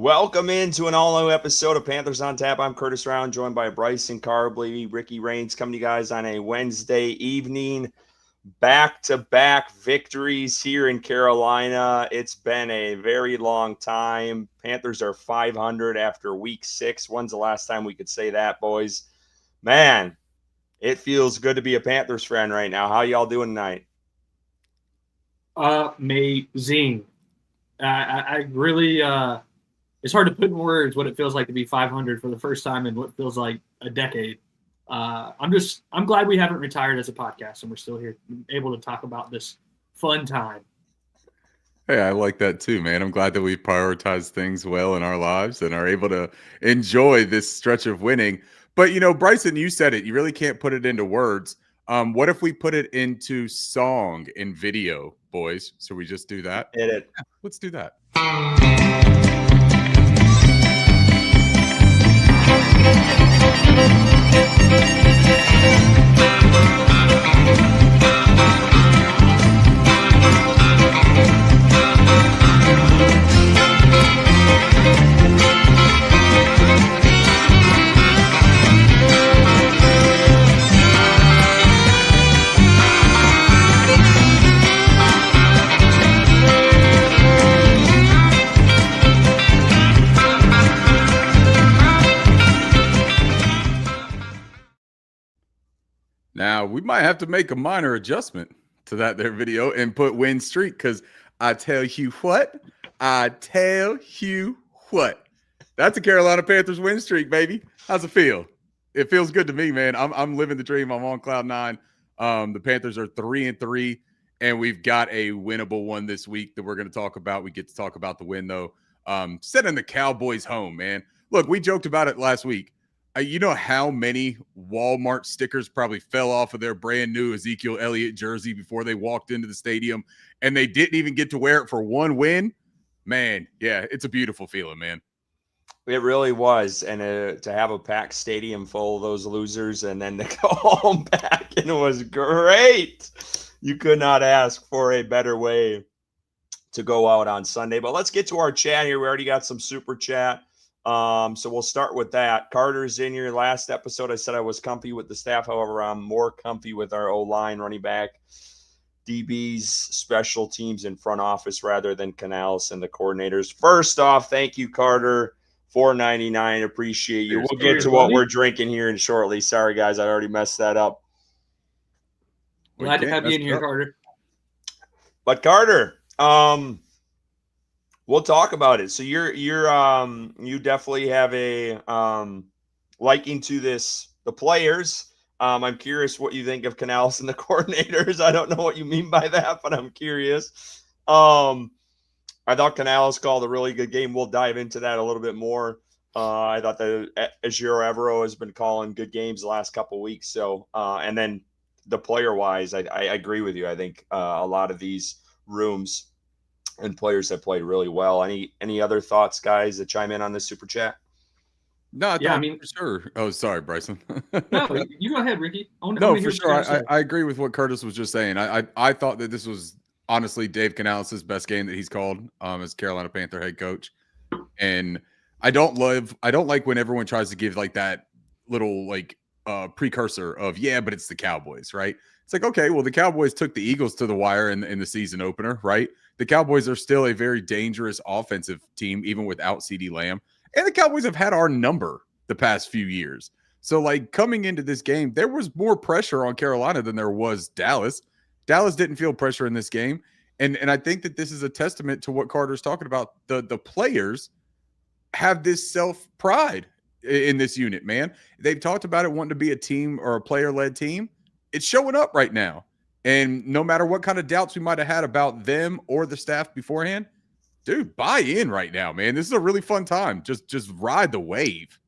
Welcome into an all-new episode of Panthers on Tap. I'm Curtis Round, joined by Bryce and Carbley, Ricky Raines, coming to you guys on a Wednesday evening. Back-to-back victories here in Carolina. It's been a very long time. Panthers are 500 after week 6. When's the last time we could say that, boys? Man, it feels good to be a Panthers fan right now. How y'all doing tonight? Amazing. I really it's hard to put in words what it feels like to be 500 for the first time in what feels like a decade. I'm glad we haven't retired as a podcast and we're still here able to talk about this fun time. Hey, I like that too, man. I'm glad that we prioritize things well in our lives and are able to enjoy this stretch of winning. But, Bryson, you said it. You really can't put it into words. What if we put it into song and video, boys? So we just do that? Hit it. Yeah, let's do that. Now, we might have to make a minor adjustment to that there video and put win streak because I tell you what, that's a Carolina Panthers win streak, baby. How's it feel? It feels good to me, man. I'm living the dream. I'm on cloud nine. The Panthers are 3-3, and we've got a winnable one this week that we're going to talk about. We get to talk about the win, though. Sending the Cowboys home, man. Look, we joked about it last week. You know how many Walmart stickers probably fell off of their brand new Ezekiel Elliott jersey before they walked into the stadium, and they didn't even get to wear it for one win? Man, yeah, it's a beautiful feeling, man. It really was. And to have a packed stadium full of those losers and then to go home back, and it was great. You could not ask for a better way to go out on Sunday. But let's get to our chat here. We already got some super chat. So we'll start with that. Carter's in your last episode. I said I was comfy with the staff. However, I'm more comfy with our O-line, running back, DBs, special teams, and front office rather than Canales and the coordinators. First off, thank you, Carter. $4.99. Appreciate you. We'll get to what we're drinking here in shortly. Sorry, guys. I already messed that up. Glad to have you in here, Carter. But Carter, we'll talk about it. So you definitely have a liking to the players. I'm curious what you think of Canales and the coordinators. I don't know what you mean by that, but I'm curious. I thought Canales called a really good game. We'll dive into that a little bit more. I thought that Ejiro Evero has been calling good games the last couple of weeks. So, and then the player-wise, I agree with you. I think a lot of these rooms and players have played really well. Any other thoughts, guys, that chime in on this super chat? No, I mean, for sure. Oh, sorry, Bryson. No, you go ahead, Ricky. No, for sure. I agree with what Curtis was just saying. I thought that this was honestly Dave Canales' best game that he's called as Carolina Panther head coach. And I don't like when everyone tries to give like that little precursor of, yeah, but it's the Cowboys, right? It's like, okay, well, the Cowboys took the Eagles to the wire in the season opener, right? The Cowboys are still a very dangerous offensive team, even without CeeDee Lamb. And the Cowboys have had our number the past few years. So, coming into this game, there was more pressure on Carolina than there was Dallas. Dallas didn't feel pressure in this game. And I think that this is a testament to what Carter's talking about. The players have this self-pride in this unit, man. They've talked about it wanting to be a team or a player-led team. It's showing up right now. And no matter what kind of doubts we might have had about them or the staff beforehand, dude, buy in right now, man. This is a really fun time. Just ride the wave.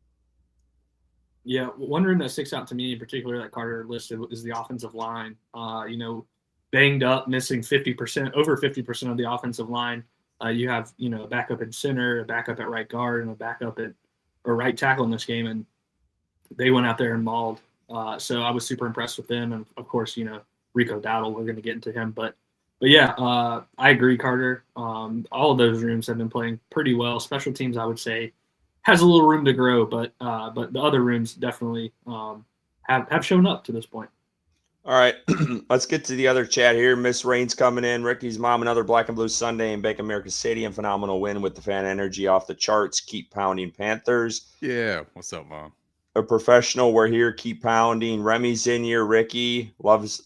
Yeah, one room that sticks out to me in particular that Carter listed is the offensive line. Banged up, missing 50%, over 50% of the offensive line. You have, a backup at center, a backup at right guard, and a backup at right tackle in this game, and they went out there and mauled. So I was super impressed with them, and of course, Rico Dowdle. We're going to get into him, but But yeah, I agree, Carter. All of those rooms have been playing pretty well. Special teams, I would say, has a little room to grow, but the other rooms definitely have shown up to this point. All right, let's get to the other chat here. Miss Rain's coming in. Ricky's mom, another Black and Blue Sunday in Bank America Stadium. Phenomenal win with the fan energy off the charts. Keep pounding Panthers. Yeah, what's up, Mom? A professional, we're here. Keep pounding. Remy's in here. Ricky loves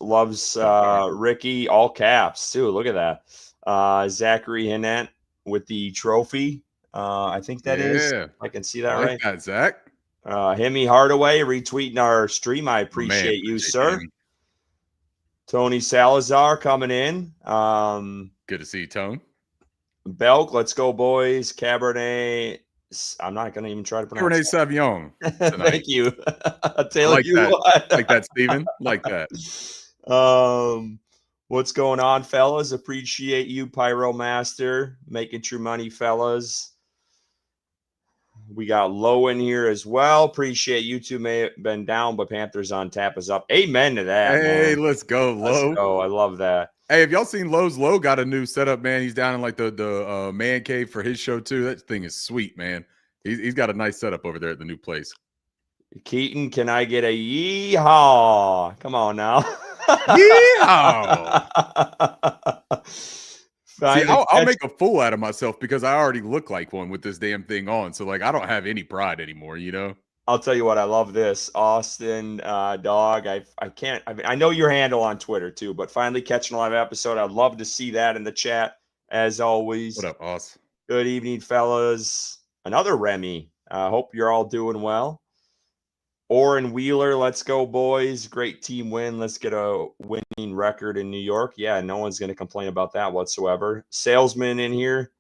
Ricky. All caps too. Look at that. Zachary Hinnant with the trophy. I think that is. I can see that right. That, Zach. Hemi Hardaway retweeting our stream. I appreciate you, sir. Him. Tony Salazar coming in. Good to see you, Tone. Belk, let's go, boys. Cabernet. I'm not going to even try to pronounce Cabernet Sauvignon. Thank you. Taylor, like that. Like that, Steven. Like that. What's going on, fellas? Appreciate you, Pyro Master. Making true money, fellas. We got Low in here as well. Appreciate you two. May have been down, but Panthers on tap is up. Amen to that. Hey, man. Let's go, Low. Let's go. I love that. Hey, have y'all seen Low's? Low got a new setup, man. He's down in like the man cave for his show too. That thing is sweet, man. He's got a nice setup over there at the new place. Keaton, can I get a yeehaw? Come on now. Yeehaw! See, I'll make a fool out of myself because I already look like one with this damn thing on. So, like, I don't have any pride anymore, you know? I'll tell you what, I love this. Austin, dog, I mean, I know your handle on Twitter, too, but finally catching a live episode. I'd love to see that in the chat, as always. What up, Oz? Good evening, fellas. Another Remy. Hope you're all doing well. Oren Wheeler, let's go, boys. Great team win. Let's get a winning record in New York. Yeah, no one's going to complain about that whatsoever. Salesman in here.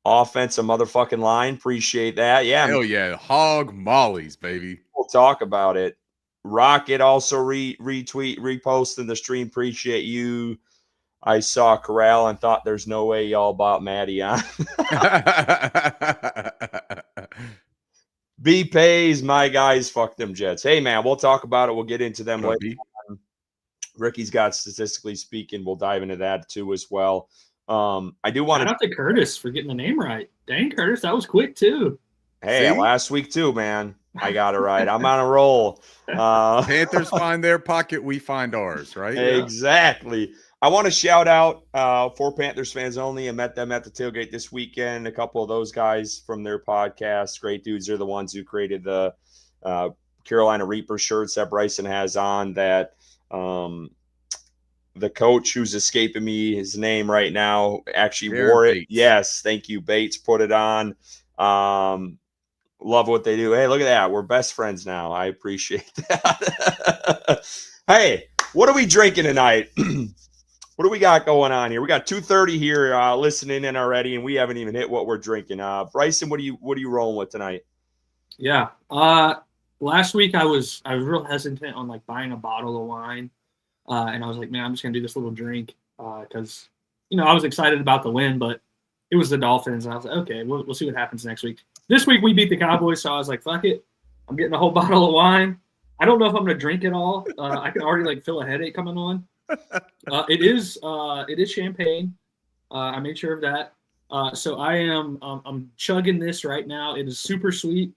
Offensive motherfucking line. Appreciate that. Yeah. Hell yeah. Hog mollies, baby. We'll talk about it. Rocket also retweet, reposting the stream. Appreciate you. I saw Corral and thought there's no way y'all bought Maddie on. B pays, my guys, fuck them Jets. Hey, man, we'll talk about it. We'll get into them later. Ricky's got statistically speaking. We'll dive into that too as well. I do want to. Shout out to Curtis for getting the name right. Dang, Curtis, that was quick too. Hey, see? Last week too, man. I got it right. I'm on a roll. Panthers find their pocket, we find ours, right? Exactly. I want to shout out for Panthers fans only. I met them at the tailgate this weekend. A couple of those guys from their podcast, great dudes. They're the ones who created the Carolina Reaper shirts that Bryson has on. That the coach who's escaping me his name right now actually wore it. Bates. Yes, thank you, Bates. Put it on. Love what they do. Hey, look at that. We're best friends now. I appreciate that. Hey, what are we drinking tonight? What do we got going on here? We got 2:30 here listening in already, and we haven't even hit what we're drinking. Bryson, what are you rolling with tonight? Yeah. Last week I was real hesitant on like buying a bottle of wine, and I was like, man, I'm just gonna do this little drink because I was excited about the win, but it was the Dolphins, and I was like, okay, we'll see what happens next week. This week we beat the Cowboys, so I was like, fuck it, I'm getting a whole bottle of wine. I don't know if I'm gonna drink it all. I can already like feel a headache coming on. It is champagne. I made sure of that. So I'm chugging this right now. It is super sweet.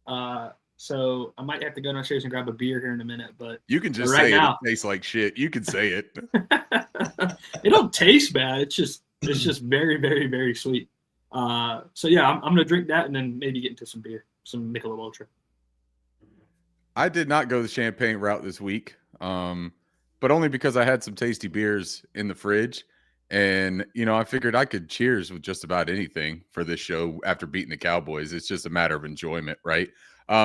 So I might have to go downstairs and grab a beer here in a minute. But you can just say it tastes like shit. You can say it. It don't taste bad. It's just very, very, very sweet. So yeah, I'm gonna drink that and then maybe get into some beer, some Michelob Ultra. I did not go the champagne route this week. But only because I had some tasty beers in the fridge. And, I figured I could cheers with just about anything for this show after beating the Cowboys. It's just a matter of enjoyment, right?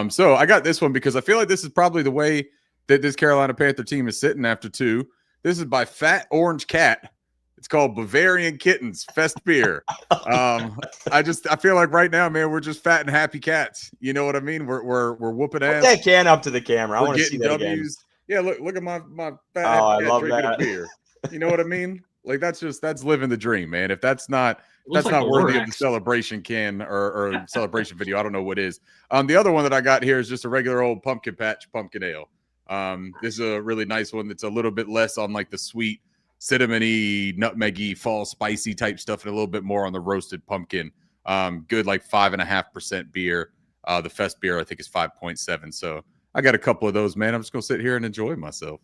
So I got this one because I feel like this is probably the way that this Carolina Panther team is sitting after two. This is by Fat Orange Cat. It's called Bavarian Kittens Fest Beer. I feel like right now, man, we're just fat and happy cats. You know what I mean? We're whooping ass. Put that can up to the camera. I want to see that again. Yeah, look at my fat I love drinking that. a beer. You know what I mean? Like that's living the dream, man. If that's not worthy of the celebration can or celebration video, I don't know what is. The other one that I got here is just a regular old pumpkin patch pumpkin ale. This is a really nice one that's a little bit less on like the sweet cinnamony, nutmeggy, fall spicy type stuff, and a little bit more on the roasted pumpkin. Good, like 5.5% beer. The Fest beer, I think, is 5.7. So I got a couple of those, man. I'm just going to sit here and enjoy myself.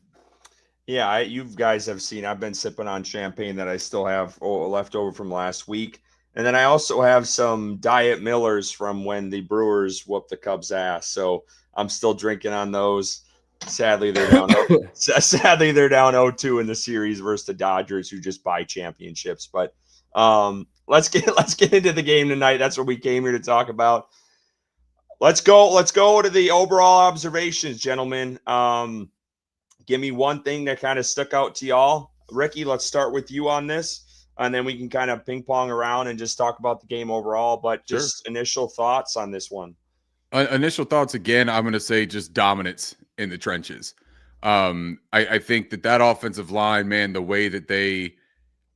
Yeah, you guys have seen, I've been sipping on champagne that I still have left over from last week. And then I also have some Diet Millers from when the Brewers whooped the Cubs' ass. So I'm still drinking on those. Sadly, they're down. Sadly, they're down 0-2 in the series versus the Dodgers, who just buy championships. But let's get into the game tonight. That's what we came here to talk about. Let's go to the overall observations, gentlemen. Give me one thing that kind of stuck out to y'all. Ricky, let's start with you on this, and then we can kind of ping pong around and just talk about the game overall. But just initial thoughts on this one. Initial thoughts, again, I'm going to say just dominance in the trenches. I think that offensive line, man, the way that they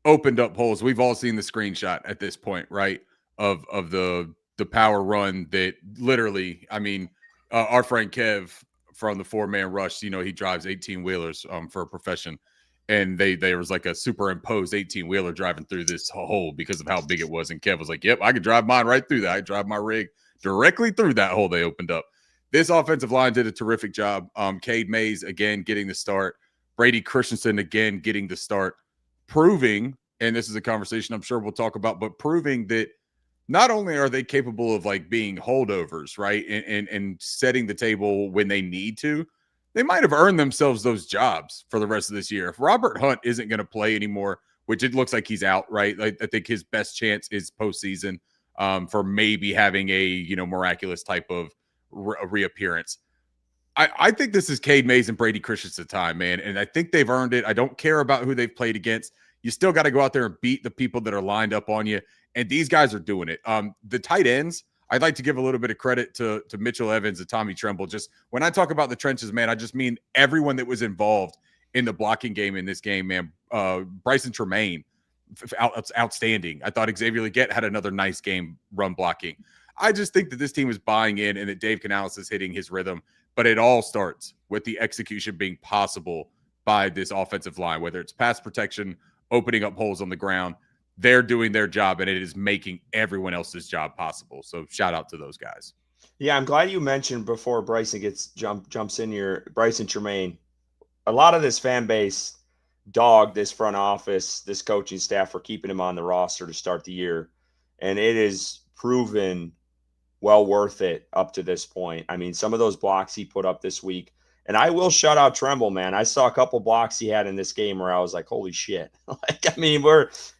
opened up holes, we've all seen the screenshot at this point, right? Of the power run that literally, I mean, our friend Kev from the 4-man rush, you know, he drives 18-wheelers for a profession. And there was like a superimposed 18-wheeler driving through this hole because of how big it was. And Kev was like, yep, I could drive mine right through that. I drive my rig directly through that hole they opened up. This offensive line did a terrific job. Cade Mays, again, getting the start. Brady Christensen, again, getting the start. Proving, and this is a conversation I'm sure we'll talk about, but proving that not only are they capable of like being holdovers, right, and setting the table when they need to, they might have earned themselves those jobs for the rest of this year. If Robert Hunt isn't going to play anymore, which it looks like he's out, right? Like, I think his best chance is postseason for maybe having a miraculous type of reappearance. I think this is Cade Mays and Brady Christensen time, man, and I think they've earned it. I don't care about who they've played against. You still got to go out there and beat the people that are lined up on you. And these guys are doing it. The tight ends, I'd like to give a little bit of credit to Mitchell Evans and Tommy Tremble. Just when I talk about the trenches, man, I just mean everyone that was involved in the blocking game in this game, man. Bryson Tremaine, outstanding. I thought Xavier Legette had another nice game run blocking. I just think that this team is buying in and that Dave Canales is hitting his rhythm. But it all starts with the execution being possible by this offensive line, whether it's pass protection, opening up holes on the ground. They're doing their job, and it is making everyone else's job possible. So shout out to those guys. Yeah, I'm glad you mentioned before Bryson jumps in here, Bryson Tremaine. A lot of this fan base dogged this front office, this coaching staff for keeping him on the roster to start the year. And it is proven well worth it up to this point. I mean, some of those blocks he put up this week, and I will shout out Tremble, man. I saw a couple blocks he had in this game where I was like, holy shit.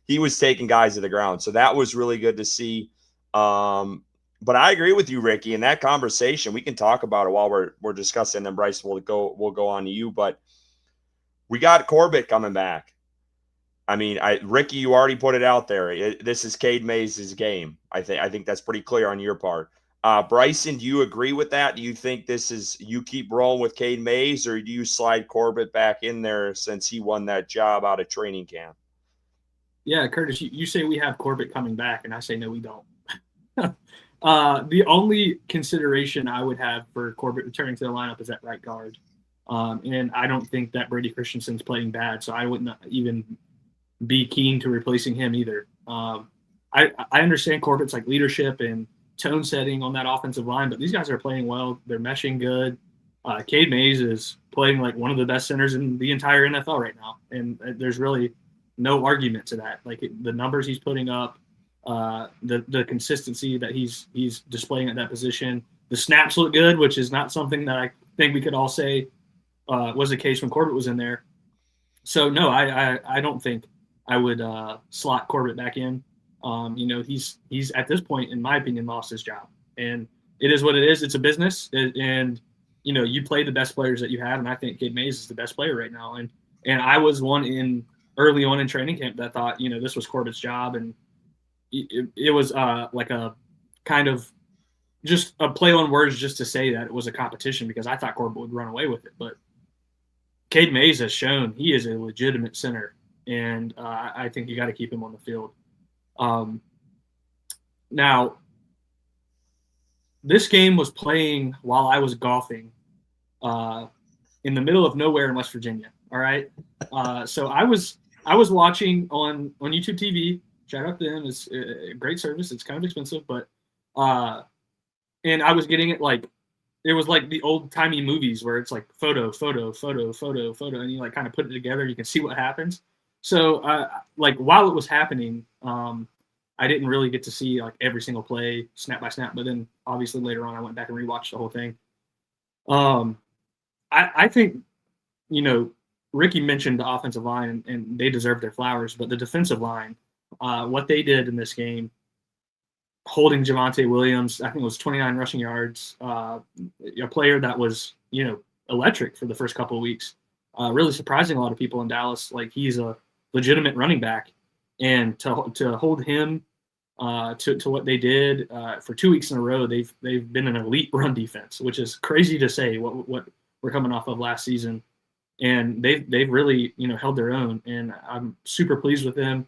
He was taking guys to the ground. So that was really good to see. But I agree with you, Ricky, in that conversation. We can talk about it while we're discussing, and Bryce will go on to you. But we got Corbett coming back. I mean, Ricky, you already put it out there. This is Cade Mays' game. I think that's pretty clear on your part. Bryson, do you agree with that? Do you think you keep rolling with Cade Mays, or do you slide Corbett back in there since he won that job out of training camp? Yeah, Curtis, you say we have Corbett coming back, and I say no, we don't. The only consideration I would have for Corbett returning to the lineup is at right guard. And I don't think that Brady Christensen's playing bad, so I wouldn't even be keen to replacing him either. I understand Corbett's like leadership and tone setting on that offensive line, but these guys are playing well. They're meshing good. Cade Mays is playing like one of the best centers in the entire NFL right now, and there's really no argument to that. Like the numbers he's putting up, the consistency that he's displaying at that position. The snaps look good, which is not something that I think we could all say was the case when Corbett was in there. So no, I don't think I would slot Corbett back in. He's at this point, in my opinion, lost his job, and it is what it is. It's a business, and you play the best players that you have, and I think Cade Mays is the best player right now. And I was one early on in training camp that thought this was Corbett's job, and it was like a kind of just a play on words just to say that it was a competition because I thought Corbett would run away with it, but Cade Mays has shown he is a legitimate center, and I think you got to keep him on the field. Now, this game was playing while I was golfing in the middle of nowhere in West Virginia. All right. So I was I was watching on YouTube TV. Shout out to them. It's a great service. It's kind of expensive, but and I was getting it like it was like the old timey movies where it's like photo, and you like kind of put it together. You can see what happens. So like while it was happening, I didn't really get to see like every single play snap by snap. But then obviously later on, I went back and rewatched the whole thing. I think, Ricky mentioned the offensive line, and they deserve their flowers, but the defensive line, what they did in this game, holding Javonte Williams, I think it was 29 rushing yards, a player that was, electric for the first couple of weeks, really surprising a lot of people in Dallas. Like, he's a legitimate running back, and to hold him to what they did for 2 weeks in a row, they've been an elite run defense, which is crazy to say what we're coming off of last season. And they've really, held their own, and I'm super pleased with them.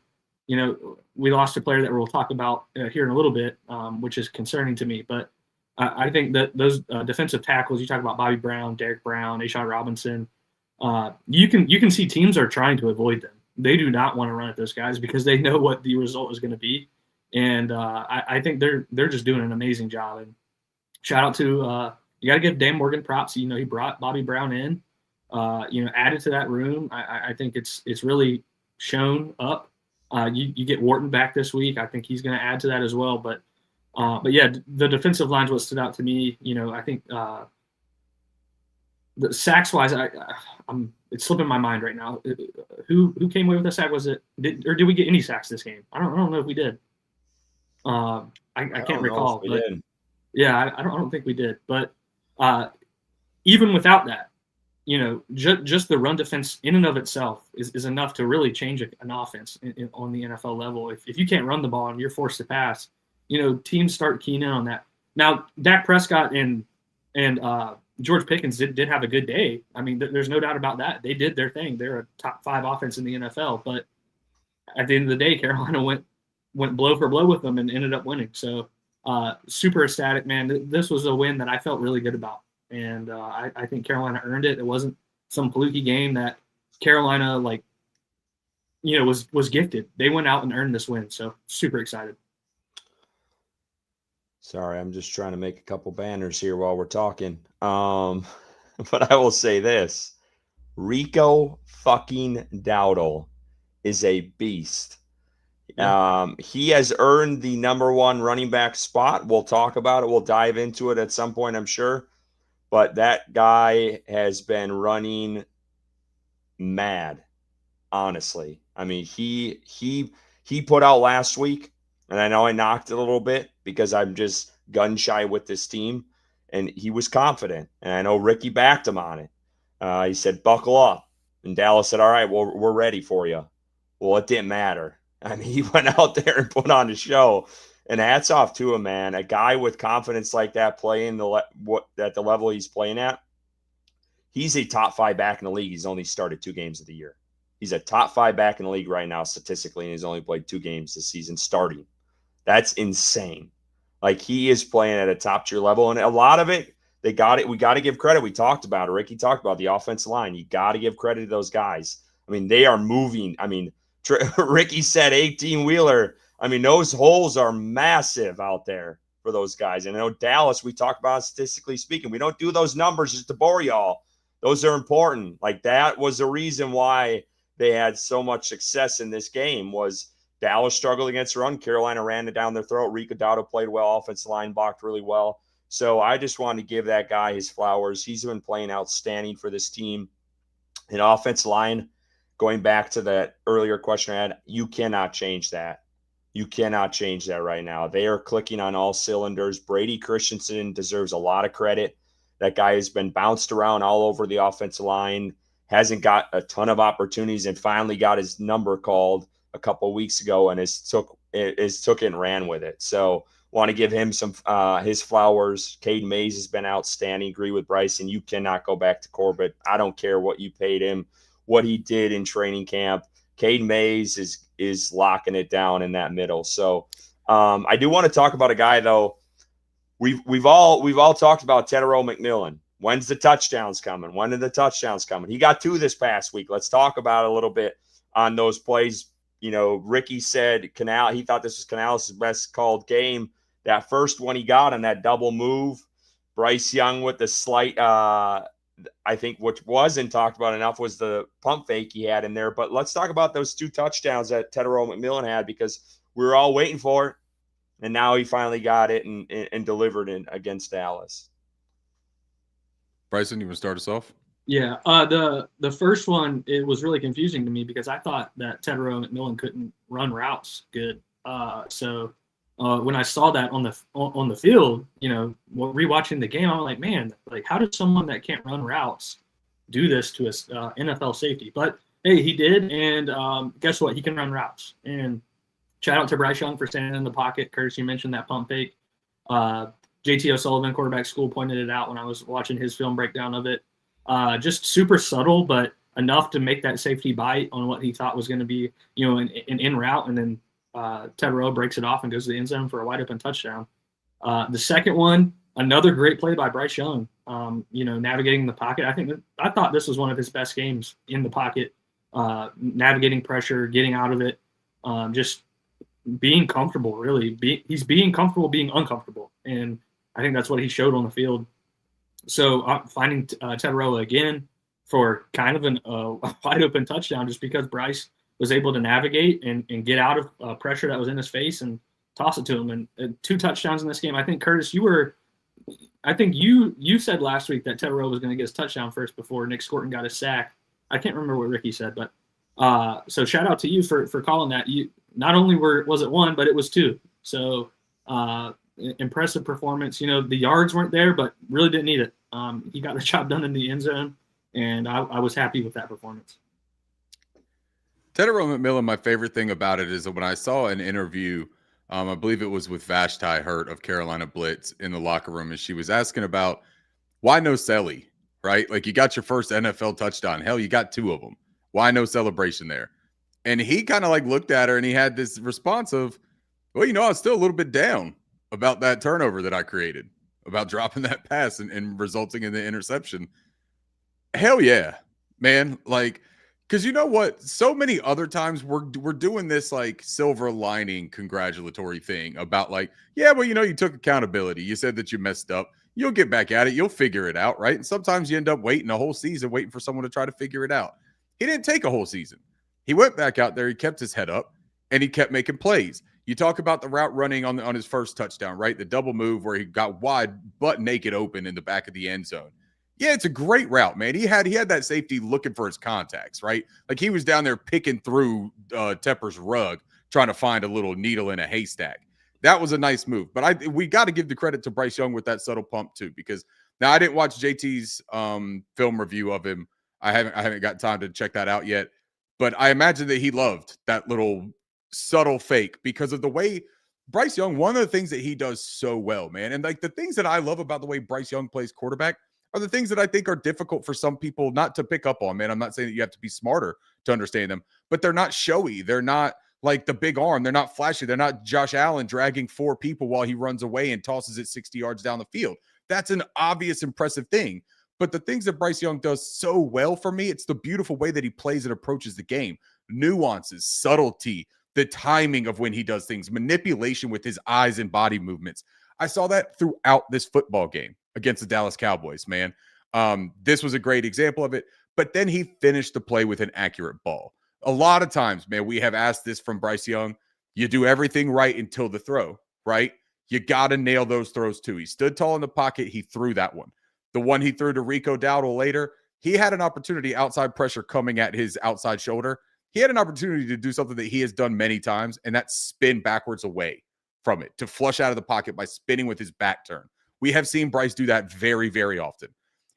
We lost a player that we'll talk about here in a little bit, which is concerning to me. But I think that those defensive tackles, you talk about Bobby Brown, Derek Brown, Ashawn Robinson, you can see teams are trying to avoid them. They do not want to run at those guys because they know what the result is going to be. And I think they're just doing an amazing job. And shout out to you got to give Dan Morgan props. He brought Bobby Brown in. Added to that room. I think it's really shown up. You get Wharton back this week. I think he's going to add to that as well. But yeah, the defensive line's what stood out to me. I think the sacks wise, it's slipping my mind right now. Who came away with a sack? Did we get any sacks this game? I don't know if we did. I can't recall. But yeah, I don't think we did. But even without that, just the run defense in and of itself is enough to really change an offense on the NFL level. If you can't run the ball and you're forced to pass, teams start keying in on that. Now, Dak Prescott and George Pickens did have a good day. I mean, there's no doubt about that. They did their thing. They're a top 5 offense in the NFL. But at the end of the day, Carolina went blow for blow with them and ended up winning. So super ecstatic, man. This was a win that I felt really good about. And I think Carolina earned it. It wasn't some fluky game that Carolina, was gifted. They went out and earned this win. So super excited. Sorry, I'm just trying to make a couple banners here while we're talking. But I will say this. Rico fucking Dowdle is a beast. He has earned the number 1 running back spot. We'll talk about it. We'll dive into it at some point, I'm sure. But that guy has been running mad, honestly. I mean, he put out last week, and I know I knocked it a little bit because I'm just gun shy with this team, and he was confident. And I know Ricky backed him on it. He said, buckle up. And Dallas said, all right, well, we're ready for you. Well, it didn't matter. I mean, he went out there and put on a show. And hats off to him, man. A guy with confidence like that playing at the level he's playing at, he's a top 5 back in the league. He's only started 2 games of the year. He's a top 5 back in the league right now statistically, and he's only played 2 games this season starting. That's insane. Like, he is playing at a top-tier level, and a lot of it, we got to give credit. We talked about it. Ricky talked about the offensive line. You got to give credit to those guys. I mean, they are moving. I mean, Ricky said 18-wheeler. I mean, those holes are massive out there for those guys. And I know Dallas, we talked about statistically speaking. We don't do those numbers just to bore y'all. Those are important. Like, that was the reason why they had so much success in this game was Dallas struggled against the run. Carolina ran it down their throat. Rico Dowdle played well. Offensive line blocked really well. So I just wanted to give that guy his flowers. He's been playing outstanding for this team. And offensive line, going back to that earlier question I had, you cannot change that. You cannot change that right now. They are clicking on all cylinders. Brady Christensen deserves a lot of credit. That guy has been bounced around all over the offensive line, hasn't got a ton of opportunities, and finally got his number called a couple of weeks ago and took it and ran with it. So want to give him some his flowers. Caden Mays has been outstanding. Agree with Bryce, and you cannot go back to Corbett. I don't care what you paid him, what he did in training camp. Caden Mays is locking it down in that middle. So I do want to talk about a guy though. We've all talked about Tetero McMillan. When's the touchdowns coming? When are the touchdowns coming? He got 2 this past week. Let's talk about it a little bit. on those plays. You know, Ricky said he thought this was Canales' best called game. That first one he got on that double move, Bryce Young with the slight, I think, which wasn't talked about enough, was the pump fake he had in there. But let's talk about those 2 touchdowns that Tetero McMillan had, because we were all waiting for it, and now he finally got it and delivered it against Dallas. Bryson, you want to start us off? Yeah, the first one, it was really confusing to me because I thought that Tetero McMillan couldn't run routes good. So when I saw that on the field, you know, rewatching the game, I'm like, man, like how does someone that can't run routes do this to a NFL safety? But hey, he did, and guess what? He can run routes. And shout out to Bryce Young for standing in the pocket. Curtis, you mentioned that pump fake. JT O'Sullivan, quarterback school, pointed it out when I was watching his film breakdown of it. Just super subtle, but enough to make that safety bite on what he thought was going to be, you know, an in route, and then Tetero breaks it off and goes to the end zone for a wide open touchdown. The second one, another great play by Bryce Young. You know, navigating the pocket. I thought this was one of his best games in the pocket, navigating pressure, getting out of it, just being comfortable. Really, he's being comfortable being uncomfortable, and I think that's what he showed on the field. So finding Tetero again for kind of a wide open touchdown, just because Bryce was able to navigate and get out of pressure that was in his face and toss it to him. And 2 touchdowns in this game. I think, Curtis, you said last week that Tetero was going to get his touchdown first before Nick Scorton got his sack. I can't remember what Ricky said, but so shout out to you for calling that. You not only was it 1, but it was 2. So impressive performance. You know, the yards weren't there, but really didn't need it. He got the job done in the end zone, and I was happy with that performance. Tetero McMillan, my favorite thing about it is that when I saw an interview, I believe it was with Vashti Hurt of Carolina Blitz in the locker room, and she was asking about why no celly, right? Like, you got your first NFL touchdown. Hell, you got 2 of them. Why no celebration there? And he kind of like looked at her and he had this response of, well, you know, I was still a little bit down about that turnover that I created, about dropping that pass and resulting in the interception. Hell yeah, man. Like, because you know what? So many other times we're doing this like silver lining congratulatory thing about like, yeah, well, you know, you took accountability. You said that you messed up. You'll get back at it. You'll figure it out, right? And sometimes you end up waiting a whole season, waiting for someone to try to figure it out. He didn't take a whole season. He went back out there. He kept his head up and he kept making plays. You talk about the route running on his first touchdown, right? The double move where he got wide, butt naked open in the back of the end zone. Yeah, it's a great route, man. He had that safety looking for his contacts, right? Like he was down there picking through Tepper's rug, trying to find a little needle in a haystack. That was a nice move. But we got to give the credit to Bryce Young with that subtle pump too, because now I didn't watch JT's film review of him. I haven't got time to check that out yet. But I imagine that he loved that little subtle fake because of the way Bryce Young, one of the things that he does so well, man. And like the things that I love about the way Bryce Young plays quarterback are the things that I think are difficult for some people not to pick up on, man. I'm not saying that you have to be smarter to understand them, but they're not showy. They're not like the big arm. They're not flashy. They're not Josh Allen dragging 4 people while he runs away and tosses it 60 yards down the field. That's an obvious, impressive thing. But the things that Bryce Young does so well for me, it's the beautiful way that he plays and approaches the game. Nuances, subtlety, the timing of when he does things, manipulation with his eyes and body movements. I saw that throughout this football game against the Dallas Cowboys, man. This was a great example of it. But then he finished the play with an accurate ball. A lot of times, man, we have asked this from Bryce Young. You do everything right until the throw, right? You got to nail those throws too. He stood tall in the pocket. He threw that one. The one he threw to Rico Dowdle later, he had an opportunity, outside pressure coming at his outside shoulder. He had an opportunity to do something that he has done many times, and that's spin backwards away from it, to flush out of the pocket by spinning with his back turn. We have seen Bryce do that very, very often.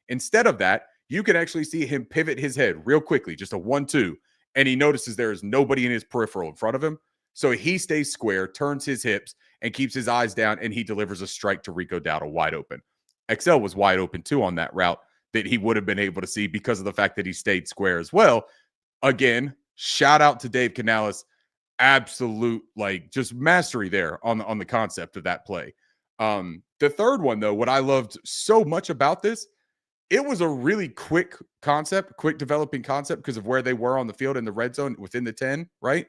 Instead of that, you can actually see him pivot his head real quickly, just a 1-2, and he notices there is nobody in his peripheral in front of him. So he stays square, turns his hips, and keeps his eyes down, and he delivers a strike to Rico Dowdle wide open. XL was wide open too on that route that he would have been able to see because of the fact that he stayed square as well. Again, shout out to Dave Canales. Absolute, like, just mastery there on the concept of that play. The third one, though, what I loved so much about this, it was a really quick developing concept because of where they were on the field in the red zone within the 10, right?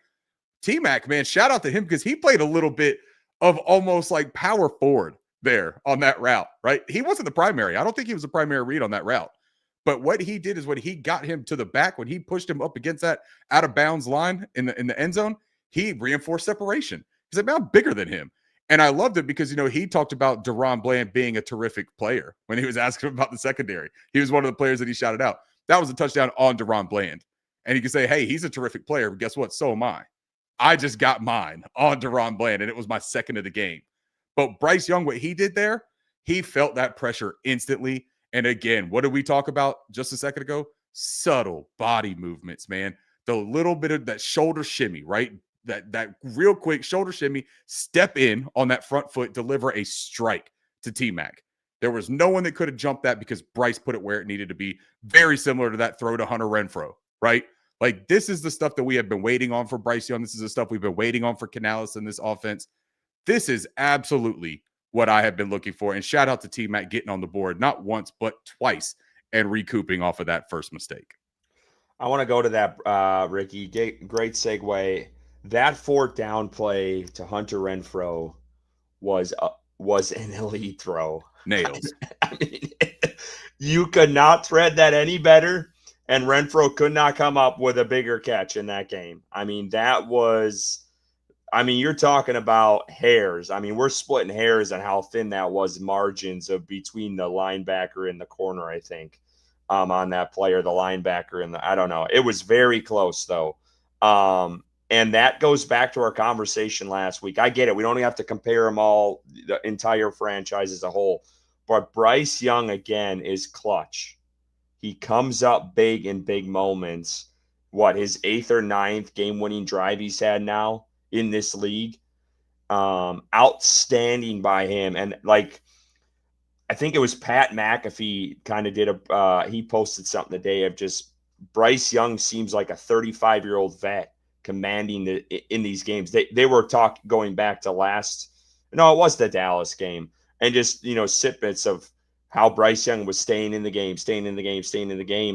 T-Mac, man, shout out to him because he played a little bit of almost like power forward there on that route, right? He wasn't the primary. I don't think he was the primary read on that route. But what he did is when he got him to the back, when he pushed him up against that out of bounds line in the end zone, he reinforced separation because I'm bigger than him. And I loved it because, he talked about Deron Bland being a terrific player when he was asking about the secondary. He was one of the players that he shouted out. That was a touchdown on Deron Bland. And he could say, hey, he's a terrific player, but guess what? So am I. I just got mine on Deron Bland, and it was my second of the game. But Bryce Young, what he did there, he felt that pressure instantly. And again, what did we talk about just a second ago? Subtle body movements, man. The little bit of that shoulder shimmy, right? That real quick shoulder shimmy, step in on that front foot, deliver a strike to T-Mac. There was no one that could have jumped that because Bryce put it where it needed to be. Very similar to that throw to Hunter Renfrow, right? Like, this is the stuff that we have been waiting on for Bryce Young. This is the stuff we've been waiting on for Canales in this offense. This is absolutely what I have been looking for. And shout out to T-Mac getting on the board, not once, but twice, and recouping off of that first mistake. I want to go to that, Ricky. Great segue. That fourth down play to Hunter Renfrow was an elite throw. Nails. I mean, you could not thread that any better. And Renfrow could not come up with a bigger catch in that game. I mean, you're talking about hairs. I mean, we're splitting hairs on how thin that was, margins of between the linebacker and the corner, I think, on that play, or the linebacker and I don't know. It was very close, though. And that goes back to our conversation last week. I get it. We don't have to compare them all, the entire franchise as a whole. But Bryce Young, again, is clutch. He comes up big in big moments. His 8th or 9th game-winning drive he's had now in this league? Outstanding by him. And, I think it was Pat McAfee kind of did he posted something today of just Bryce Young seems like a 35-year-old vet commanding in these games. They were going back to it was the Dallas game. And just, snippets of how Bryce Young was staying in the game,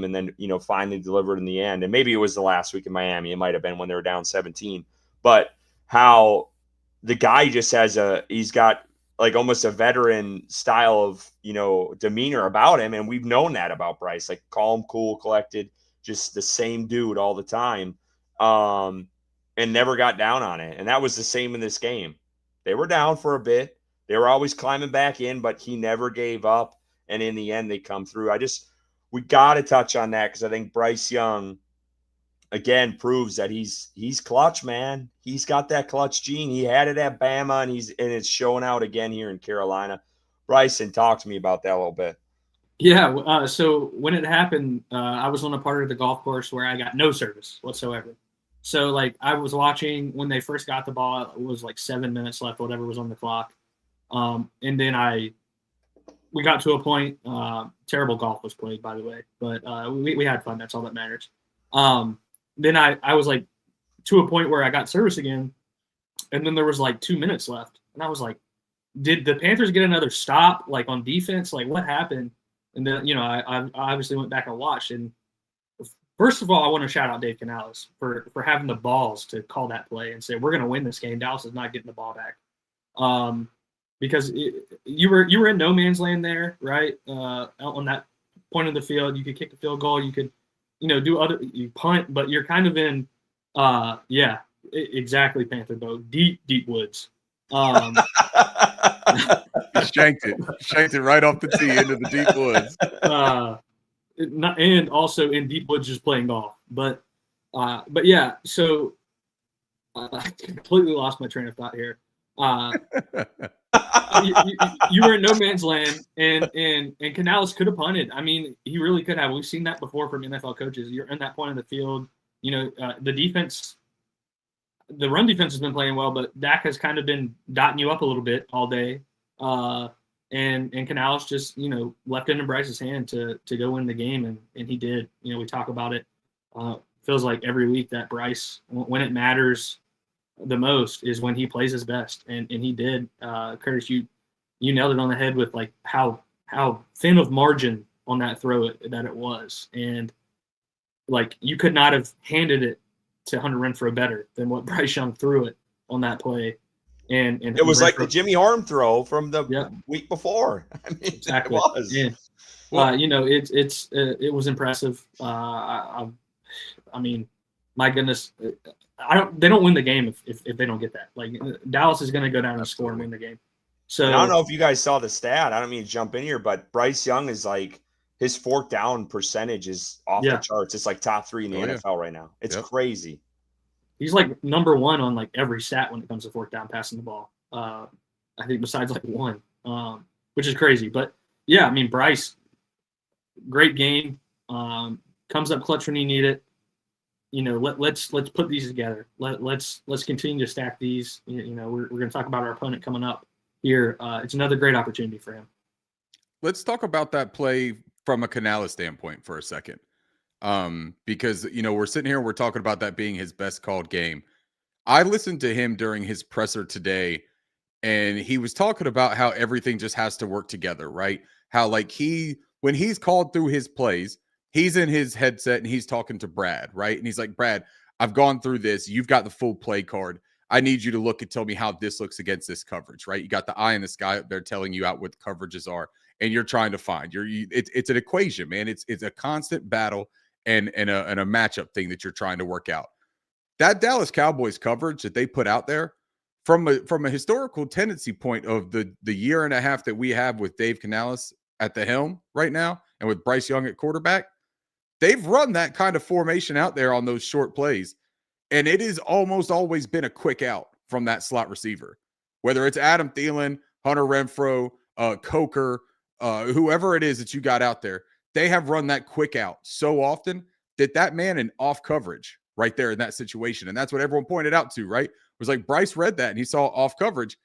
and then, finally delivered in the end. And maybe it was the last week in Miami. It might have been when they were down 17. But how the guy just he's got like almost a veteran style of, demeanor about him. And we've known that about Bryce, like calm, cool, collected, just the same dude all the time, and never got down on it. And that was the same in this game. They were down for a bit. They were always climbing back in, but he never gave up. And in the end, they come through. We got to touch on that because I think Bryce Young, again, proves that he's clutch, man. He's got that clutch gene. He had it at Bama, and it's showing out again here in Carolina. Bryson, talk to me about that a little bit. Yeah, so when it happened, I was on a part of the golf course where I got no service whatsoever. So, I was watching when they first got the ball. It was 7 minutes left, whatever was on the clock. And then we got to a point, terrible golf was played, by the way, but we had fun. That's all that matters. Then I was to a point where I got service again, and then there was 2 minutes left. And I was like, did the Panthers get another stop on defense? What happened? And then, I obviously went back and watched. And first of all, I want to shout out Dave Canales for having the balls to call that play and say, we're going to win this game. Dallas is not getting the ball back. Because you were in no man's land there, right? On that point of the field, you could kick the field goal, you could, you punt, but you're kind of in, exactly, Panther boat, deep woods. Shanked it right off the tee into the deep woods. And also in deep woods, just playing golf, but yeah. So I completely lost my train of thought here. You were in no man's land, and Canales could have punted. I mean, he really could have. We've seen that before from NFL coaches. You're in that point of the field. The defense, the run defense has been playing well, but Dak has kind of been dotting you up a little bit all day. And Canales just, left it in Bryce's hand to go win the game, and he did. We talk about it. Feels like every week that Bryce, when it matters the most, is when he plays his best, and he did. Curtis, you nailed it on the head with how thin of margin on that throw that it was. And like, you could not have handed it to Hunter Renfrow better than what Bryce Young threw it on that play. And it was Renfrow, like the Jimmy Horn throw from the yeah, week before. I mean, exactly. It was. And, it was impressive. I mean, my goodness, they don't win the game if they don't get that. Like, Dallas is going to go down and score and win the game. So and I don't know if you guys saw the stat. I don't mean to jump in here, but Bryce Young is like, his fourth down percentage is off the charts. It's like top 3 in the NFL right now. It's crazy. He's like number 1 on like every stat when it comes to fourth down passing the ball. I think besides like 1, which is crazy. But yeah, I mean, Bryce, great game. Comes up clutch when you need it. You know, let's put these together. Let's continue to stack these. You know, we're going to talk about our opponent coming up here. It's another great opportunity for him. Let's talk about that play from a Canales standpoint for a second. Because, you know, we're sitting here, we're talking about that being his best called game. I listened to him during his presser today, and he was talking about how everything just has to work together, right? How like when he's called through his plays, he's in his headset and he's talking to Brad, right? And he's like, Brad, I've gone through this. You've got the full play card. I need you to look and tell me how this looks against this coverage, right? You got the eye in the sky up there telling you out what the coverages are, and you're trying to find it's an equation, man. It's a constant battle and a matchup thing that you're trying to work out. That Dallas Cowboys coverage that they put out there, from a historical tendency point of the year and a half that we have with Dave Canales at the helm right now, and with Bryce Young at quarterback, they've run that kind of formation out there on those short plays. And it has almost always been a quick out from that slot receiver, whether it's Adam Thielen, Hunter Renfrow, Coker, whoever it is that you got out there. They have run that quick out so often that man in off coverage right there in that situation. And that's what everyone pointed out to, right? It was like Bryce read that and he saw off coverage,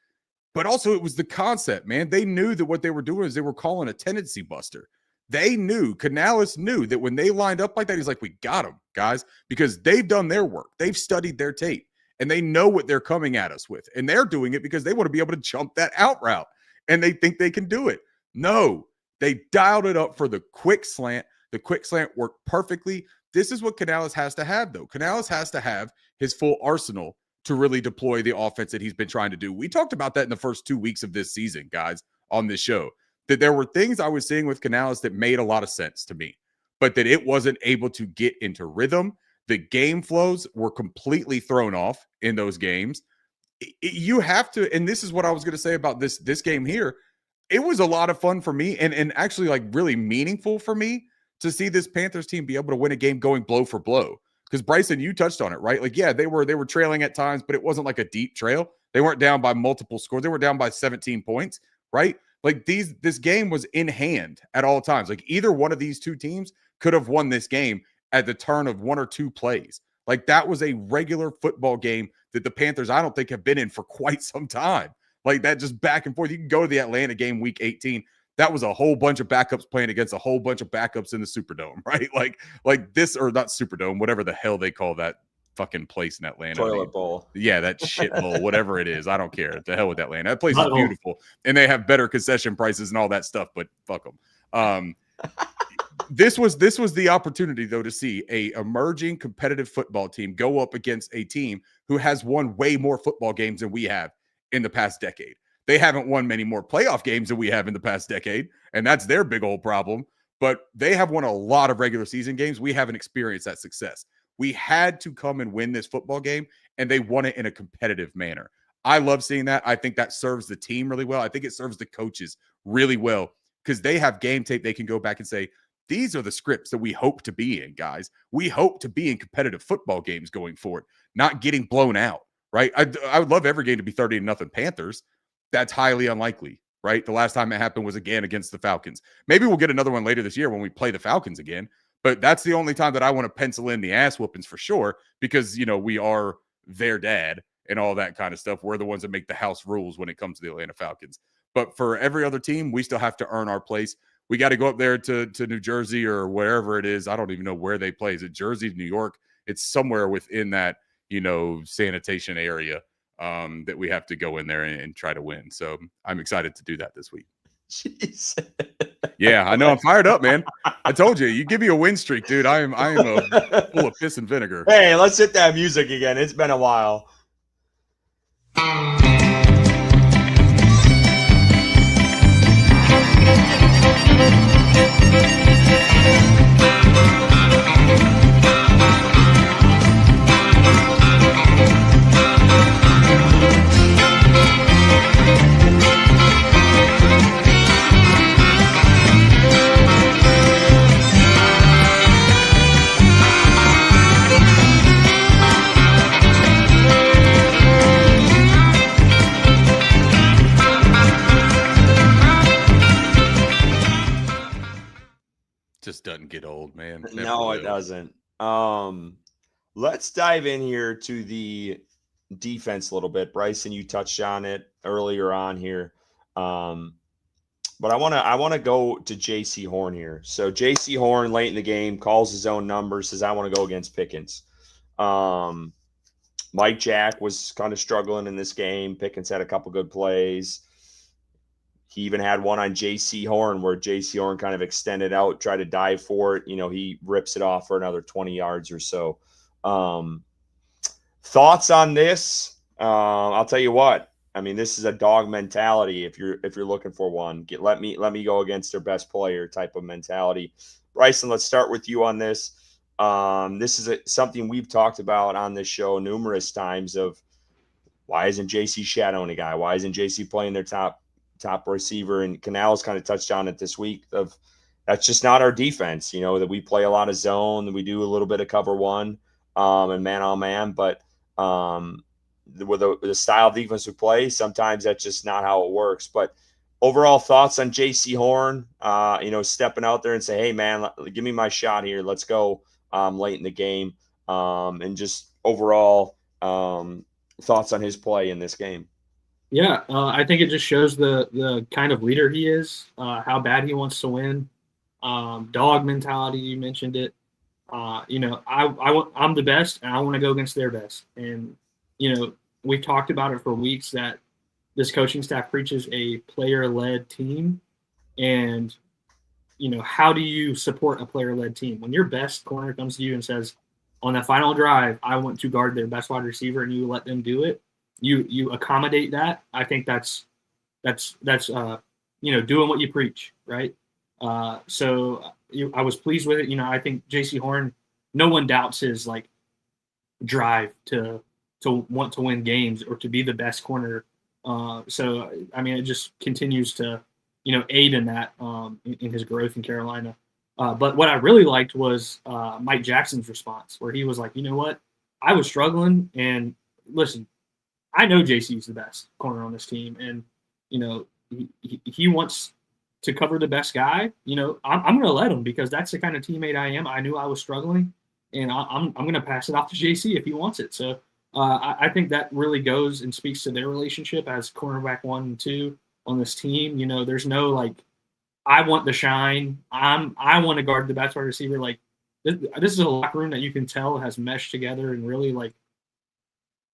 but also it was the concept, man. They knew that what they were doing is they were calling a tendency buster. They knew, Canales knew that when they lined up like that, he's like, we got them, guys, because they've done their work. They've studied their tape, and they know what they're coming at us with. And they're doing it because they want to be able to jump that out route, and they think they can do it. No, they dialed it up for the quick slant. The quick slant worked perfectly. This is what Canales has to have, though. Canales has to have his full arsenal to really deploy the offense that he's been trying to do. We talked about that in the first 2 weeks of this season, guys, on this show. That there were things I was seeing with Canales that made a lot of sense to me, but that it wasn't able to get into rhythm. The game flows were completely thrown off in those games. You have to, and this is what I was going to say about this game here. It was a lot of fun for me and actually like really meaningful for me to see this Panthers team be able to win a game going blow for blow. Because Bryson, you touched on it, right? Like, yeah, they were trailing at times, but it wasn't like a deep trail. They weren't down by multiple scores. They were down by 17 points, right? Like this game was in hand at all times. Like either one of these two teams could have won this game at the turn of 1 or 2 plays. Like that was a regular football game that the Panthers, I don't think, have been in for quite some time. Like that, just back and forth. You can go to the Atlanta game week 18. That was a whole bunch of backups playing against a whole bunch of backups in the Superdome, right? Like this, or not Superdome, whatever the hell they call that fucking place in Atlanta. Toilet bowl. Yeah, that shit bowl, whatever it is. I don't care. The hell with Atlanta. That place is beautiful. And they have better concession prices and all that stuff, but fuck them. This was the opportunity, though, to see a emerging competitive football team go up against a team who has won way more football games than we have in the past decade. They haven't won many more playoff games than we have in the past decade, and that's their big old problem. But they have won a lot of regular season games. We haven't experienced that success. We had to come and win this football game, and they won it in a competitive manner. I love seeing that. I think that serves the team really well. I think it serves the coaches really well because they have game tape. They can go back and say, these are the scripts that we hope to be in, guys. We hope to be in competitive football games going forward, not getting blown out, right? I would love every game to be 30-0 Panthers. That's highly unlikely, right? The last time it happened was again against the Falcons. Maybe we'll get another one later this year when we play the Falcons again. But that's the only time that I want to pencil in the ass whoopings for sure, because, you know, we are their dad and all that kind of stuff. We're the ones that make the house rules when it comes to the Atlanta Falcons. But for every other team, we still have to earn our place. We got to go up there to New Jersey or wherever it is. I don't even know where they play. Is it Jersey, New York? It's somewhere within that, you know, sanitation area that we have to go in there and try to win. So I'm excited to do that this week. Jeez. Yeah, I know. I'm fired up, man. I told you, you give me a win streak, dude. I am full of piss and vinegar. Hey, let's hit that music again. It's been a while. Just doesn't get old, man. Never No, will. it doesn't. Let's dive in here to the defense a little bit. Bryson, you touched on it earlier on here. But I want to go to JC Horn here. So JC Horn late in the game calls his own number, says I want to go against Pickens. Mike Jack was kind of struggling in this game. Pickens had a couple good plays. He even had one on JC Horn where JC Horn kind of extended out, tried to dive for it. He rips it off for another 20 yards or so. Thoughts on this? I'll tell you what. I mean, this is a dog mentality. If you're looking for one, let me go against their best player type of mentality. Bryson, let's start with you on this. This is something we've talked about on this show numerous times. Of why isn't JC shadowing a guy? Why isn't JC playing their top receiver? And Canales kind of touched on it this week. Of that's just not our defense. That we play a lot of zone, that we do a little bit of cover one, and man on man, but with the style of defense we play, sometimes that's just not how it works. But overall thoughts on JC Horn, stepping out there and say, hey, man, give me my shot here. Let's go late in the game. And just overall thoughts on his play in this game. Yeah, I think it just shows the kind of leader he is, how bad he wants to win. Dog mentality, you mentioned it. I'm the best, and I want to go against their best. And we've talked about it for weeks that this coaching staff preaches a player-led team. And, how do you support a player-led team? When your best corner comes to you and says, on that final drive, I want to guard their best wide receiver, and you let them do it, you accommodate that. I think that's doing what you preach, right? So I was pleased with it. I think JC Horn, no one doubts his drive to want to win games or to be the best corner. So I mean, it just continues to aid in that in his growth in Carolina. But what I really liked was Mike Jackson's response, where he was like, you know what, I was struggling, and listen, I know JC is the best corner on this team, and he wants to cover the best guy. I'm going to let him, because that's the kind of teammate I am. I knew I was struggling, and I'm going to pass it off to JC if he wants it. So I think that really goes and speaks to their relationship as cornerback 1 and 2 on this team. There's no I want the shine. I want to guard the best wide receiver. This is a locker room that you can tell has meshed together and really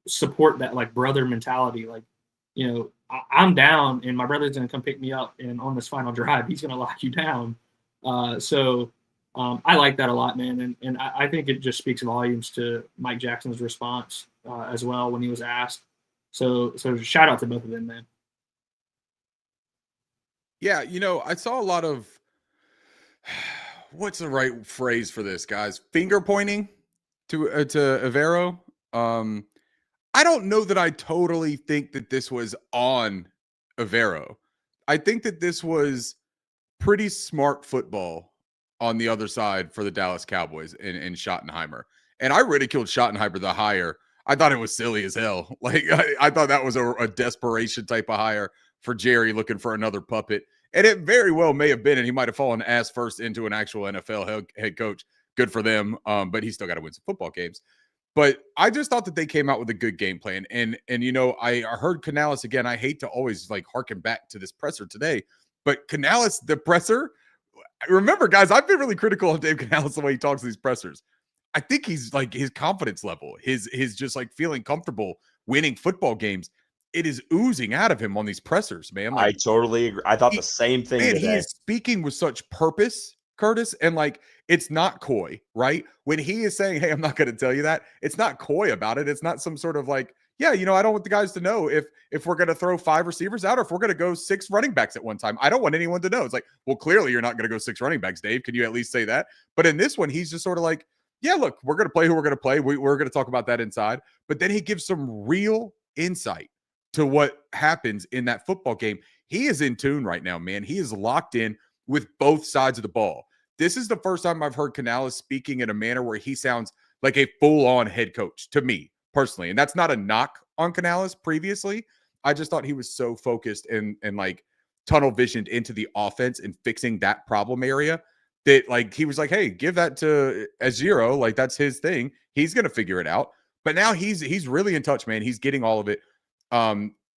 support that brother mentality. I'm down, and my brother's going to come pick me up, and on this final drive, he's going to lock you down. So I like that a lot, man. And I think it just speaks volumes to Mike Jackson's response as well when he was asked. So shout out to both of them, man. Yeah, I saw a lot of what's the right phrase for this, guys? Finger pointing to Evero. I don't know that I totally think that this was on Evero. I think that this was pretty smart football on the other side for the Dallas Cowboys and Schottenheimer. And I ridiculed Schottenheimer the hire. I thought it was silly as hell. I thought that was a desperation type of hire for Jerry, looking for another puppet. And it very well may have been, and he might have fallen ass first into an actual NFL head coach. Good for them. But he's still got to win some football games. But I just thought that they came out with a good game plan. And I heard Canales again. I hate to always harken back to this presser today, but Canales, the presser, remember, guys, I've been really critical of Dave Canales, the way he talks to these pressers. I think he's his confidence level, his just feeling comfortable winning football games it is oozing out of him on these pressers, man. I Like, totally agree. I thought the same thing man, today. he is speaking with such purpose, Curtis, and like it's not coy, right? When he is saying, "Hey, I'm not going to tell you that," it's not coy about it. It's not some sort of like, yeah, I don't want the guys to know if we're going to throw 5 receivers out or if we're going to go 6 running backs at one time. I don't want anyone to know. It's like, well, clearly you're not going to go 6 running backs, Dave. Can you at least say that? But in this one, he's just sort of like, yeah, look, we're going to play who we're going to play. We're going to talk about that inside. But then he gives some real insight to what happens in that football game. He is in tune right now, man. He is locked in with both sides of the ball. This is the first time I've heard Canales speaking in a manner where he sounds like a full-on head coach to me personally. And that's not a knock on Canales previously. I just thought he was so focused and like tunnel visioned into the offense and fixing that problem area that like he was like, hey, give that to Aziro. Like that's his thing. He's going to figure it out. But now he's really in touch, man. He's getting all of it.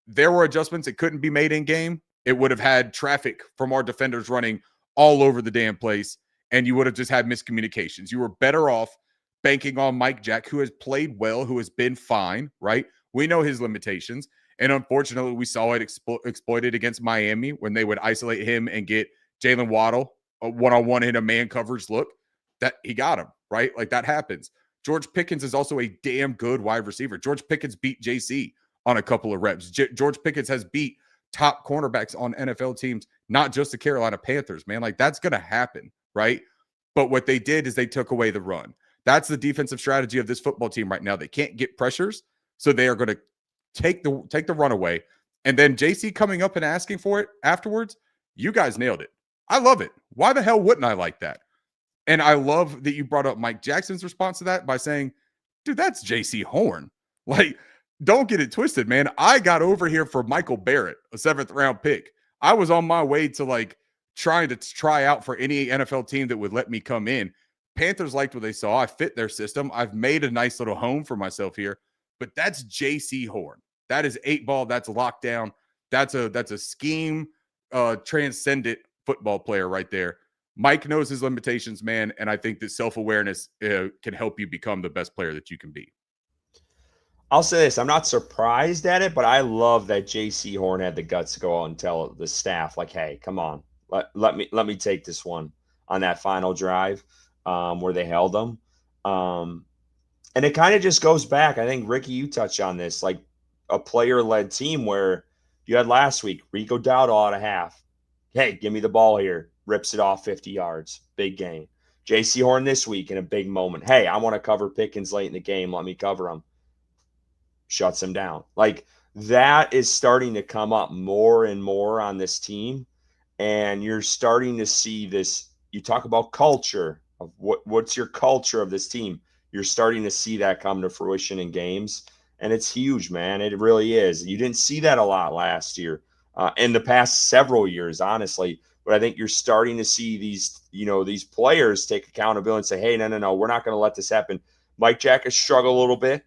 There were adjustments that couldn't be made in game. It would have had traffic from our defenders running all over the damn place, and you would have just had miscommunications. You were better off banking on Mike Jack, who has played well, who has been fine, right? We know his limitations, and unfortunately, we saw it exploited against Miami when they would isolate him and get Jalen Waddle a one-on-one in a man coverage look. That he got him, right? Like that happens. George Pickens is also a damn good wide receiver. George Pickens beat JC on a couple of reps. George Pickens has beat top cornerbacks on NFL teams, not just the Carolina Panthers, man. Like that's going to happen, right? But what they did is they took away the run. That's the defensive strategy of this football team right now. They can't get pressures, so they are going to take the run away. And then JC coming up and asking for it afterwards, you guys nailed it. I love it. Why the hell wouldn't I like that? And I love that you brought up Mike Jackson's response to that by saying, dude, that's JC Horn. Like, don't get it twisted, man. I got over here for Michael Barrett, a 7th round pick. I was on my way to like trying to try out for any NFL team that would let me come in. Panthers liked what they saw. I fit their system. I've made a nice little home for myself here. But that's JC Horn. That is 8-ball. That's lockdown. That's a scheme transcendent football player right there. Mike knows his limitations, man, and I think that self-awareness can help you become the best player that you can be. I'll say this. I'm not surprised at it, but I love that JC Horn had the guts to go out and tell the staff, like, hey, come on, let me take this one on that final drive where they held them. And it kind of just goes back. I think, Ricky, you touched on this, like a player-led team where you had last week, Rico Dowdle out of half. Hey, give me the ball here. Rips it off 50 yards. Big game. JC Horn this week in a big moment. Hey, I want to cover Pickens late in the game. Let me cover him. Shuts him down. Like that is starting to come up more and more on this team. And you're starting to see this. You talk about culture of what's your culture of this team. You're starting to see that come to fruition in games. And it's huge, man. It really is. You didn't see that a lot last year, in the past several years, honestly. But I think you're starting to see these players take accountability and say, hey, no, we're not going to let this happen. Mike Jack has struggled a little bit.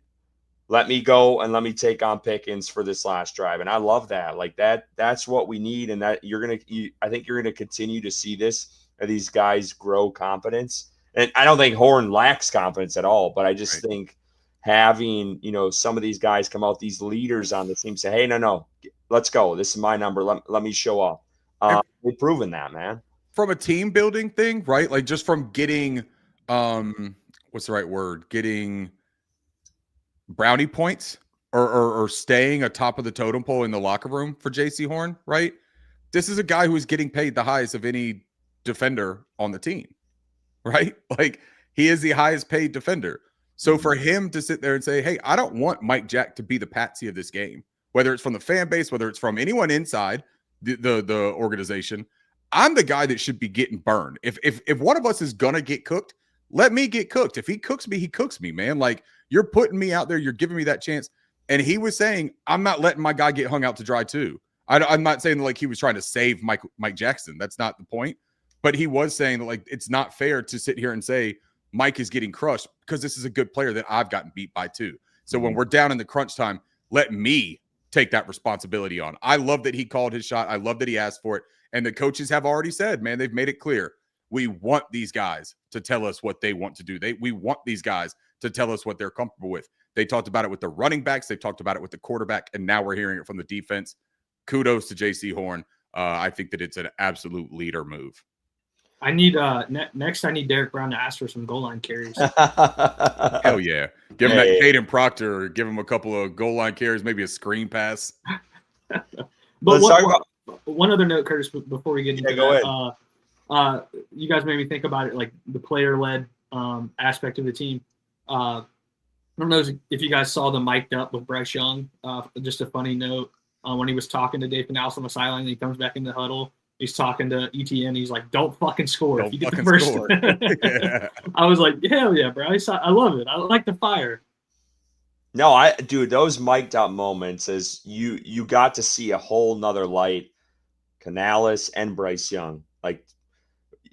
Let me go and let me take on Pickens for this last drive. And I love that. Like that's what we need. And that I think you're going to continue to see this, these guys grow confidence. And I don't think Horn lacks confidence at all, but I just think having, some of these guys come out, these leaders on the team say, hey, no, let's go. This is my number. Let me show up. They've proven that, man. From a team building thing, right? Like just from getting, what's the right word? Getting brownie points or staying atop of the totem pole in the locker room for JC Horn, right? This is a guy who is getting paid the highest of any defender on the team, right? Like he is the highest paid defender. So for him to sit there and say, hey, I don't want Mike Jack to be the patsy of this game, whether it's from the fan base, whether it's from anyone inside the organization, I'm the guy that should be getting burned. If one of us is gonna get cooked, let me get cooked. If he cooks me, man. Like you're putting me out there, you're giving me that chance. And he was saying, I'm not letting my guy get hung out to dry too. I'm not saying that like he was trying to save Mike Jackson. That's not the point. But he was saying that like it's not fair to sit here and say Mike is getting crushed because this is a good player that I've gotten beat by too. So when we're down in the crunch time, let me take that responsibility on. I love that he called his shot. I love that he asked for it. And the coaches have already said, man, they've made it clear. We want these guys to tell us what they want to do. We want these guys to tell us what they're comfortable with. They talked about it with the running backs. They talked about it with the quarterback. And now we're hearing it from the defense. Kudos to J.C. Horn. I think that it's an absolute leader move. I need next. I need Derek Brown to ask for some goal line carries. Hell yeah! Give him that Caden Proctor, or give him a couple of goal line carries, maybe a screen pass. But one other note, Curtis, before we get into that, you guys made me think about it, like the player-led aspect of the team. I don't know if you guys saw the mic'd up with Bryce Young. Just a funny note, when he was talking to Dave Canales on the sideline, and he comes back in the huddle. He's talking to ETN. He's like, "Don't fucking score if you get the first." Yeah. I was like, "Hell yeah, Bryce! I love it. I like the fire." No, dude, those mic'd up moments is you got to see a whole nother light. Canales and Bryce Young, like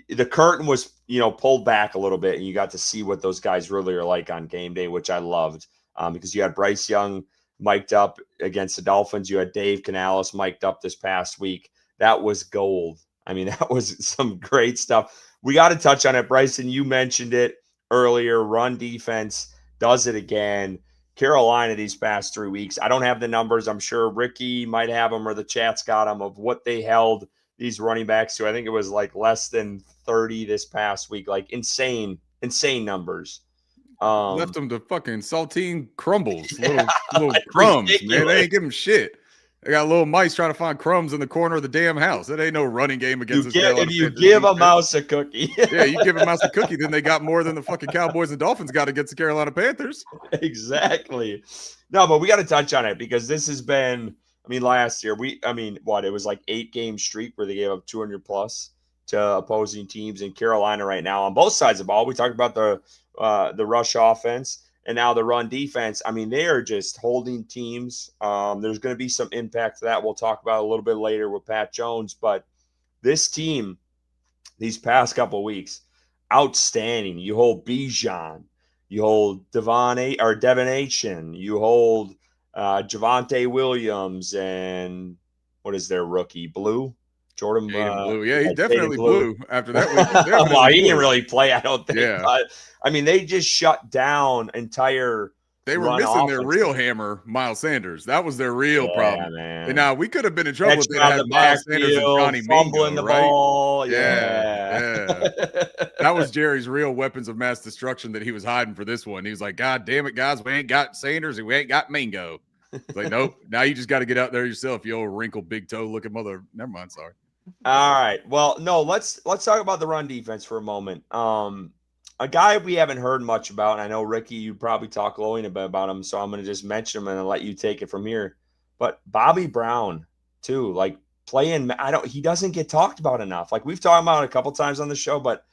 the curtain was, pulled back a little bit, and you got to see what those guys really are like on game day, which I loved, because you had Bryce Young mic'd up against the Dolphins. You had Dave Canales mic'd up this past week. That was gold. I mean, that was some great stuff. We got to touch on it. Bryson, you mentioned it earlier. Run defense does it again. Carolina these past 3 weeks. I don't have the numbers. I'm sure Ricky might have them, or the chat's got them, of what they held these running backs to. I think it was like less than 30 this past week. Like insane numbers. Left them to fucking saltine crumbles, little crumbs, ridiculous. Man. They ain't give them shit. They got little mice trying to find crumbs in the corner of the damn house. That ain't no running game against this Carolina Panthers. If you give a mouse a cookie. Yeah, you give a mouse a cookie, then they got more than the fucking Cowboys and Dolphins got against the Carolina Panthers. Exactly. No, but we got to touch on it because this has been, last year, it was like 8-game streak where they gave up 200 plus to opposing teams in Carolina right now on both sides of the ball. We talked about the rush offense. And now the run defense, they are just holding teams. There's going to be some impact to that. We'll talk about a little bit later with Pat Jones. But this team, these past couple of weeks, outstanding. You hold Bijan. You hold Devon Achen. You hold Javonte Williams. And what is their rookie? Blue? Jordan Blue. Yeah, he definitely blew after that week. Well, he didn't really play, I don't think. Yeah. But, they just shut down entire. They were missing their real hammer, Miles Sanders. That was their real problem. Man. And now we could have been in trouble if they had Miles Sanders and Johnny fumbling Mingo, the right? ball. Yeah. That was Jerry's real weapons of mass destruction that he was hiding for this one. He was like, "God damn it, guys, we ain't got Sanders and we ain't got Mingo." It's like, nope. Now you just got to get out there yourself, you old wrinkled big toe looking mother. Never mind. Sorry. All right. Well, no, let's talk about the run defense for a moment. A guy we haven't heard much about, and I know Ricky, you probably talk glowing a bit about him, so I'm going to just mention him and let you take it from here. But Bobby Brown, too, like playing, he doesn't get talked about enough. Like we've talked about it a couple times on the show, but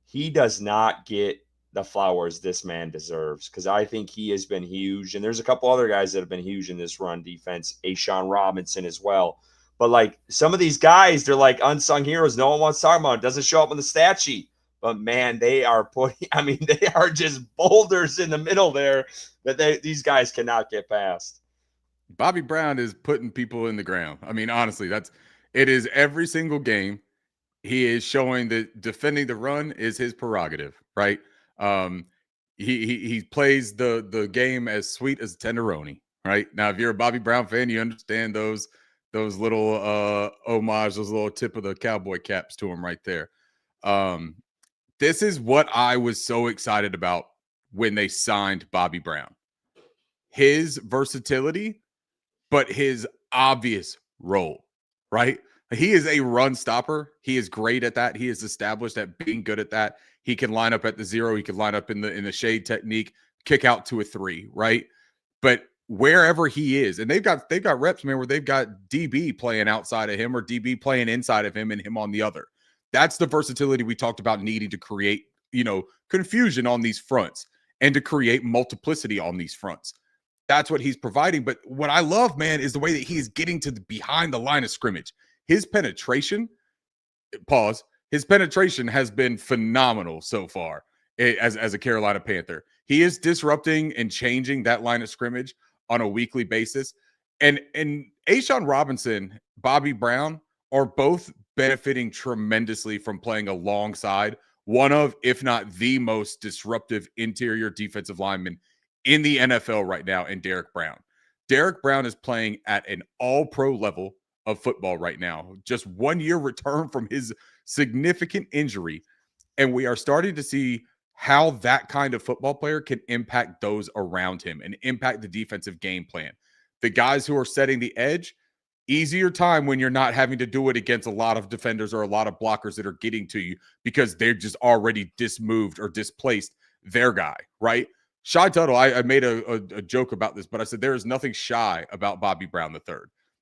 he does not get the flowers this man deserves, because I think he has been huge. And there's a couple other guys that have been huge in this run defense, Ashawn Robinson as well. But like some of these guys, they're like unsung heroes. No one wants to talk about it. Doesn't show up on the stat sheet. But man, they are they are just boulders in the middle there that these guys cannot get past. Bobby Brown is putting people in the ground. Honestly, it is every single game. He is showing that defending the run is his prerogative, right? He plays the game as sweet as tenderoni, right? Now, if you're a Bobby Brown fan, you understand those little homage, those little tip of the cowboy caps to him right there. This is what I was so excited about when they signed Bobby Brown. His versatility, but his obvious role, right? He is a run stopper. He is great at that. He is established at being good at that. He can line up at the 0. He can line up in the shade technique, kick out to a 3, right? But wherever he is, and they've got reps, man, where they've got DB playing outside of him or DB playing inside of him and him on the other. That's the versatility we talked about needing to create, confusion on these fronts and to create multiplicity on these fronts. That's what he's providing. But what I love, man, is the way that he's getting to behind the line of scrimmage. His penetration has been phenomenal so far as a Carolina Panther. He is disrupting and changing that line of scrimmage on a weekly basis. And Ashawn Robinson, Bobby Brown are both benefiting tremendously from playing alongside one of, if not the most disruptive interior defensive lineman in the NFL right now in Derek Brown. Derek Brown is playing at an all-pro level of football right now. Just 1 year return from his significant injury. And we are starting to see how that kind of football player can impact those around him and impact the defensive game plan. The guys who are setting the edge, easier time when you're not having to do it against a lot of defenders or a lot of blockers that are getting to you because they're just already dismoved or displaced their guy, right? Shy Tuttle, I made a joke about this, but I said there is nothing shy about Bobby Brown III.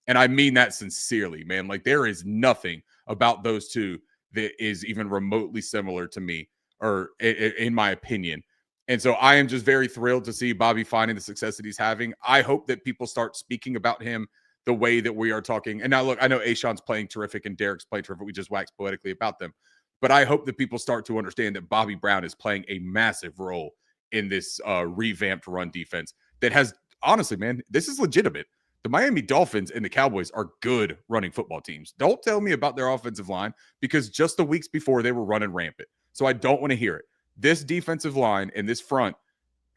And I mean that sincerely, man. Like, there is nothing about those two that is even remotely similar to me, or in my opinion. And so I am just very thrilled to see Bobby finding the success that he's having. I hope that people start speaking about him the way that we are talking. And now, look, I know Ashawn's playing terrific and Derek's playing terrific. We just waxed poetically about them. But I hope that people start to understand that Bobby Brown is playing a massive role in this revamped run defense that has, honestly, man, this is legitimate. The Miami Dolphins and the Cowboys are good running football teams. Don't tell me about their offensive line, because just the weeks before they were running rampant. So I don't want to hear it. This defensive line and this front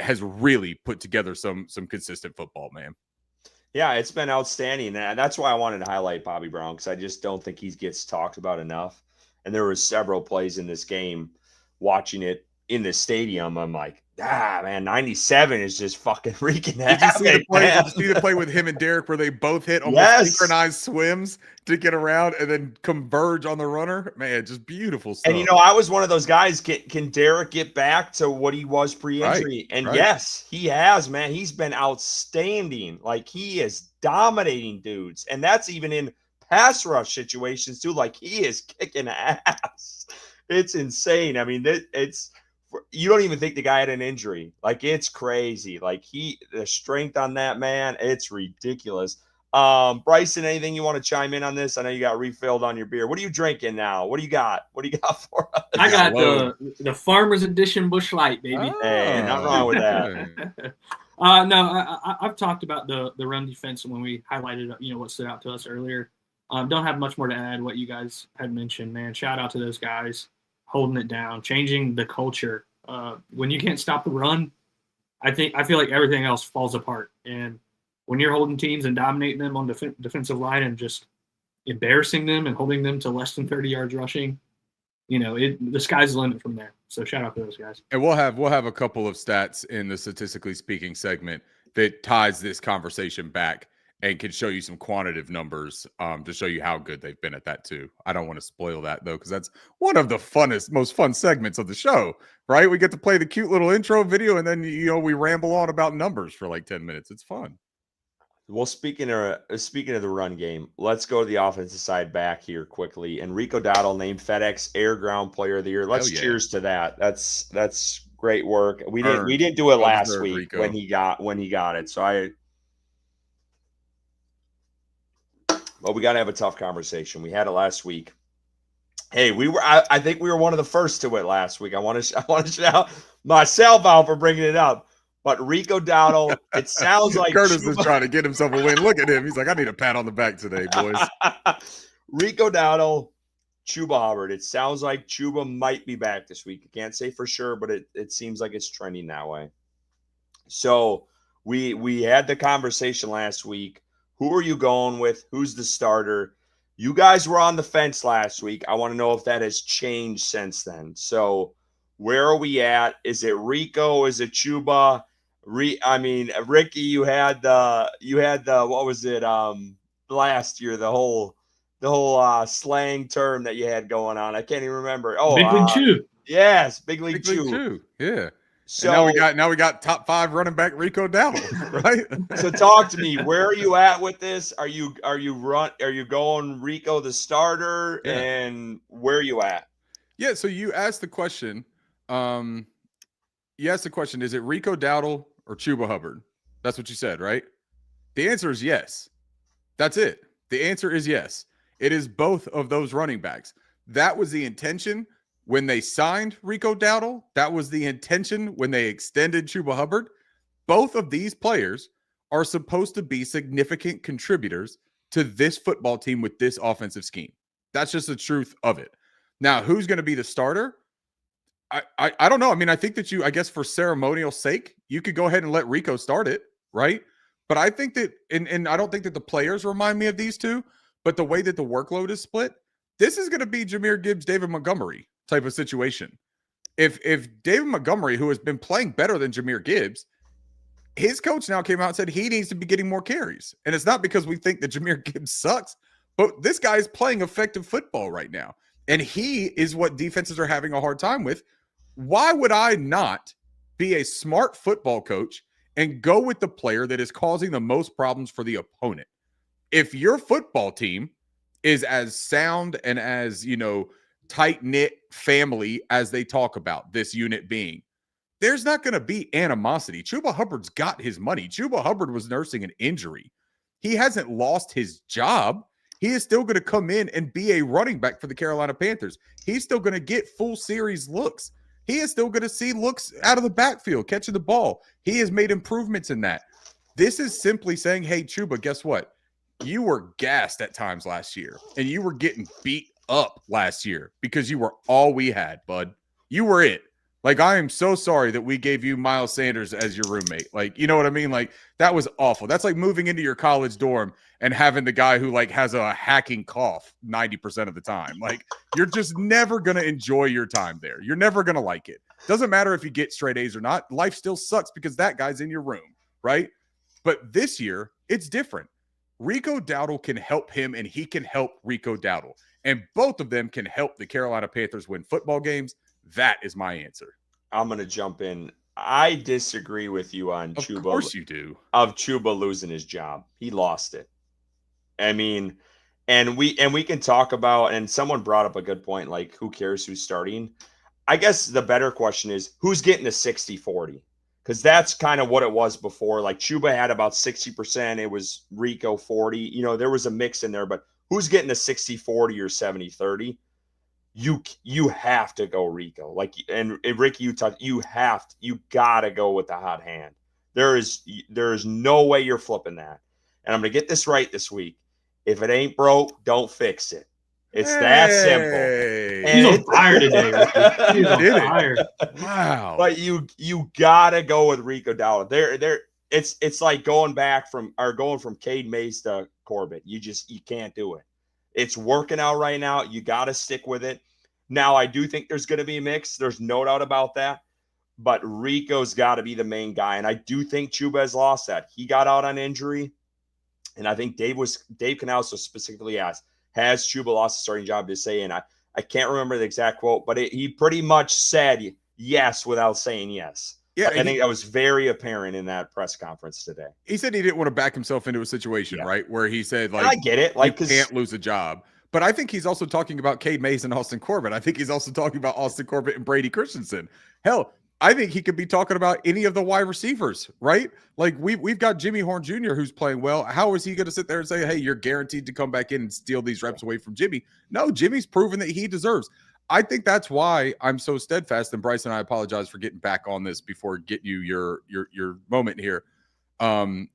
has really put together some consistent football, man. Yeah, it's been outstanding. And that's why I wanted to highlight Bobby Brown, because I just don't think he gets talked about enough. And there was several plays in this game, watching it in the stadium, I'm like, man, 97 is just fucking wreaking havoc. Did you see the play with him and Derek where they both hit almost synchronized swims to get around and then converge on the runner? Man, just beautiful stuff. And, I was one of those guys, can Derek get back to what he was pre-injury? Right, and yes, he has, man. He's been outstanding. Like, he is dominating dudes. And that's even in pass rush situations too. Like, he is kicking ass. It's insane. I mean, you don't even think the guy had an injury. Like, it's crazy. Like, the strength on that man, it's ridiculous. Bryson, anything you want to chime in on this? I know you got refilled on your beer. What are you drinking now? What do you got? What do you got for us? I got the Farmer's Edition Busch Light, baby. Hey, not wrong with that. No, I've talked about the run defense when we highlighted, what stood out to us earlier. Don't have much more to add. What you guys had mentioned, man. Shout out to those guys holding it down, changing the culture. When you can't stop the run, I feel like everything else falls apart. And when you're holding teams and dominating them on defensive line and just embarrassing them and holding them to less than 30 yards rushing, the sky's the limit from there. So shout out to those guys. And we'll have a couple of stats in the statistically speaking segment that ties this conversation back and can show you some quantitative numbers to show you how good they've been at that too. I don't want to spoil that though, because that's one of the most fun segments of the show, right? We get to play the cute little intro video, and then we ramble on about numbers for like 10 minutes. It's fun. Well, speaking of the run game, let's go to the offensive side back here quickly. And Rico Dowdle named FedEx Air Ground Player of the Year. Let's cheers to that. That's great work. We didn't do it last week, Rico, when he got it. So well, we got to have a tough conversation. We had it last week. Hey, I think we were one of the first to it last week. I want to shout myself out for bringing it up. But Rico Dowdle, it sounds like Curtis is trying to get himself a win. Look at him. He's like, I need a pat on the back today, boys. Rico Dowdle, Chuba Hubbard. It sounds like Chuba might be back this week. I can't say for sure, but it seems like it's trending that way. So we had the conversation last week. Who are you going with? Who's the starter? You guys were on the fence last week. I want to know if that has changed since then. So where are we at? Is it Rico? Is it Chuba? Ricky, you had the what was it last year? The whole slang term that you had going on. I can't even remember. Oh, Big League Chew. Yes, Big League Chew. Yeah. So now we got top 5 running back Rico Dowdle, right? So talk to me. Where are you at with this? Are you going Rico the starter? Yeah. And where are you at? Yeah. So you asked the question. Is it Rico Dowdle or Chuba Hubbard? That's what you said, right? The answer is yes. That's it. The answer is yes. It is both of those running backs. That was the intention when they signed Rico Dowdle. That was the intention when they extended Chuba Hubbard. Both of these players are supposed to be significant contributors to this football team with this offensive scheme. That's just the truth of it. Now, who's going to be the starter? I don't know. I mean, I think that I guess for ceremonial sake, you could go ahead and let Rico start it, right? But I think that, and I don't think that the players remind me of these two, but the way that the workload is split, this is going to be Jahmyr Gibbs, David Montgomery type of situation. If David Montgomery, who has been playing better than Jahmyr Gibbs, his coach now came out and said he needs to be getting more carries. And it's not because we think that Jahmyr Gibbs sucks, but this guy is playing effective football right now. And he is what defenses are having a hard time with. Why would I not be a smart football coach and go with the player that is causing the most problems for the opponent? If your football team is as sound and as, tight-knit family as they talk about this unit being, there's not going to be animosity. Chuba Hubbard's got his money. Chuba Hubbard was nursing an injury. He hasn't lost his job. He is still going to come in and be a running back for the Carolina Panthers. He's still going to get full series looks. He is still going to see looks out of the backfield, catching the ball. He has made improvements in that. This is simply saying, hey, Chuba, guess what? You were gassed at times last year, and you were getting beat up last year because you were all we had, bud. You were it. Like, I am so sorry that we gave you Miles Sanders as your roommate. Like, you know what I mean? Like, that was awful. That's like moving into your college dorm and having the guy who, like, has a hacking cough 90% of the time. Like, you're just never going to enjoy your time there. You're never going to like it. Doesn't matter if you get straight A's or not. Life still sucks because that guy's in your room, right? But this year, it's different. Rico Dowdle can help him, and he can help Rico Dowdle. And both of them can help the Carolina Panthers win football games. That is my answer. I'm going to jump in. I disagree with you on Chuba. Of course you do. Of Chuba losing his job. He lost it. I mean, and we can talk about, and someone brought up a good point, like, who cares who's starting? I guess the better question is, who's getting the 60-40? Because that's kind of what it was before. Like, Chuba had about 60%. It was Rico 40. There was a mix in there, but who's getting the 60-40 or 70-30? You have to go Rico. Like, and Ricky, you gotta go with the hot hand. There is no way you're flipping that. And I'm gonna get this right this week. If it ain't broke, don't fix it. It's that simple. He's on fire today, Ricky. He's on fire. Wow. But you gotta go with Rico Dowdle. It's like going from Cade Mays to Corbett. You can't do it. It's working out right now. You got to stick with it. Now, I do think there's going to be a mix. There's no doubt about that. But Rico's got to be the main guy. And I do think Chuba has lost that. He got out on injury. And I think Dave Canales specifically asked, has Chuba lost the starting job to say? And I can't remember the exact quote, but he pretty much said yes without saying yes. Yeah, I think that was very apparent in that press conference today. He said he didn't want to back himself into a situation, right, where he said, like, I get it, like, you can't lose a job. But I think he's also talking about Cade Mays and Austin Corbett. I think he's also talking about Austin Corbett and Brady Christensen. Hell, I think he could be talking about any of the wide receivers, right? Like, we've got Jimmy Horn Jr. who's playing well. How is he going to sit there and say, hey, you're guaranteed to come back in and steal these reps away from Jimmy? No, Jimmy's proven that he deserves. I think that's why I'm so steadfast. And Bryce and I apologize for getting back on this before getting you your moment here. I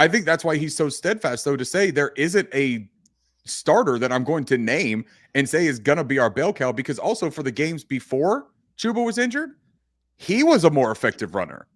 think that's why he's so steadfast, though, to say there isn't a starter that I'm going to name and say is going to be our bell cow, because also for the games before Chuba was injured, he was a more effective runner.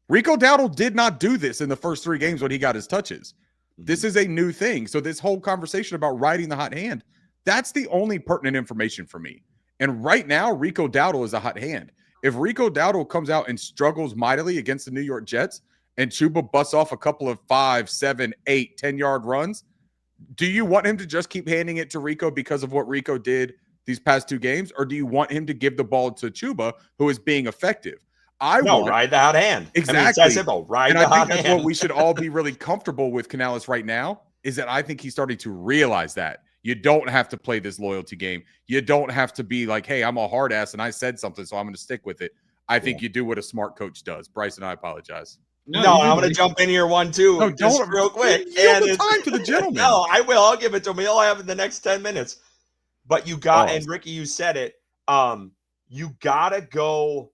Rico Dowdle did not do this in the first 3 games when he got his touches. This is a new thing. So this whole conversation about riding the hot hand, that's the only pertinent information for me. And right now, Rico Dowdle is a hot hand. If Rico Dowdle comes out and struggles mightily against the New York Jets and Chuba busts off a couple of 5, 7, 8, 10-yard runs, do you want him to just keep handing it to Rico because of what Rico did these past 2 games? Or do you want him to give the ball to Chuba, who is being effective? Ride the hot hand. Exactly. I mean, it's that simple. Ride the hot hand. I think that's what we should all be really comfortable with Canales right now, is that I think he's starting to realize that. You don't have to play this loyalty game. You don't have to be like, hey, I'm a hard ass and I said something, so I'm going to stick with it. I think you do what a smart coach does. Bryce and I apologize. No, I'm going to jump in here one, too. No, just don't, real quick. Yield the time to the gentleman. No, I will. I'll give it to him. He'll have it in the next 10 minutes. But you got, and Ricky, you said it. You got to go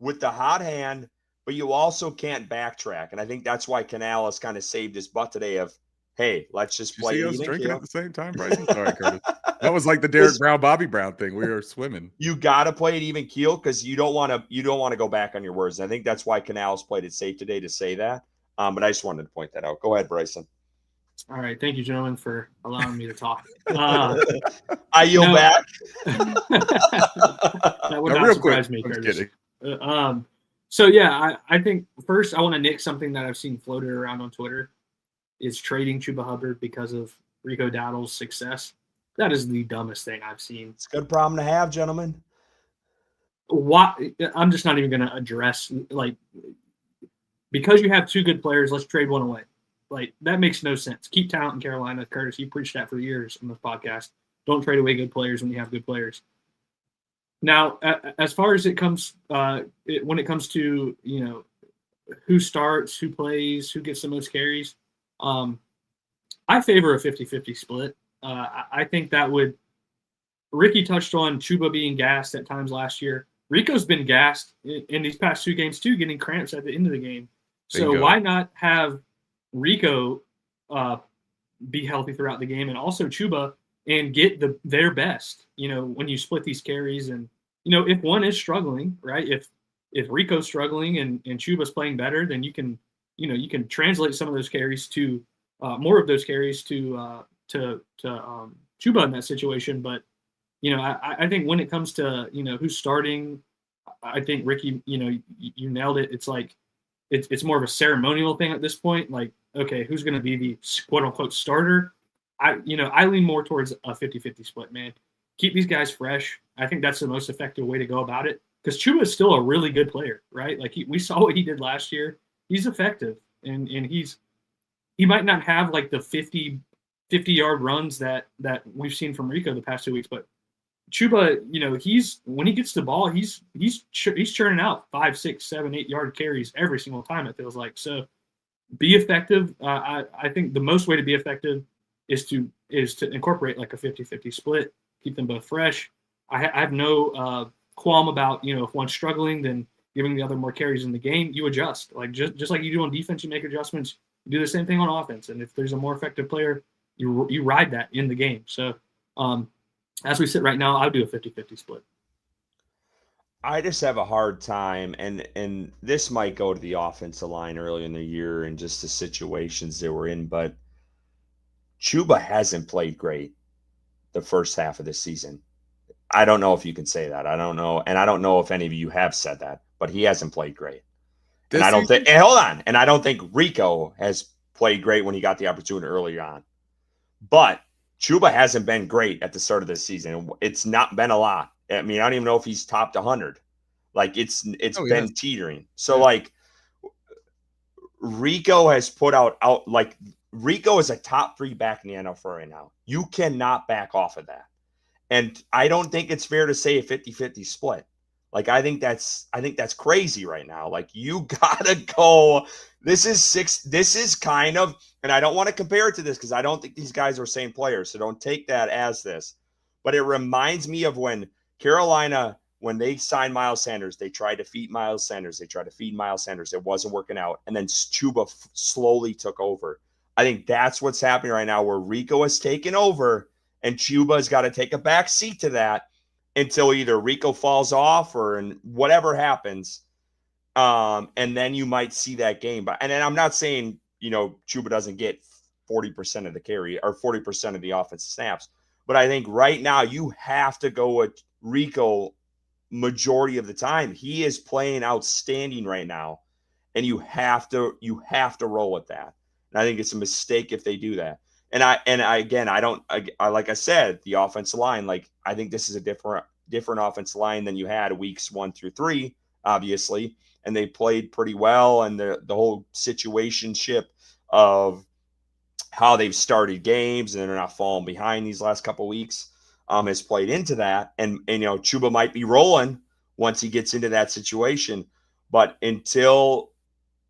with the hot hand, but you also can't backtrack. And I think that's why Canales kind of saved his butt today of, hey, let's just play. You see us drinking at the same time, Bryce? Sorry, Curtis. That was like the Derek Brown, Bobby Brown thing. We were swimming. You got to play it even keel because you don't want to go back on your words. And I think that's why Canals played it safe today to say that. But I just wanted to point that out. Go ahead, Bryson. All right, thank you, gentlemen, for allowing me to talk. I yield back. That would not surprise me, Curtis. So yeah, I think first I want to nick something that I've seen floated around on Twitter. Is trading Chuba Hubbard because of Rico Dowdle's success. That is the dumbest thing I've seen. It's a good problem to have, gentlemen. Why? I'm just not even going to address, like, because you have two good players, let's trade one away. Like, that makes no sense. Keep talent in Carolina. Curtis, you preached that for years on this podcast. Don't trade away good players when you have good players. Now, as far as it comes, when it comes to, you know, who starts, who plays, who gets the most carries, I favor a 50-50 split. I think that would – Ricky touched on Chuba being gassed at times last year. Rico's been gassed in these past two games too, getting cramps at the end of the game. So why not have Rico be healthy throughout the game and also Chuba and get their best, you know, when you split these carries. And, you know, if one is struggling, right, if Rico's struggling and Chuba's playing better, then you can translate some of those carries to more of those carries to Chuba in that situation. But, you know, I think when it comes to, you know, who's starting, I think Ricky, you know, you nailed it. It's like, it's more of a ceremonial thing at this point. Like, okay, who's going to be the quote unquote starter? I lean more towards a 50-50 split, man. Keep these guys fresh. I think that's the most effective way to go about it. Because Chuba is still a really good player, right? Like we saw what he did last year. He's effective, and he might not have like the 50-yard runs that we've seen from Rico the past 2 weeks, but Chuba, you know, when he gets the ball, he's churning out 5, 6, 7, 8-yard carries every single time, it feels like. So be effective. I think the most way to be effective is to incorporate like a 50-50 split, keep them both fresh. I have no qualm about, you know, if one's struggling, then giving the other more carries in the game. You adjust, like just like you do on defense, you make adjustments. You do the same thing on offense, and if there's a more effective player, you ride that in the game. So as we sit right now, I would do a 50-50 split. I just have a hard time, and this might go to the offensive line early in the year and just the situations they were in, but Chuba hasn't played great the first half of the season. I don't know if you can say that. I don't know, and I don't know if any of you have said that, but he hasn't played great. And I don't think – hold on. And I don't think Rico has played great when he got the opportunity earlier on. But Chuba hasn't been great at the start of this season. It's not been a lot. I mean, I don't even know if he's topped 100. Like, it's been teetering. So, like, Rico has put out like, Rico is a top 3 back in the NFL right now. You cannot back off of that. And I don't think it's fair to say a 50-50 split. Like, I think that's crazy right now. Like, you gotta go. This is kind of, and I don't want to compare it to this because I don't think these guys are same players. So don't take that as this. But it reminds me of when Carolina, when they signed Miles Sanders, they tried to feed Miles Sanders. It wasn't working out. And then Chuba slowly took over. I think that's what's happening right now, where Rico has taken over and Chuba's got to take a back seat to that until either Rico falls off or whatever happens. And then you might see that game. But and then I'm not saying, you know, Chuba doesn't get 40% of the carry or 40% of the offensive snaps. But I think right now you have to go with Rico majority of the time. He is playing outstanding right now. And you have to roll with that. And I think it's a mistake if they do that. And I like I said, the offensive line, like, I think this is a different offensive line than you had weeks 1 through 3, obviously. And they played pretty well. And the whole situationship of how they've started games and they're not falling behind these last couple of weeks has played into that. And, you know, Chuba might be rolling once he gets into that situation. But until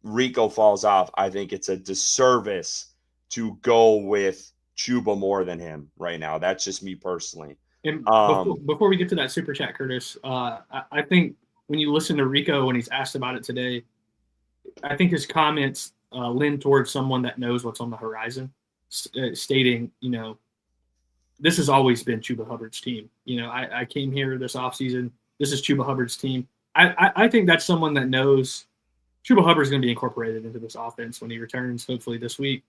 Rico falls off, I think it's a disservice to go with Chuba more than him right now. That's just me personally. And before we get to that super chat, Curtis, I think when you listen to Rico when he's asked about it today, I think his comments lean towards someone that knows what's on the horizon, stating, you know, this has always been Chuba Hubbard's team. You know, I came here this offseason. This is Chuba Hubbard's team. I think that's someone that knows Chuba Hubbard is going to be incorporated into this offense when he returns, hopefully this week.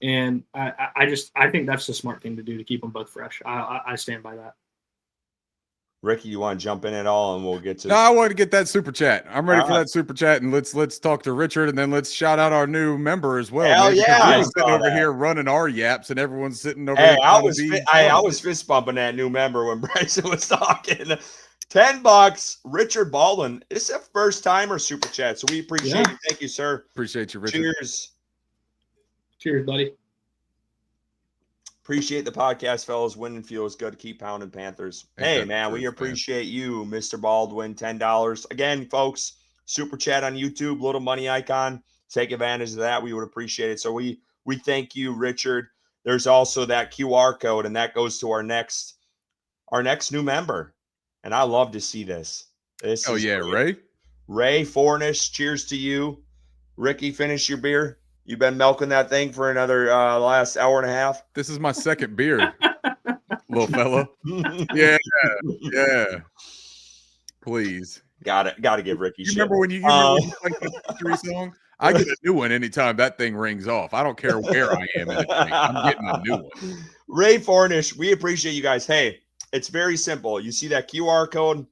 And I think that's the smart thing to do to keep them both fresh. I stand by that. Ricky, you want to jump in at all, and we'll get to. No, I want to get that super chat. I'm ready for that super chat, and let's talk to Richard, and then let's shout out our new member as well. Hell yeah! We're sitting over here running our yaps, and everyone's sitting over. Hey, I was fist bumping that new member when Bryson was talking. $10, Richard Baldwin. It's a first timer super chat, so we appreciate you. Thank you, sir. Appreciate you, Richard. Cheers, buddy. Appreciate the podcast, fellas. Winning feels good. Keep pounding Panthers. Hey, man, we appreciate you, Mr. Baldwin. $10. Again, folks, super chat on YouTube, little money icon. Take advantage of that. We would appreciate it. So we thank you, Richard. There's also that QR code, and that goes to our next new member. And I love to see this. Oh, yeah, great. Ray Fornish, cheers to you. Ricky, finish your beer. You've been milking that thing for another last hour and a half. This is my second beer, little fella. Yeah. Please. Got to give Ricky shit. Remember when you like the victory song? I get a new one anytime that thing rings off. I don't care where I am in the drink. I'm getting a new one. Ray Fornish, we appreciate you guys. Hey, it's very simple. You see that QR code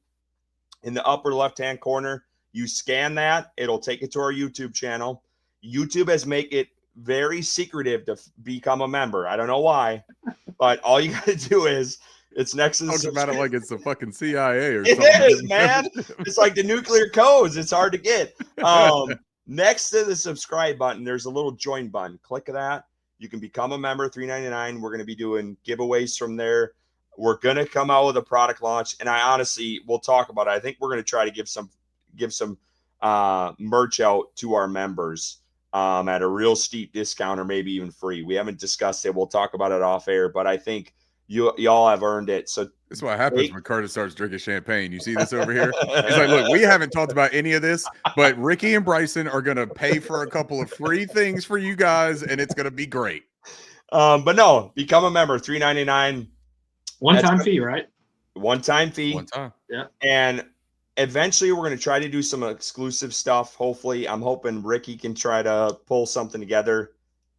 in the upper left-hand corner. You scan that. It'll take it to our YouTube channel. YouTube has made it very secretive to become a member. I don't know why, but all you got to do is it's next to the talk about it like it's the fucking CIA or something. It is, man. It's like the nuclear codes. It's hard to get. Next to the subscribe button, there's a little join button. Click that. You can become a member, $3.99. We're going to be doing giveaways from there. We're going to come out with a product launch, and I honestly, we'll talk about it. I think we're going to try to give some merch out to our members. At a real steep discount or maybe even free. We haven't discussed it. We'll talk about it off air, but I think y'all have earned it. So that's what happens when Curtis starts drinking champagne. You see this over here? He's like, look, we haven't talked about any of this, but Ricky and Bryson are going to pay for a couple of free things for you guys, and it's going to be great. But no, become a member, $3.99. One-time fee, right? One-time fee. One time. Yeah. And eventually, we're going to try to do some exclusive stuff. Hopefully, I'm hoping Ricky can try to pull something together.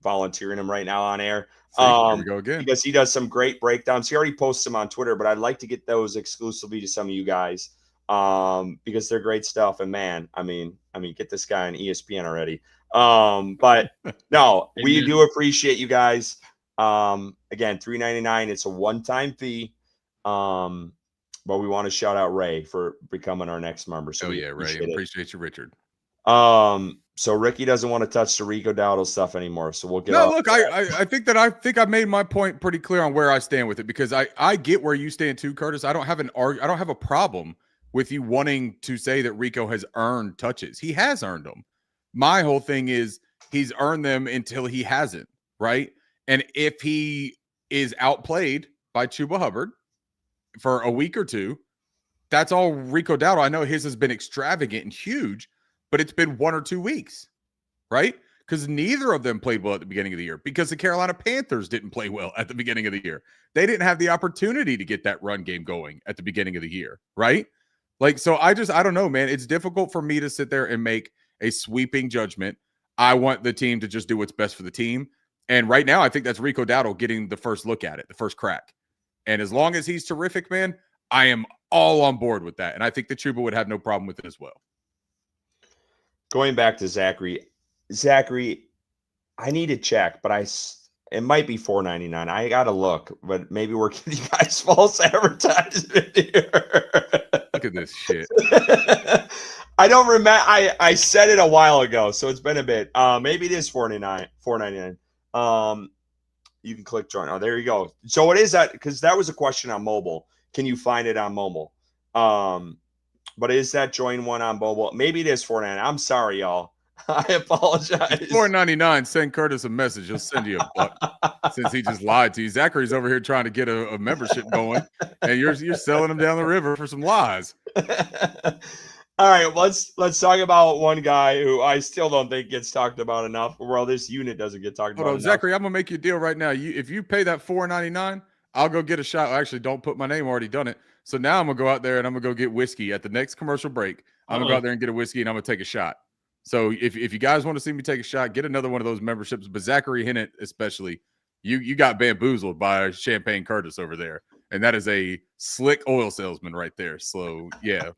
Volunteering him right now on air. Here we go again. Because he does some great breakdowns. He already posts them on Twitter, but I'd like to get those exclusively to some of you guys because they're great stuff. And man, I mean, get this guy on ESPN already. But no, we do appreciate you guys. Again, $3.99. It's a one-time fee. But we want to shout out Ray for becoming our next member. So Ray. Appreciate you, Richard. So Ricky doesn't want to touch the Rico Dowdle stuff anymore. So we'll get look, I think I made my point pretty clear on where I stand with it because I get where you stand too, Curtis. I don't have a problem with you wanting to say that Rico has earned touches. He has earned them. My whole thing is he's earned them until he hasn't, right? And if he is outplayed by Chuba Hubbard for a week or two, that's all Rico Dowdle. I know his has been extravagant and huge, but it's been 1 or 2 weeks, right? Because neither of them played well at the beginning of the year because the Carolina Panthers didn't play well at the beginning of the year. They didn't have the opportunity to get that run game going at the beginning of the year, right? Like, so I don't know, man. It's difficult for me to sit there and make a sweeping judgment. I want the team to just do what's best for the team. And right now, I think that's Rico Dowdle getting the first look at it, the first crack. And as long as he's terrific, man, I am all on board with that. And I think the Chuba would have no problem with it as well. Going back to Zachary, I need to check, but it might be $4.99. I got to look, but maybe we're giving you guys false advertisement here. Look at this shit. I don't remember. I said it a while ago, so it's been a bit. Maybe it is $4.99. You can click join. Oh, there you go. So what is that? Because that was a question on mobile. Can you find it on mobile? But is that join one on mobile? Maybe it is $4.99. I'm sorry, y'all. I apologize. $4.99. Send Curtis a message. He'll send you a buck since he just lied to you. Zachary's over here trying to get a membership going, and you're selling him down the river for some lies. All right, let's talk about one guy who I still don't think gets talked about enough. Well, this unit doesn't get talked about enough. Zachary, I'm gonna make you a deal right now. If you pay that $4.99, I'll go get a shot. Actually, don't put my name. Already done it. So now I'm gonna go out there and I'm gonna go get whiskey at the next commercial break. I'm gonna go out there and get a whiskey and I'm gonna take a shot. So if you guys want to see me take a shot, get another one of those memberships. But Zachary Hennett, especially, you got bamboozled by Champagne Curtis over there, and that is a slick oil salesman right there. So yeah,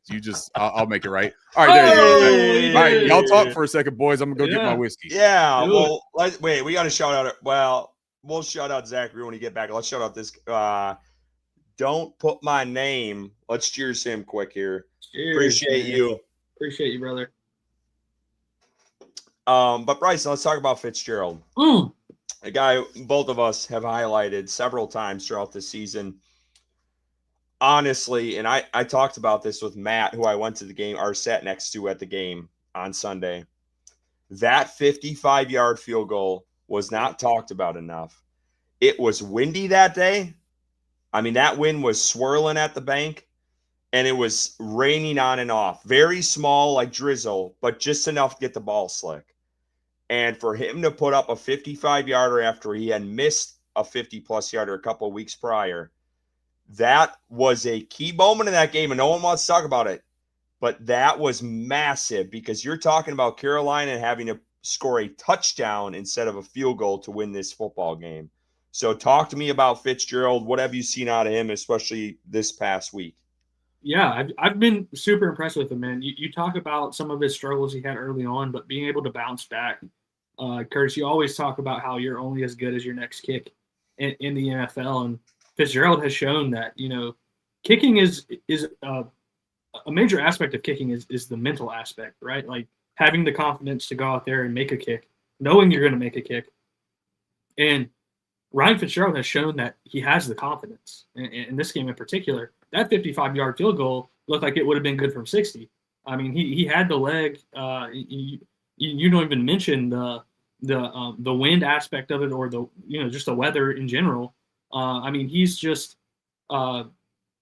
I'll make it right. All right, there you go. Hey! All right, y'all talk for a second, boys. I'm gonna go get my whiskey. Yeah. Well, wait. We got to shout out. Well, we'll shout out Zachary when he get back. Let's shout out this. Don't put my name. Let's cheers him quick here. Cheers, Appreciate man. you. Appreciate you, brother. But Bryce, let's talk about Fitzgerald. A guy both of us have highlighted several times throughout the season. Honestly, and I talked about this with Matt, who I went to the game or sat next to at the game on Sunday. That 55-yard field goal was not talked about enough. It was windy that day. I mean, that wind was swirling at the bank, and it was raining on and off. Very small, like drizzle, but just enough to get the ball slick. And for him to put up a 55-yarder after he had missed a 50-plus yarder a couple of weeks prior, that was a key moment in that game, and no one wants to talk about it. But that was massive because you're talking about Carolina having to score a touchdown instead of a field goal to win this football game. So talk to me about Fitzgerald. What have you seen out of him, especially this past week? Yeah, I've been super impressed with him, man. You talk about some of his struggles he had early on, but being able to bounce back. Curtis, you always talk about how you're only as good as your next kick in the NFL, and Fitzgerald has shown that, kicking is a major aspect of kicking is the mental aspect, right? Like having the confidence to go out there and make a kick, knowing you're going to make a kick. And Ryan Fitzgerald has shown that he has the confidence. In this game in particular, that 55-yard field goal looked like it would have been good from 60. I mean, he had the leg. You don't even mention the wind aspect of it, or just the weather in general. I mean, he's just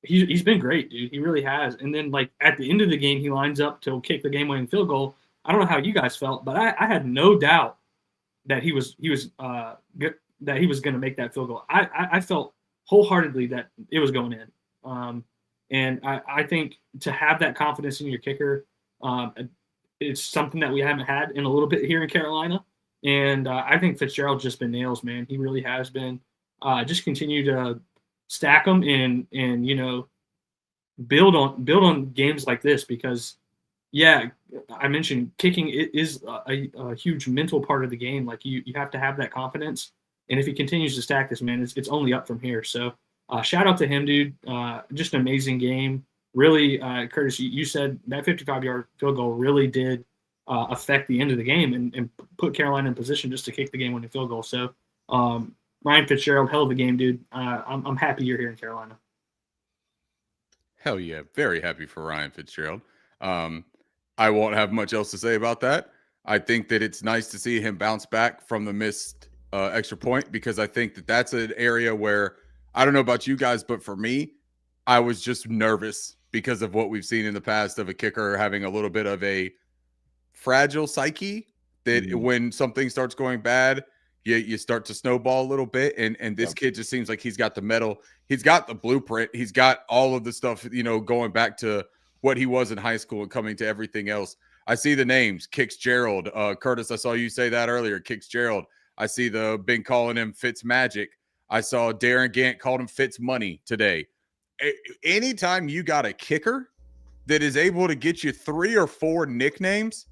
he's been great, dude. He really has. And then like at the end of the game, he lines up to kick the game-winning field goal. I don't know how you guys felt, but I had no doubt that he was good, that he was going to make that field goal. I felt wholeheartedly that it was going in. And I think to have that confidence in your kicker, it's something that we haven't had in a little bit here in Carolina. And I think Fitzgerald's just been nails, man. He really has been. Just continue to stack them and build on games like this, because yeah, I mentioned kicking is a huge mental part of the game. Like you have to have that confidence, and if he continues to stack this, man, it's only up from here. So shout out to him, dude. Just an amazing game. Really, Curtis, you said that 55-yard field goal really did affect the end of the game and put Carolina in position just to kick the game-winning field goal. So Ryan Fitzgerald, hell of a game, dude. I'm happy you're here in Carolina. Hell yeah. Very happy for Ryan Fitzgerald. I won't have much else to say about that. I think that it's nice to see him bounce back from the missed extra point, because I think that that's an area where, I don't know about you guys, but for me, I was just nervous because of what we've seen in the past of a kicker having a little bit of a fragile psyche, that when something starts going bad, you start to snowball a little bit. And this kid just seems like he's got the metal. He's got the blueprint. He's got all of the stuff, going back to what he was in high school and coming to everything else. I see the names, Fitzgerald. Curtis, I saw you say that earlier, Fitzgerald. I see been calling him Fitz Magic. I saw Darren Gant called him Fitz Money today. Anytime you got a kicker that is able to get you 3 or 4 nicknames,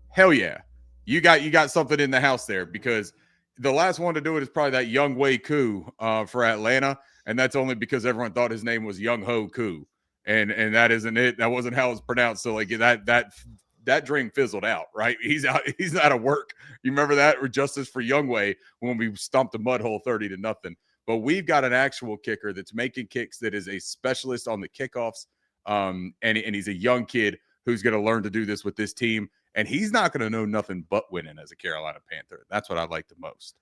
hell yeah. You got something in the house there, because the last one to do it is probably that Young Wei Koo for Atlanta, and that's only because everyone thought his name was Young Ho Koo, and that isn't it. That wasn't how it was pronounced. So like that dream fizzled out, right? He's out of work. You remember that? Or justice for Young Wei when we stomped the mud hole 30-0. But we've got an actual kicker that's making kicks, that is a specialist on the kickoffs, and he's a young kid who's going to learn to do this with this team. And he's not going to know nothing but winning as a Carolina Panther. That's what I like the most.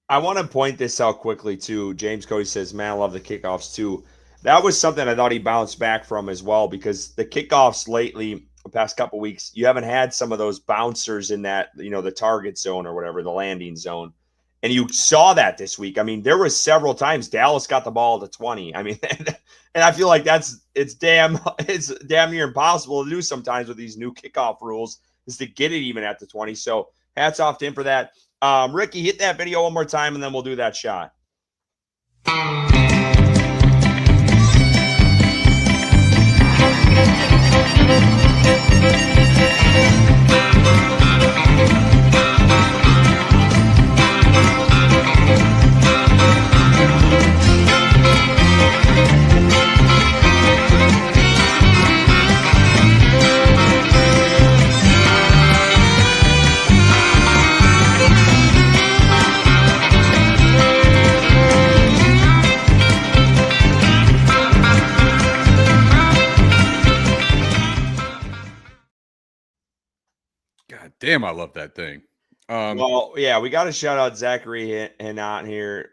I want to point this out quickly, too. James Cody says, man, I love the kickoffs, too. That was something I thought he bounced back from as well, because the kickoffs lately, the past couple weeks, you haven't had some of those bouncers in that, the target zone or whatever, the landing zone. And you saw that this week. I mean, there were several times Dallas got the ball at the 20. I mean, and I feel like it's damn near impossible to do sometimes with these new kickoff rules, is to get it even at the 20. So hats off to him for that. Ricky, hit that video one more time, and then we'll do that shot. God damn, I love that thing. Well, yeah, we got to shout out Zachary Hinot here,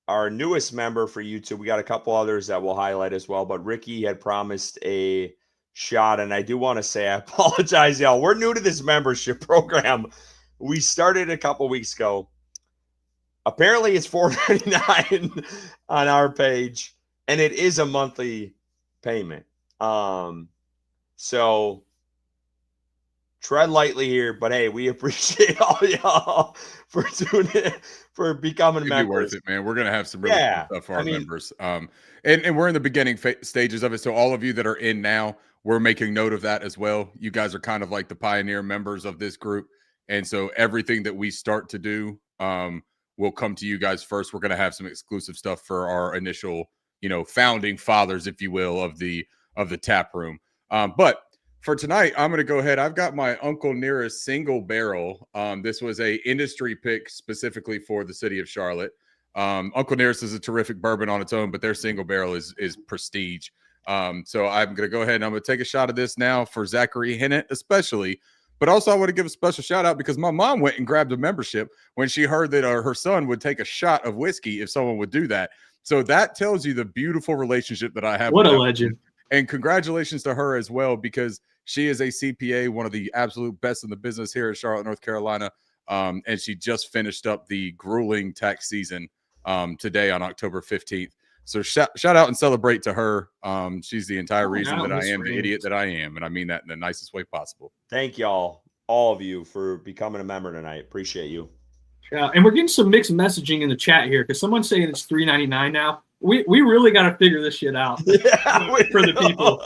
our newest member for YouTube. We got a couple others that we'll highlight as well, but Ricky had promised a shot, and I do want to say I apologize, y'all. We're new to this membership program. We started a couple weeks ago. Apparently, it's $4.99 on our page, and it is a monthly payment. So tread lightly here, but hey, we appreciate all y'all for tuning in, for becoming It'd members. be worth it, man. We're gonna have some really cool stuff for our members. And we're in the beginning stages of it. So all of you that are in now, we're making note of that as well. You guys are kind of like the pioneer members of this group, and so everything that we start to do will come to you guys first. We're gonna have some exclusive stuff for our initial, founding fathers, if you will, of the tap room. But for tonight, I'm going to go ahead. I've got my Uncle Nearest single barrel. This was a industry pick specifically for the city of Charlotte. Uncle Nearest is a terrific bourbon on its own, but their single barrel is prestige. So I'm going to go ahead and I'm going to take a shot of this now for Zachary Hinnett especially. But also I want to give a special shout out because my mom went and grabbed a membership when she heard that her son would take a shot of whiskey if someone would do that. So that tells you the beautiful relationship that I have. What a legend. And congratulations to her as well, because she is a CPA, one of the absolute best in the business here in Charlotte, North Carolina. And she just finished up the grueling tax season today on October 15th. So shout out and celebrate to her. She's the entire reason that I am the idiot that I am. And I mean that in the nicest way possible. Thank y'all, all of you, for becoming a member tonight. Appreciate you. Yeah, and we're getting some mixed messaging in the chat here because someone's saying it's $3.99 now. We really got to figure this shit out for the people.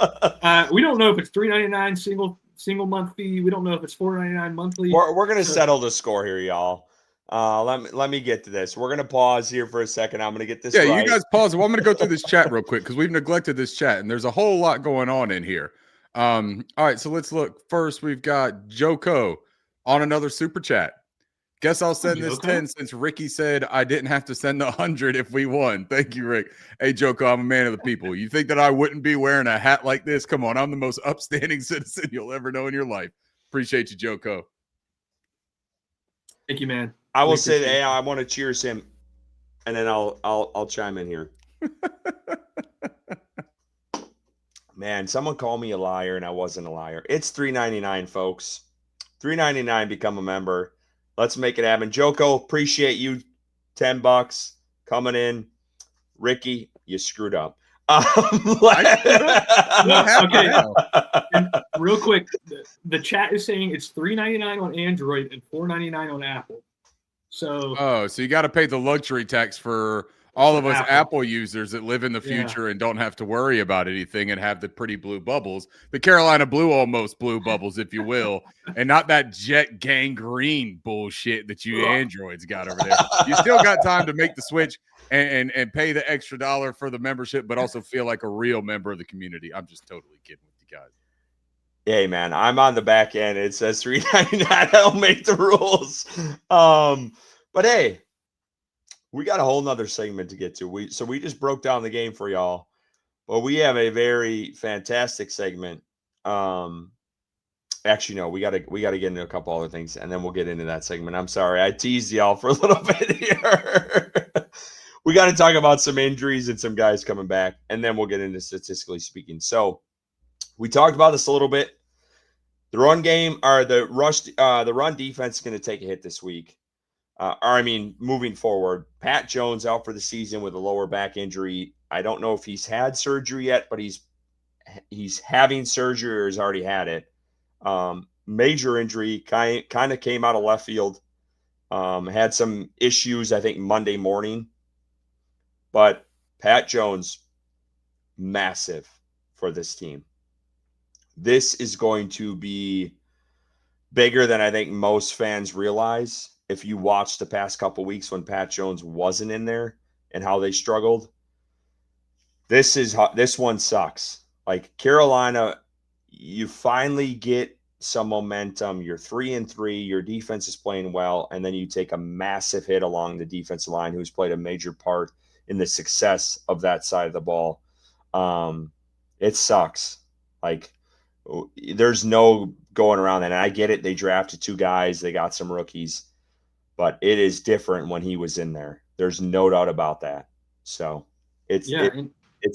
We don't know if it's $3.99 single month fee. We don't know if it's $4.99 monthly. We're gonna settle the score here, y'all. Let me get to this. We're gonna pause here for a second. I'm gonna get this. Yeah, right. You guys pause. Well, I'm gonna go through this chat real quick because we've neglected this chat, and there's a whole lot going on in here. All right, so let's look. First, we've got Joko on another super chat. Guess I'll send this 10 since Ricky said I didn't have to send 100 if we won. Thank you, Rick. Hey, Joko, I'm a man of the people. You think that I wouldn't be wearing a hat like this? Come on, I'm the most upstanding citizen you'll ever know in your life. Appreciate you, Joko. Thank you, man. I will say that I want to cheers him, and then I'll chime in here. Man, someone called me a liar, and I wasn't a liar. It's $3.99, folks. $3.99. Become a member. Let's make it happen. Joko, appreciate you. $10 coming in. Ricky, you screwed up. Okay. And real quick, the chat is saying it's $3.99 on Android and $4.99 on Apple. So you got to pay the luxury tax for all of us Apple users that live in the future and don't have to worry about anything and have the pretty blue bubbles, the Carolina almost blue bubbles, if you will, and not that jet gangrene bullshit that you Androids got over there. You still got time to make the switch and pay the extra $1 for the membership, but also feel like a real member of the community. I'm just totally kidding with you guys. Hey, man, I'm on the back end. It says $3.99. I don't make the rules. But hey, we got a whole nother segment to get to. We just broke down the game for y'all, but we have a very fantastic segment. Actually, no, we gotta get into a couple other things, and then we'll get into that segment. I'm sorry, I teased y'all for a little bit here. We got to talk about some injuries and some guys coming back, and then we'll get into statistically speaking. So we talked about this a little bit. The run game or the run defense is going to take a hit this week. moving forward, Pat Jones out for the season with a lower back injury. I don't know if he's had surgery yet, but he's having surgery or has already had it. Major injury, kind of came out of left field. Had some issues, I think, Monday morning. But Pat Jones, massive for this team. This is going to be bigger than I think most fans realize. If you watch the past couple weeks when Pat Jones wasn't in there and how they struggled, this one sucks. Like Carolina, you finally get some momentum. You're 3-3. Your defense is playing well, and then you take a massive hit along the defensive line, who's played a major part in the success of that side of the ball. It sucks. Like, there's no going around that. And I get it. They drafted 2 guys. They got some rookies. But it is different when he was in there. There's no doubt about that. So it's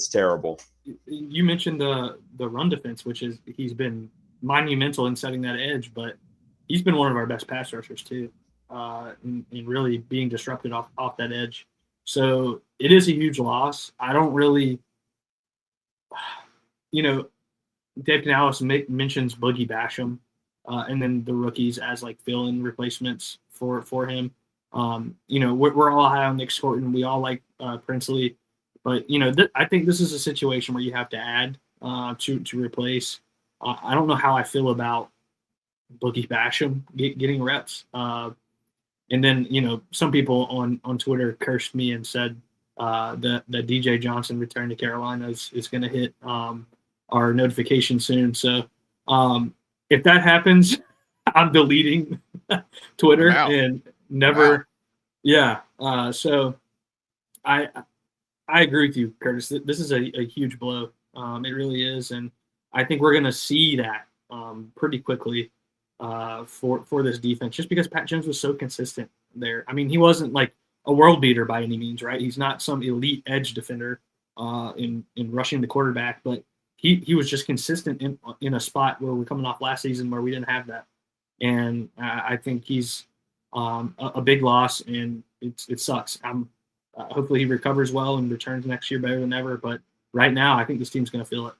terrible. You mentioned the run defense, which is he's been monumental in setting that edge, but he's been one of our best pass rushers too, and really being disrupted off that edge. So it is a huge loss. I don't really, Dave Canales mentions Boogie Basham, and then the rookies as like fill-in replacements for him. We're all high on Nick Scorton. We all like Princely, but I think this is a situation where you have to add to replace. I don't know how I feel about Boogie Basham getting reps. And then, some people on Twitter cursed me and said that DJ Johnson return to Carolina is going to hit our notification soon. So if that happens, I'm deleting Twitter and never. Wow. Yeah. So I agree with you, Curtis. This is a huge blow. It really is. And I think we're going to see that pretty quickly for this defense, just because Pat Jones was so consistent there. I mean, he wasn't like a world beater by any means, right? He's not some elite edge defender in rushing the quarterback, but he was just consistent in a spot where we're coming off last season where we didn't have that. And I think he's a big loss, and it sucks. Hopefully he recovers well and returns next year better than ever. But right now, I think this team's going to feel it.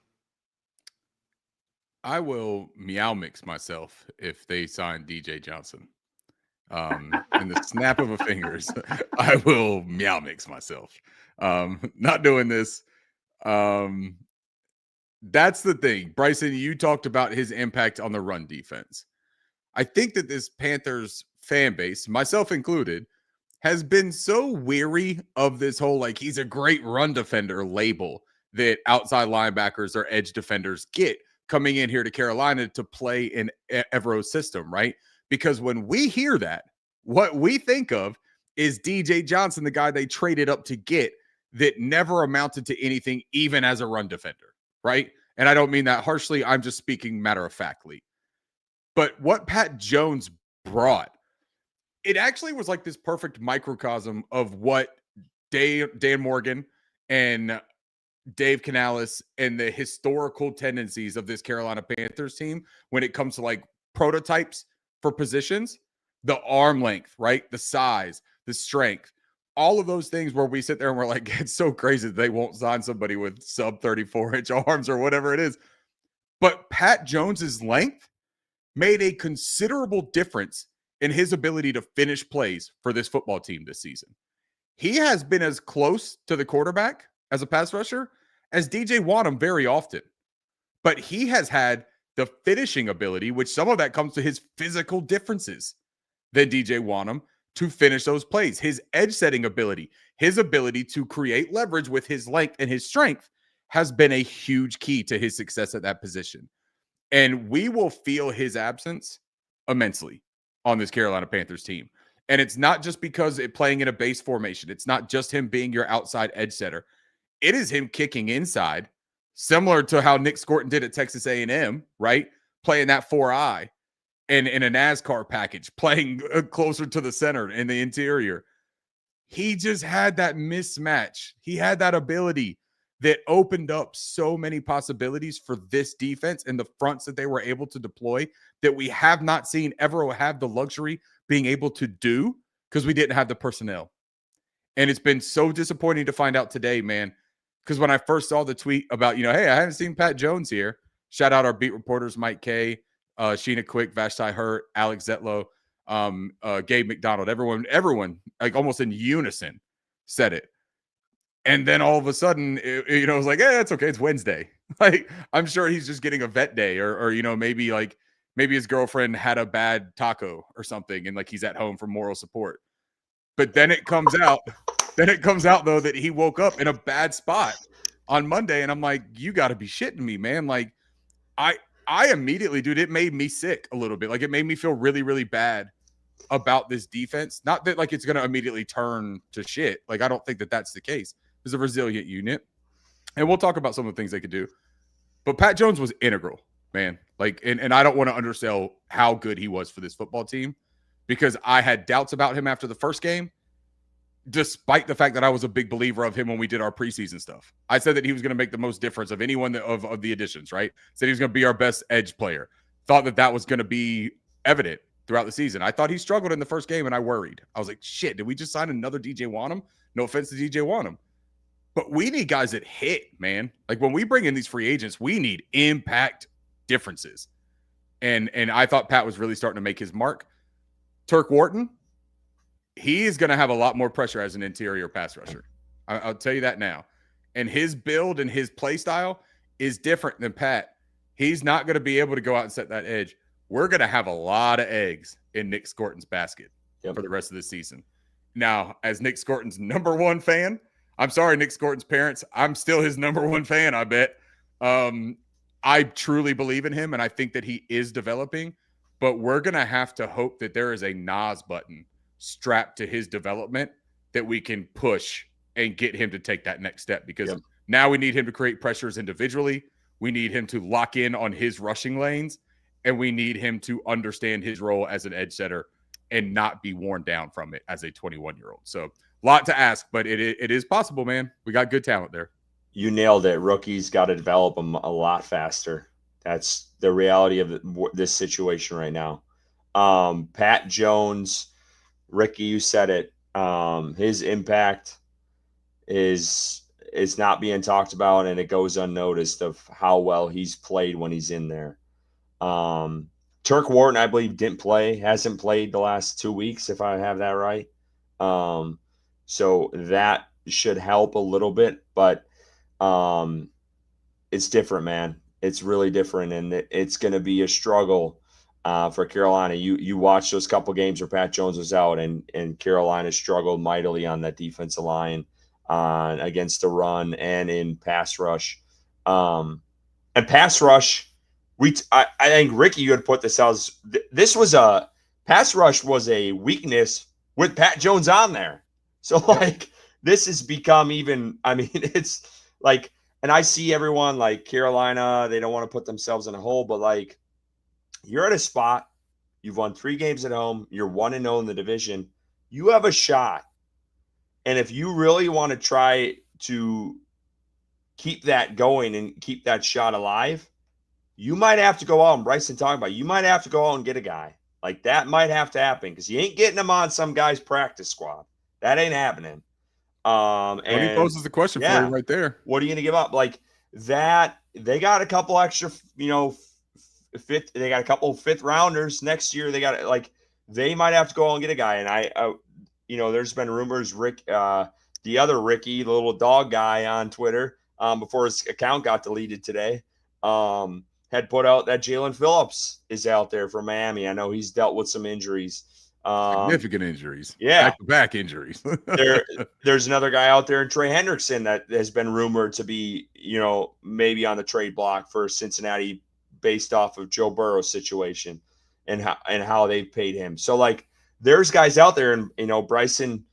I will meow mix myself if they sign DJ Johnson. In the snap of a fingers, I will meow mix myself. Not doing this. That's the thing. Bryson, you talked about his impact on the run defense. I think that this Panthers fan base, myself included, has been so weary of this whole, like, he's a great run defender label that outside linebackers or edge defenders get coming in here to Carolina to play in Evero's system, right? Because when we hear that, what we think of is DJ Johnson, the guy they traded up to get, that never amounted to anything, even as a run defender, right? And I don't mean that harshly. I'm just speaking matter-of-factly. But what Pat Jones brought, it actually was like this perfect microcosm of what Dan Morgan and Dave Canales and the historical tendencies of this Carolina Panthers team when it comes to like prototypes for positions, the arm length, right? The size, the strength, all of those things where we sit there and we're like, it's so crazy that they won't sign somebody with sub 34-inch arms or whatever it is. But Pat Jones's length made a considerable difference in his ability to finish plays for this football team this season. He has been as close to the quarterback as a pass rusher as DJ Wanham very often. But he has had the finishing ability, which some of that comes to his physical differences than DJ Wanham to finish those plays. His edge setting ability, his ability to create leverage with his length and his strength has been a huge key to his success at that position. And we will feel his absence immensely on this Carolina Panthers team. And it's not just because it playing in a base formation. It's not just him being your outside edge setter. It is him kicking inside, similar to how Nick Scorton did at Texas A&M, right? Playing that 4-eye and in a NASCAR package, playing closer to the center in the interior. He just had that mismatch. He had that ability that opened up so many possibilities for this defense and the fronts that they were able to deploy that we have not seen Evero have the luxury being able to do because we didn't have the personnel. And it's been so disappointing to find out today, man, because when I first saw the tweet about, hey, I haven't seen Pat Jones here. Shout out our beat reporters, Mike K, Sheena Quick, Vashti Hurt, Alex Zetlow, Gabe McDonald, everyone, like almost in unison said it. And then all of a sudden, it was like, it's okay. It's Wednesday. Like, I'm sure he's just getting a vet day or maybe his girlfriend had a bad taco or something. And like, he's at home for moral support. But then it comes out, though, that he woke up in a bad spot on Monday. And I'm like, you got to be shitting me, man. Like, I immediately, dude, it made me sick a little bit. Like, it made me feel really, really bad about this defense. Not that like it's going to immediately turn to shit. Like, I don't think that that's the case. It's a resilient unit. And we'll talk about some of the things they could do. But Pat Jones was integral, man. Like, and I don't want to undersell how good he was for this football team, because I had doubts about him after the first game, despite the fact that I was a big believer of him when we did our preseason stuff. I said that he was going to make the most difference of anyone of the additions, right? Said he was going to be our best edge player. Thought that was going to be evident throughout the season. I thought he struggled in the first game, and I worried. I was like, shit, did we just sign another DJ Wanham? No offense to DJ Wanham. But we need guys that hit, man. Like, when we bring in these free agents, we need impact differences. And I thought Pat was really starting to make his mark. Turk Wharton, he is going to have a lot more pressure as an interior pass rusher. I'll tell you that now. And his build and his play style is different than Pat. He's not going to be able to go out and set that edge. We're going to have a lot of eggs in Nick Scorton's basket for the rest of the season. Now, as Nick Scorton's number one fan, I'm sorry, Nick Scorton's parents, I'm still his number one fan, I bet. I truly believe in him, and I think that he is developing. But we're going to have to hope that there is a NOS button strapped to his development that we can push and get him to take that next step, because now we need him to create pressures individually. We need him to lock in on his rushing lanes, and we need him to understand his role as an edge setter and not be worn down from it as a 21-year-old. So a lot to ask, but it is possible, man. We got good talent there. You nailed it. Rookies got to develop them a lot faster. That's the reality of this situation right now. Pat Jones, Ricky, you said it. His impact is not being talked about, and it goes unnoticed of how well he's played when he's in there. Turk Wharton, I believe, hasn't played the last 2 weeks, if I have that right. So that should help a little bit, but it's different, man. It's really different, and it's going to be a struggle for Carolina. You watched those couple games where Pat Jones was out, and Carolina struggled mightily on that defensive line against the run and in pass rush. And pass rush, I think, Ricky, you had put this out. This was a pass rush was a weakness with Pat Jones on there. So, like, this has become even, I mean, it's like, and I see everyone like Carolina, they don't want to put themselves in a hole, but like, you're at a spot, you've won 3 games at home, you're 1-0 in the division, you have a shot. And if you really want to try to keep that going and keep that shot alive, you might have to go out, and Bryson talking about, you might have to go out and get a guy. Like, that might have to happen, because you ain't getting him on some guy's practice squad. That ain't happening. And he poses the question for you right there. What are you going to give up? Like that, they got a couple extra, they got a couple 5th rounders next year. They got they might have to go out and get a guy. And there's been rumors, Rick, the other Ricky, the little dog guy on Twitter, before his account got deleted today, had put out that Jalen Phillips is out there for Miami. I know he's dealt with some injuries. Significant injuries. Yeah. Back-to-back injuries. There's another guy out there in Trey Hendrickson that has been rumored to be, maybe on the trade block for Cincinnati based off of Joe Burrow's situation and how they've paid him. So, like, there's guys out there, and, Bryson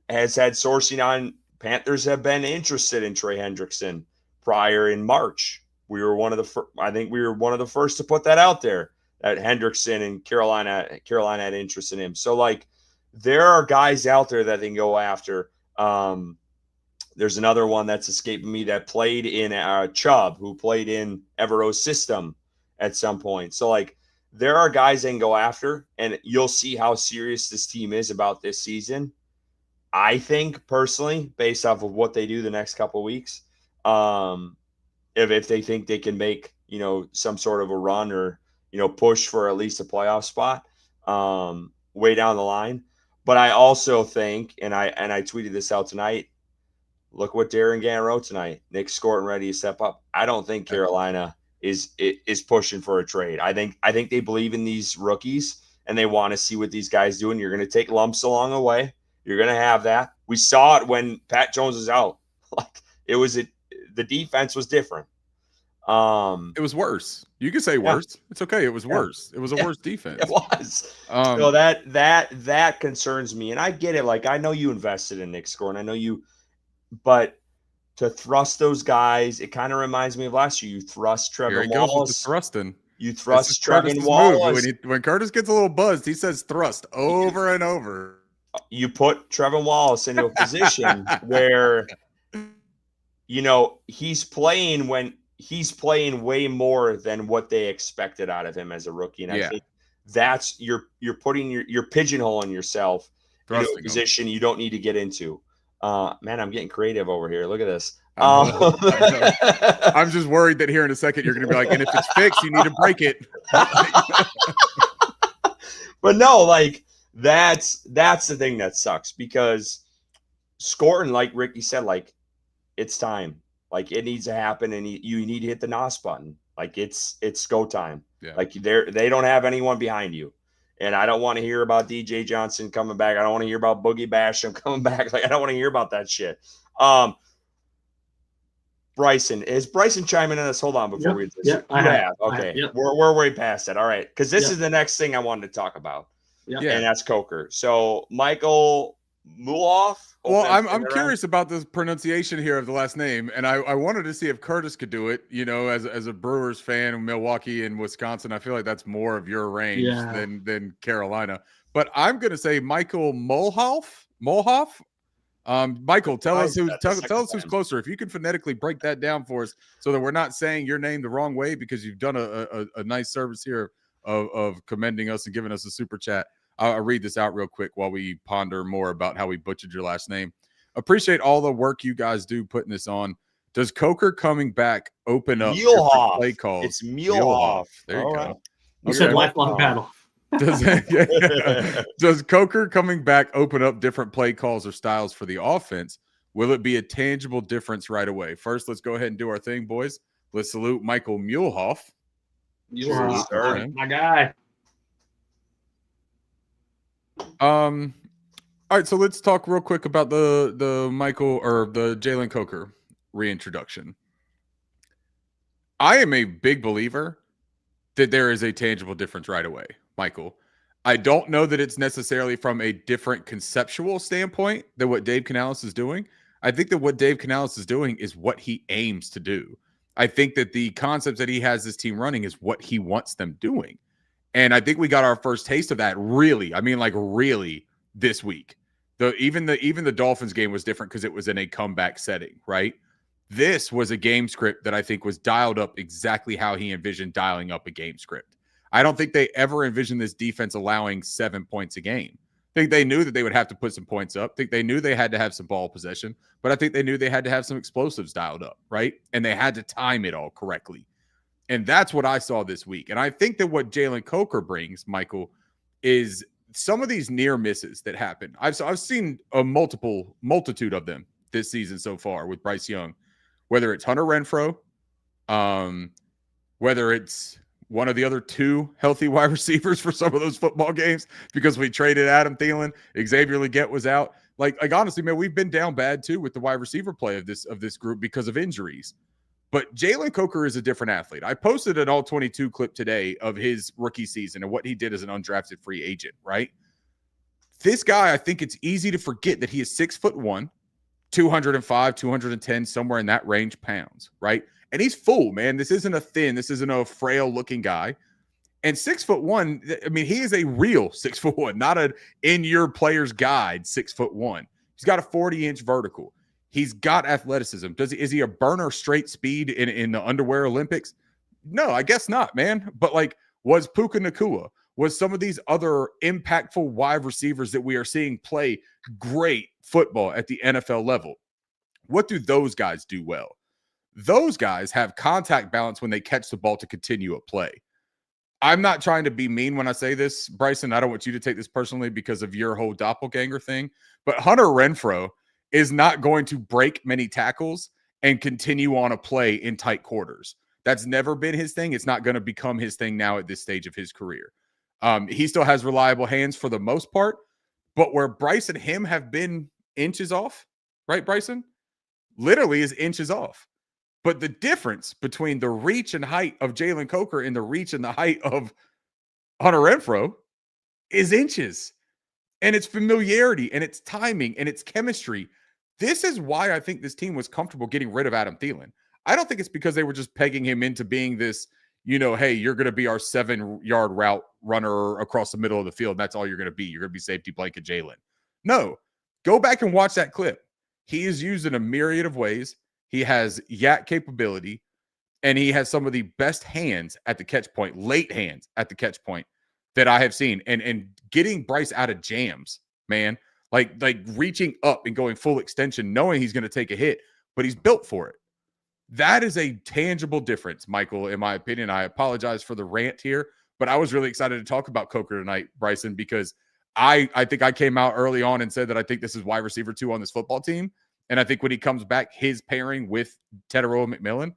has had sourcing on Panthers have been interested in Trey Hendrickson prior in March. We were one of the first to put that out there. At Hendrickson and Carolina had interest in him. So, like, there are guys out there that they can go after. There's another one that's escaping me that played in Chubb, who played in Evero's system at some point. So, like, there are guys they can go after, and you'll see how serious this team is about this season. I think personally, based off of what they do the next couple of weeks, if they think they can make, some sort of a run or, push for at least a playoff spot way down the line. But I also think, and I tweeted this out tonight, look what Darren Gann wrote tonight. Nick Scorton ready to step up. I don't think Carolina is pushing for a trade. I think they believe in these rookies and they want to see what these guys do. And you're going to take lumps along the way. You're going to have that. We saw it when Pat Jones was out. Like the defense was different. It was worse. You could say worse. It's okay. It was worse. It was a worse defense. It was. So that concerns me. And I get it. Like, I know you invested in Nick Scorn. I know you, but to thrust those guys, it kind of reminds me of last year. You thrust Trevor Wallace. Thrusting. You thrust Trevor Wallace. When Curtis gets a little buzzed, he says thrust over and over. You put Trevor Wallace into a position where, he's playing way more than what they expected out of him as a rookie. And I think that's you're pigeonholing yourself into a position you don't need to get into. Man, I'm getting creative over here. Look at this. I'm just worried that here in a second you're going to be like, and if it's fixed, you need to break it. But no, like that's the thing that sucks, because Scorton, like Ricky said, like it's time. Like it needs to happen, and you need to hit the NOS button. Like it's go time. Yeah. Like they don't have anyone behind you. And I don't want to hear about DJ Johnson coming back. I don't want to hear about Boogie Basham coming back. Like, I don't want to hear about that shit. Bryson chiming in this? Hold on before we. Yeah, I have. Okay, we're way past that. All right, because this is the next thing I wanted to talk about. Yeah, and that's Coker. So Michael Muloff. Well, I'm curious about the pronunciation here of the last name, and I wanted to see if Curtis could do it. As a Brewers fan of Milwaukee and Wisconsin, I feel like that's more of your range than Carolina. But I'm going to say Michael Molhoff. Michael, tell us who's closer. If you can phonetically break that down for us, so that we're not saying your name the wrong way, because you've done a nice service here of commending us and giving us a super chat. I'll read this out real quick while we ponder more about how we butchered your last name. Appreciate all the work you guys do putting this on. Does Coker coming back open up play calls? It's Muehlhoff. There you go. You said lifelong battle. Does Coker coming back open up different play calls or styles for the offense? Will it be a tangible difference right away? First, let's go ahead and do our thing, boys. Let's salute Michael Muehlhoff. My guy. All right, so let's talk real quick about the Michael or the Jalen Coker reintroduction. I am a big believer that there is a tangible difference right away, Michael. I don't know that it's necessarily from a different conceptual standpoint than what Dave Canales is doing. I think that what Dave Canales is doing is what he aims to do. I think that the concepts that he has this team running is what he wants them doing. And I think we got our first taste of that really this week. Even the Dolphins game was different because it was in a comeback setting, right? This was a game script that I think was dialed up exactly how he envisioned dialing up a game script. I don't think they ever envisioned this defense allowing 7 points a game. I think they knew that they would have to put some points up. I think they knew they had to have some ball possession, but I think they knew they had to have some explosives dialed up, right? And they had to time it all correctly. And that's what I saw this week. And I think that what Jalen Coker brings, Michael, is some of these near misses that happen. I've seen a multitude of them this season so far with Bryce Young, whether it's Hunter Renfrow, whether it's one of the other two healthy wide receivers for some of those football games because we traded Adam Thielen, Xavier Legette was out. Like honestly, man, we've been down bad too with the wide receiver play of this group because of injuries. But Jalen Coker is a different athlete. I posted an all-22 clip today of his rookie season and what he did as an undrafted free agent, right? This guy, I think it's easy to forget that he is 6'1", 205, 210, somewhere in that range pounds, right? And he's full, man. This isn't a frail-looking guy. And 6'1", I mean, he is a real 6'1", not an in-your-player's guide 6'1". He's got a 40-inch vertical. He's got athleticism. Is he a burner straight speed in the underwear Olympics? No, I guess not, man. But like was Puka Nacua, was some of these other impactful wide receivers that we are seeing play great football at the NFL level. What do those guys do well? Those guys have contact balance when they catch the ball to continue a play. I'm not trying to be mean when I say this, Bryson. I don't want you to take this personally because of your whole doppelganger thing. But Hunter Renfrow is not going to break many tackles and continue on a play in tight quarters. That's never been his thing. It's not going to become his thing now at this stage of his career. He still has reliable hands for the most part, but where Bryce and him have been inches off, right, Bryson? Literally is inches off. But the difference between the reach and height of Jalen Coker and the reach and the height of Hunter Renfrow is inches. And it's familiarity and it's timing and it's chemistry. This is why I think this team was comfortable getting rid of Adam Thielen. I don't think it's because they were just pegging him into being this, hey, you're going to be our 7-yard route runner across the middle of the field. And that's all you're going to be. You're going to be safety blanket Jalen. No, go back and watch that clip. He is used in a myriad of ways. He has yak capability, and he has some of the best hands at the catch point, late hands at the catch point that I have seen. And getting Bryce out of jams, man, like reaching up and going full extension, knowing he's going to take a hit, but he's built for it. That is a tangible difference, Michael, in my opinion. I apologize for the rant here, but I was really excited to talk about Coker tonight, Bryson, because I think I came out early on and said that I think this is wide receiver 2 on this football team. And I think when he comes back, his pairing with Teteroa McMillan,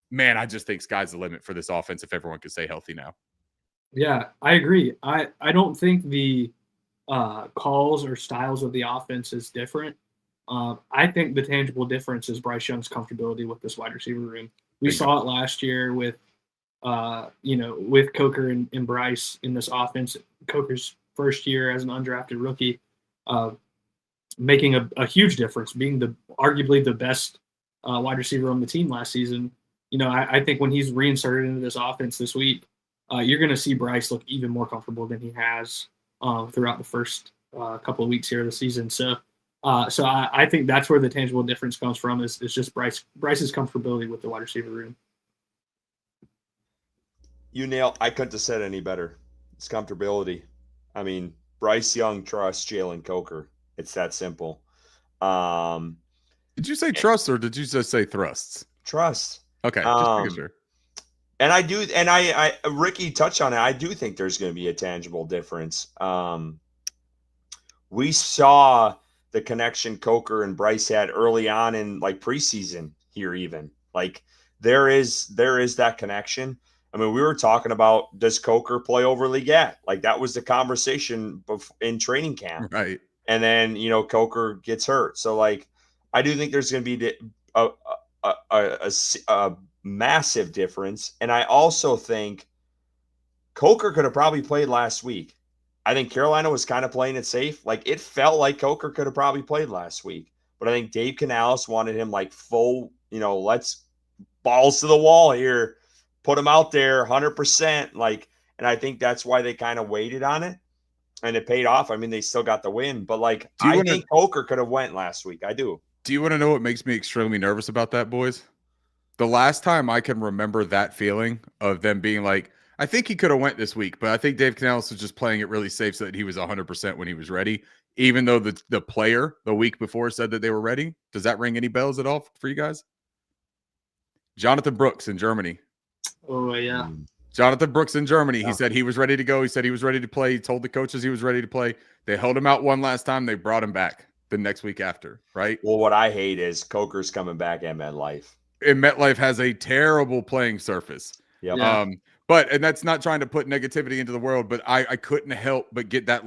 man, I just think sky's the limit for this offense if everyone can stay healthy now. Yeah, I agree. I don't think the calls or styles of the offense is different. I think the tangible difference is Bryce Young's comfortability with this wide receiver room. We saw it last year with, with Coker and Bryce in this offense. Coker's first year as an undrafted rookie, making a huge difference, being arguably the best wide receiver on the team last season. I think when he's reinserted into this offense this week, you're going to see Bryce look even more comfortable than he has throughout the first couple of weeks here of the season. So I think that's where the tangible difference comes from is just Bryce's comfortability with the wide receiver room. I couldn't have said any better. It's comfortability. I mean, Bryce Young trusts Jalen Coker. It's that simple. Did you say trust or did you just say thrusts? Trust. Okay, just making sure. And I do, and I Ricky touched on it. I do think there's going to be a tangible difference. We saw the connection Coker and Bryce had early on in preseason here, even there is that connection. I mean, we were talking about, does Coker play over Leggett? That was the conversation in training camp. Right. And then, Coker gets hurt. So I do think there's going to be a massive difference. And I also think Coker could have probably played last week. I think Carolina was kind of playing it safe. It felt like Coker could have probably played last week. But I think Dave Canales wanted him full, let's balls to the wall here. Put him out there 100%. And I think that's why they kind of waited on it. And it paid off. I mean, they still got the win. But I think Coker could have went last week. I do. Do you want to know what makes me extremely nervous about that, boys? The last time I can remember that feeling of them being I think he could have went this week, but I think Dave Canales was just playing it really safe so that he was 100% when he was ready, even though the player the week before said that they were ready. Does that ring any bells at all for you guys? Jonathan Brooks in Germany. Oh, yeah. Jonathan Brooks in Germany. Yeah. He said he was ready to go. He said he was ready to play. He told the coaches he was ready to play. They held him out one last time. They brought him back the next week after, right? Well, what I hate is Coker's coming back at MetLife. And MetLife has a terrible playing surface. Yep. Yeah. And that's not trying to put negativity into the world, but I couldn't help but get that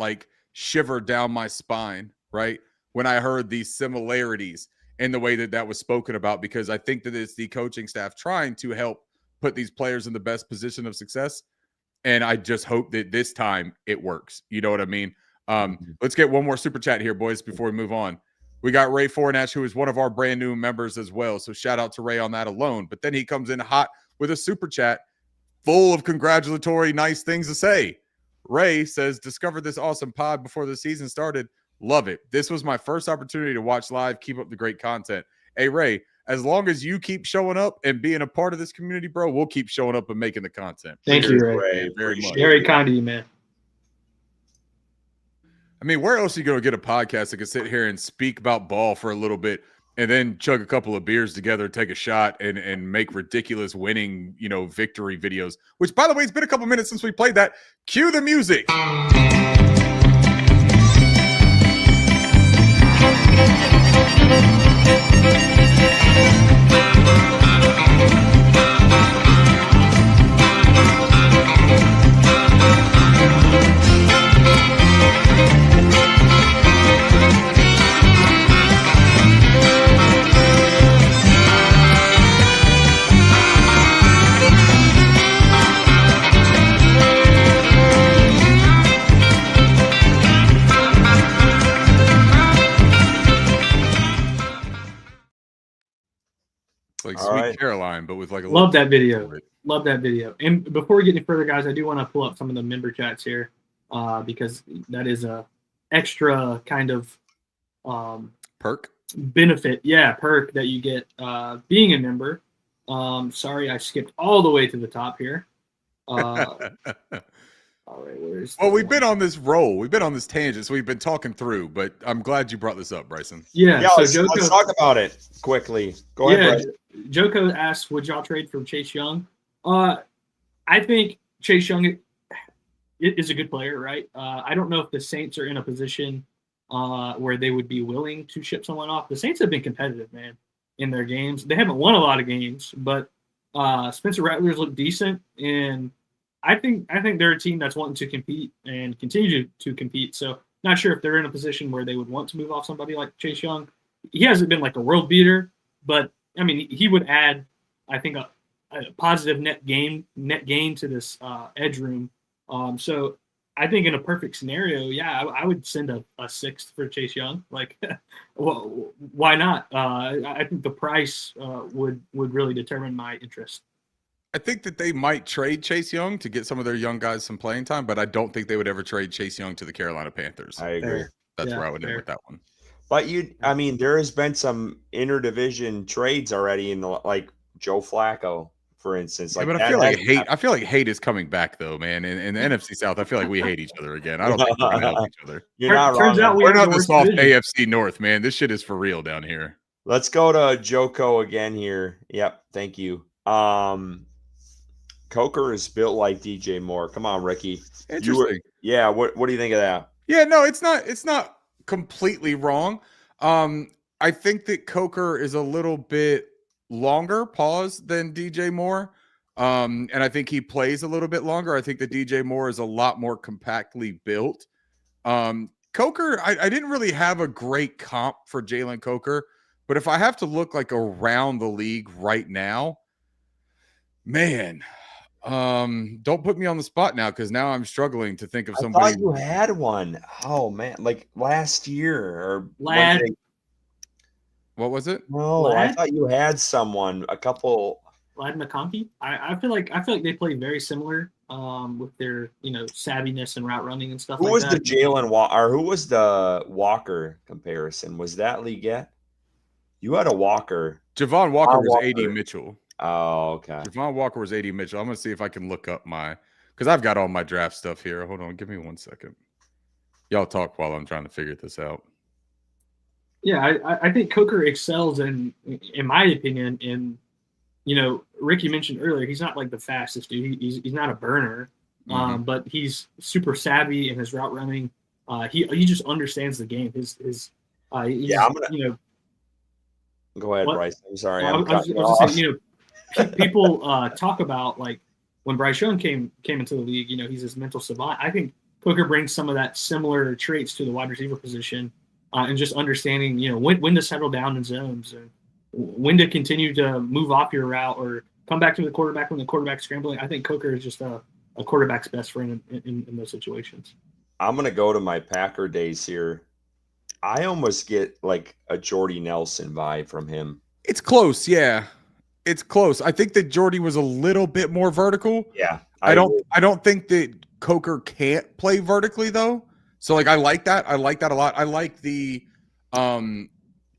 shiver down my spine, right? When I heard these similarities in the way that was spoken about, because I think that it's the coaching staff trying to help put these players in the best position of success. And I just hope that this time it works. You know what I mean? Let's get one more super chat here, boys, before we move on. We got Ray Fornash, who is one of our brand new members as well. So shout out to Ray on that alone. But then he comes in hot with a super chat full of congratulatory, nice things to say. Ray says, discovered this awesome pod before the season started. Love it. This was my first opportunity to watch live. Keep up the great content. Hey, Ray, as long as you keep showing up and being a part of this community, bro, we'll keep showing up and making the content. Thank you, Ray. Very much. Very kind of you, man. I mean, where else are you going to get a podcast that can sit here and speak about ball for a little bit and then chug a couple of beers together, take a shot, and make ridiculous winning, victory videos? Which, by the way, it's been a couple minutes since we played that. Cue the music. Like Sweet right. Caroline, but with like a Love that video. Love that video. And before we get any further, guys, I do want to pull up some of the member chats here because that is a extra kind of perk benefit. Yeah, perk that you get being a member. Sorry, I skipped all the way to the top here. All right, well, we've been on this roll. We've been on this tangent, so we've been talking through, but I'm glad you brought this up, Bryson. Yeah, so let's talk about it quickly. Go ahead, Bryson. Joko asked, would y'all trade for Chase Young? I think Chase Young is a good player, right? I don't know if the Saints are in a position where they would be willing to ship someone off. The Saints have been competitive, man, in their games. They haven't won a lot of games, but Spencer Rattlers look decent, and I think they're a team that's wanting to compete and continue to compete. So not sure if they're in a position where they would want to move off somebody like Chase Young. He hasn't been like a world beater, but I mean, he would add, I think, a positive net gain to this edge room. So I think in a perfect scenario, yeah, I would send a sixth for Chase Young. Like, well, why not? I think the price would really determine my interest. I think that they might trade Chase Young to get some of their young guys some playing time, but I don't think they would ever trade Chase Young to the Carolina Panthers. I agree. That's where I would end with that one. But there has been some interdivision trades already in like Joe Flacco, for instance. Like, but I feel like hate is coming back though, man. In the NFC South, I feel like we hate each other again. I don't think we're gonna help each other. You're not wrong. We're not the soft AFC North, man. This shit is for real down here. Let's go to Joko again here. Yep, thank you. Coker is built like DJ Moore. Come on, Ricky. Interesting. What do you think of that? Yeah, no, it's not completely wrong. I think that Coker is a little bit longer than DJ Moore. And I think he plays a little bit longer. I think that DJ Moore is a lot more compactly built. Coker, I didn't really have a great comp for Jalen Coker, but if I have to look like around the league right now, man, don't put me on the spot now because now I'm struggling to think of somebody. I thought you had one. Oh man, like last year or Lad. What was it? No, Lad? I thought you had someone. A couple. Lad McConkey. I feel like they play very similar with their savviness and route running and stuff. Who was the Jalen or who was the Walker comparison? Was that Leggett? You had a Walker. Javon Walker was AD Mitchell. Oh, okay. Javon Walker was AD Mitchell. I'm going to see if I can look up because I've got all my draft stuff here. Hold on. Give me 1 second. Y'all talk while I'm trying to figure this out. Yeah, I think Coker excels in my opinion, in, Ricky mentioned earlier, he's not like the fastest dude. He's not a burner, but he's super savvy in his route running. He just understands the game. Go ahead, what? Bryce. I'm sorry. I was just saying, people talk about like when Bryce Young came into the league, he's this mental savant. I think Coker brings some of that similar traits to the wide receiver position, and just understanding, when to settle down in zones and when to continue to move off your route or come back to the quarterback when the quarterback's scrambling. I think Coker is just a quarterback's best friend in those situations. I'm going to go to my Packer days here. I almost get like a Jordy Nelson vibe from him. It's close, yeah. It's close. I think that Jordy was a little bit more vertical. Yeah. I don't think that Coker can't play vertically though. So like I like that. I like that a lot. I like the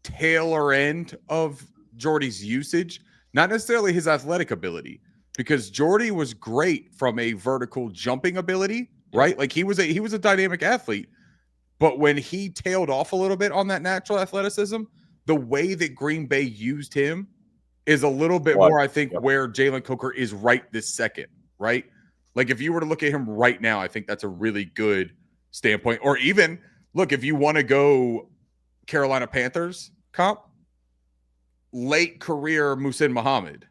tailor end of Jordy's usage, not necessarily his athletic ability, because Jordy was great from a vertical jumping ability, right? Like he was a dynamic athlete, but when he tailed off a little bit on that natural athleticism, the way that Green Bay used him is a little bit more, I think, where Jalen Coker is right this second, right? Like if you were to look at him right now, I think that's a really good standpoint. Or even look, if you want to go Carolina Panthers comp, late career Muhsin Muhammad,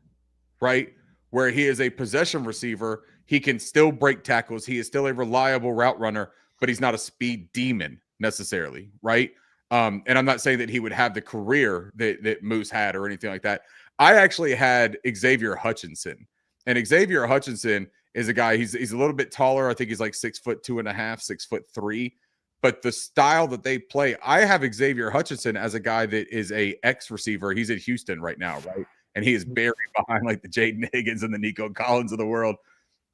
right? Where he is a possession receiver. He can still break tackles. He is still a reliable route runner, but he's not a speed demon necessarily, right? And I'm not saying that he would have the career that Moose had or anything like that. I actually had Xavier Hutchinson, and Xavier Hutchinson is a guy. He's a little bit taller. I think he's like 6'2.5", 6'3". But the style that they play, I have Xavier Hutchinson as a guy that is a X receiver. He's at Houston right now, right? And he is buried behind like the Jaden Higgins and the Nico Collins of the world.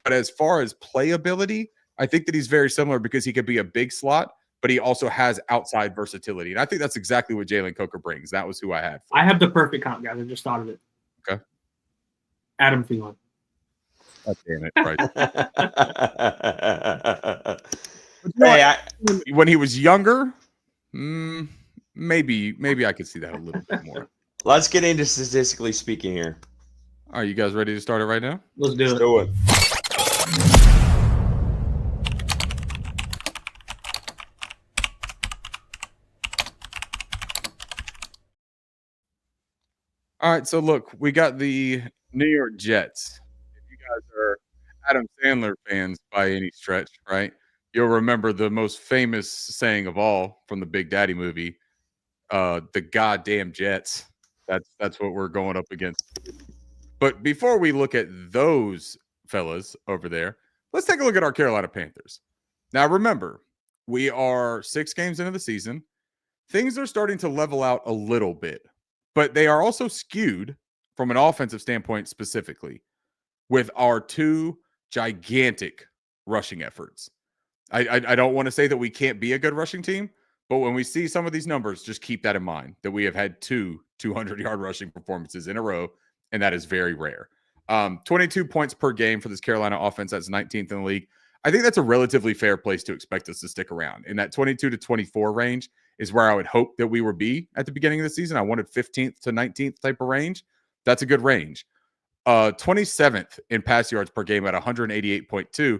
But as far as playability, I think that he's very similar because he could be a big slot, but he also has outside versatility. And I think that's exactly what Jalen Coker brings. That was who I had. I have the perfect comp, guys. I just thought of it. Okay. Adam Thielen. Oh, damn it. Right. When he was younger, maybe I could see that a little bit more. Let's get into statistically speaking here. Are you guys ready to start it right now? Let's do it. Do it. All right, so look, we got the New York Jets. If you guys are Adam Sandler fans by any stretch, right? You'll remember the most famous saying of all from the Big Daddy movie, the goddamn Jets. That's what we're going up against. But before we look at those fellas over there, let's take a look at our Carolina Panthers. Now, remember, we are 6 games into the season. Things are starting to level out a little bit, but they are also skewed from an offensive standpoint specifically with our 2 gigantic rushing efforts. I don't want to say that we can't be a good rushing team, but when we see some of these numbers, just keep that in mind, that we have had 2 200-yard rushing performances in a row, and that is very rare. 22 points per game for this Carolina offense. That's 19th in the league. I think that's a relatively fair place to expect us to stick around. In that 22 to 24 range is where I would hope that we would be at the beginning of the season. I wanted 15th to 19th type of range. That's a good range. 27th in pass yards per game at 188.2.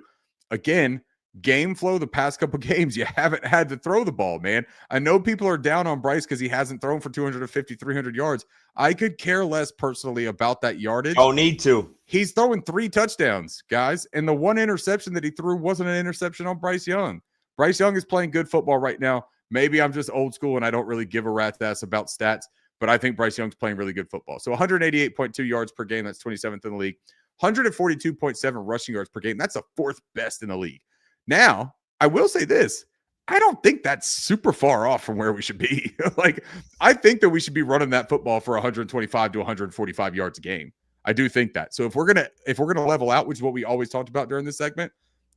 Again, game flow the past couple games, you haven't had to throw the ball, man. I know people are down on Bryce because he hasn't thrown for 250, 300 yards. I could care less personally about that yardage. Don't need to. He's throwing 3 touchdowns, guys, and the 1 interception that he threw wasn't an interception on Bryce Young. Bryce Young is playing good football right now. Maybe I'm just old school and I don't really give a rat's ass about stats, but I think Bryce Young's playing really good football. So 188.2 yards per game, that's 27th in the league. 142.7 rushing yards per game, that's the 4th best in the league. Now, I will say this. I don't think that's super far off from where we should be. Like, I think that we should be running that football for 125 to 145 yards a game. I do think that. So if we're gonna level out, which is what we always talked about during this segment,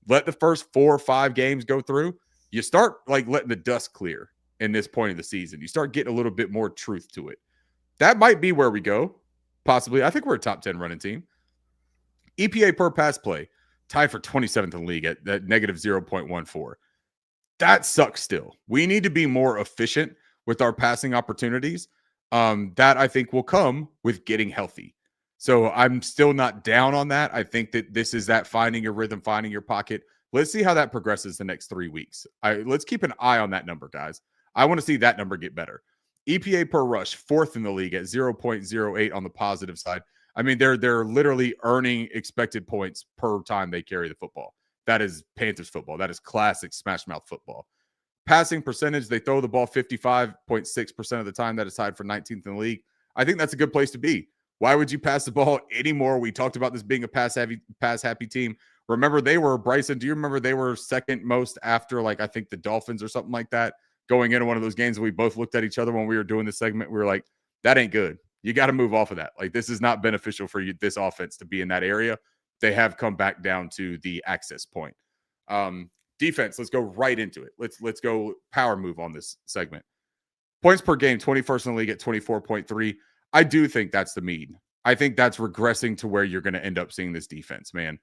let the first 4 or 5 games go through. You start like letting the dust clear in this point of the season. You start getting a little bit more truth to it. That might be where we go, possibly. I think we're a top 10 running team. EPA per pass play, tied for 27th in the league at negative 0.14. That sucks still. We need to be more efficient with our passing opportunities. That I think will come with getting healthy. So I'm still not down on that. I think that this is that finding your rhythm, finding your pocket. Let's see how that progresses the next 3 weeks. Let's keep an eye on that number, guys. I want to see that number get better. EPA per rush, 4th in the league at 0.08 on the positive side. I mean, they're literally earning expected points per time they carry the football. That is Panthers football. That is classic smash mouth football. Passing percentage, they throw the ball 55.6% of the time. That is tied for 19th in the league. I think that's a good place to be. Why would you pass the ball anymore? We talked about this being a pass happy team. Remember, Bryson, do you remember they were second most after, like, I think the Dolphins or something like that, going into one of those games? We both looked at each other when we were doing this segment. We were like, that ain't good. You got to move off of that. Like, this is not beneficial for you, this offense, to be in that area. They have come back down to the access point. Defense, let's go right into it. Let's go power move on this segment. Points per game, 21st in the league at 24.3. I do think that's the mean. I think that's regressing to where you're going to end up seeing this defense, man.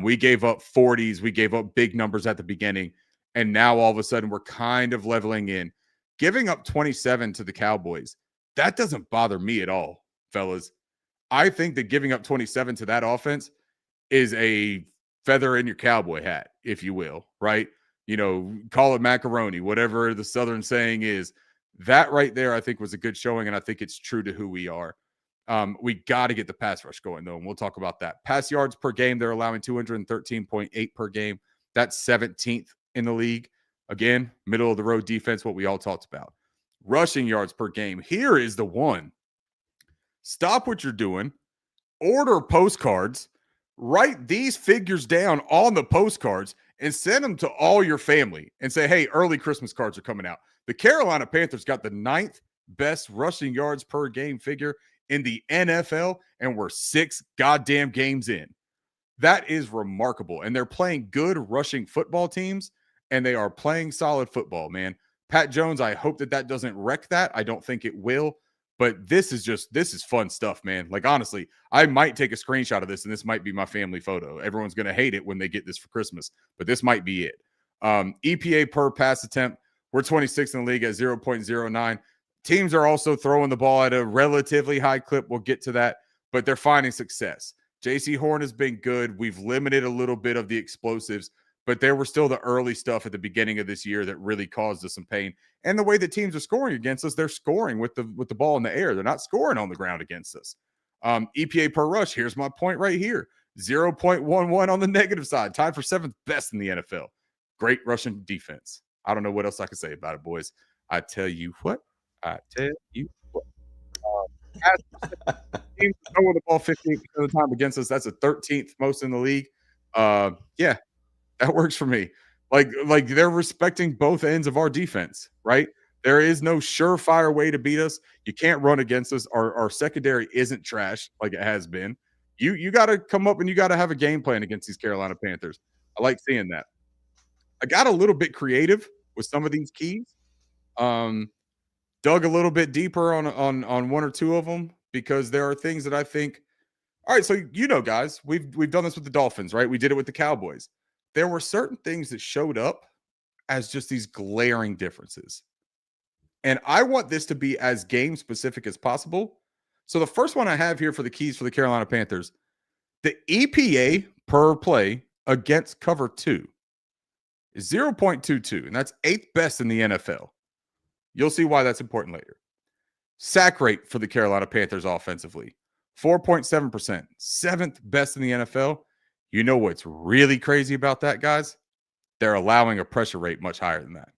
We gave up 40s. We gave up big numbers at the beginning. And now all of a sudden we're kind of leveling in. Giving up 27 to the Cowboys, that doesn't bother me at all, fellas. I think that giving up 27 to that offense is a feather in your cowboy hat, if you will, right? You know, call it macaroni, whatever the Southern saying is. That right there, I think, was a good showing, and I think it's true to who we are. We got to get the pass rush going, though, and we'll talk about that. Pass yards per game, they're allowing 213.8 per game. That's 17th in the league. Again, middle of the road defense, what we all talked about. Rushing yards per game. Here is the one. Stop what you're doing. Order postcards. Write these figures down on the postcards and send them to all your family and say, hey, early Christmas cards are coming out. The Carolina Panthers got the 9th best rushing yards per game figure in the NFL, and we're 6 goddamn games in. That is remarkable. And they're playing good rushing football teams, and they are playing solid football, man. Pat Jones, I hope that doesn't wreck that. I don't think it will. But this is fun stuff, man. Like, honestly, I might take a screenshot of this, and this might be my family photo. Everyone's going to hate it when they get this for Christmas, but this might be it. EPA per pass attempt, we're 26th in the league at 0.09. Teams are also throwing the ball at a relatively high clip. We'll get to that, but they're finding success. J.C. Horn has been good. We've limited a little bit of the explosives, but there were still the early stuff at the beginning of this year that really caused us some pain. And the way that teams are scoring against us, they're scoring with the ball in the air. They're not scoring on the ground against us. EPA per rush, here's my point right here. 0.11 on the negative side, tied for 7th best in the NFL. Great rushing defense. I don't know what else I can say about it, boys. I tell you what. Teams throwing the ball 15% of the time against us. That's the 13th most in the league. Yeah, that works for me. Like they're respecting both ends of our defense, right? There is no surefire way to beat us. You can't run against us. Our secondary isn't trash like it has been. You got to come up and you got to have a game plan against these Carolina Panthers. I like seeing that. I got a little bit creative with some of these keys. Dug a little bit deeper on one or two of them because there are things that I think. All right, so guys, we've done this with the Dolphins, right? We did it with the Cowboys. There were certain things that showed up as just these glaring differences. And I want this to be as game specific as possible. So the first one I have here for the keys for the Carolina Panthers, the EPA per play against cover 2 is 0.22, and that's 8th best in the NFL. You'll see why that's important later. Sack rate for the Carolina Panthers offensively, 4.7%, 7th best in the NFL. You know what's really crazy about that, guys? They're allowing a pressure rate much higher than that.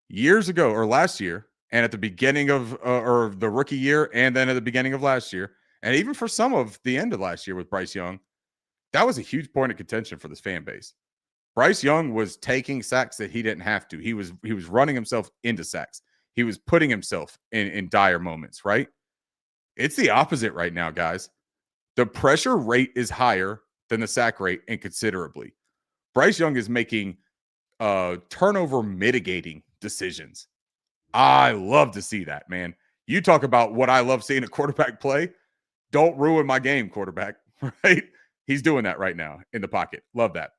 Years ago, or last year, and at the beginning of or the rookie year, and then at the beginning of last year, and even for some of the end of last year with Bryce Young, that was a huge point of contention for this fan base. Bryce Young was taking sacks that he didn't have to. He was running himself into sacks. He was putting himself in dire moments, right? It's the opposite right now, guys. The pressure rate is higher than the sack rate, and considerably. Bryce Young is making turnover mitigating decisions. I love to see that, man. You talk about what I love seeing a quarterback play. Don't ruin my game, quarterback, right? He's doing that right now in the pocket. Love that.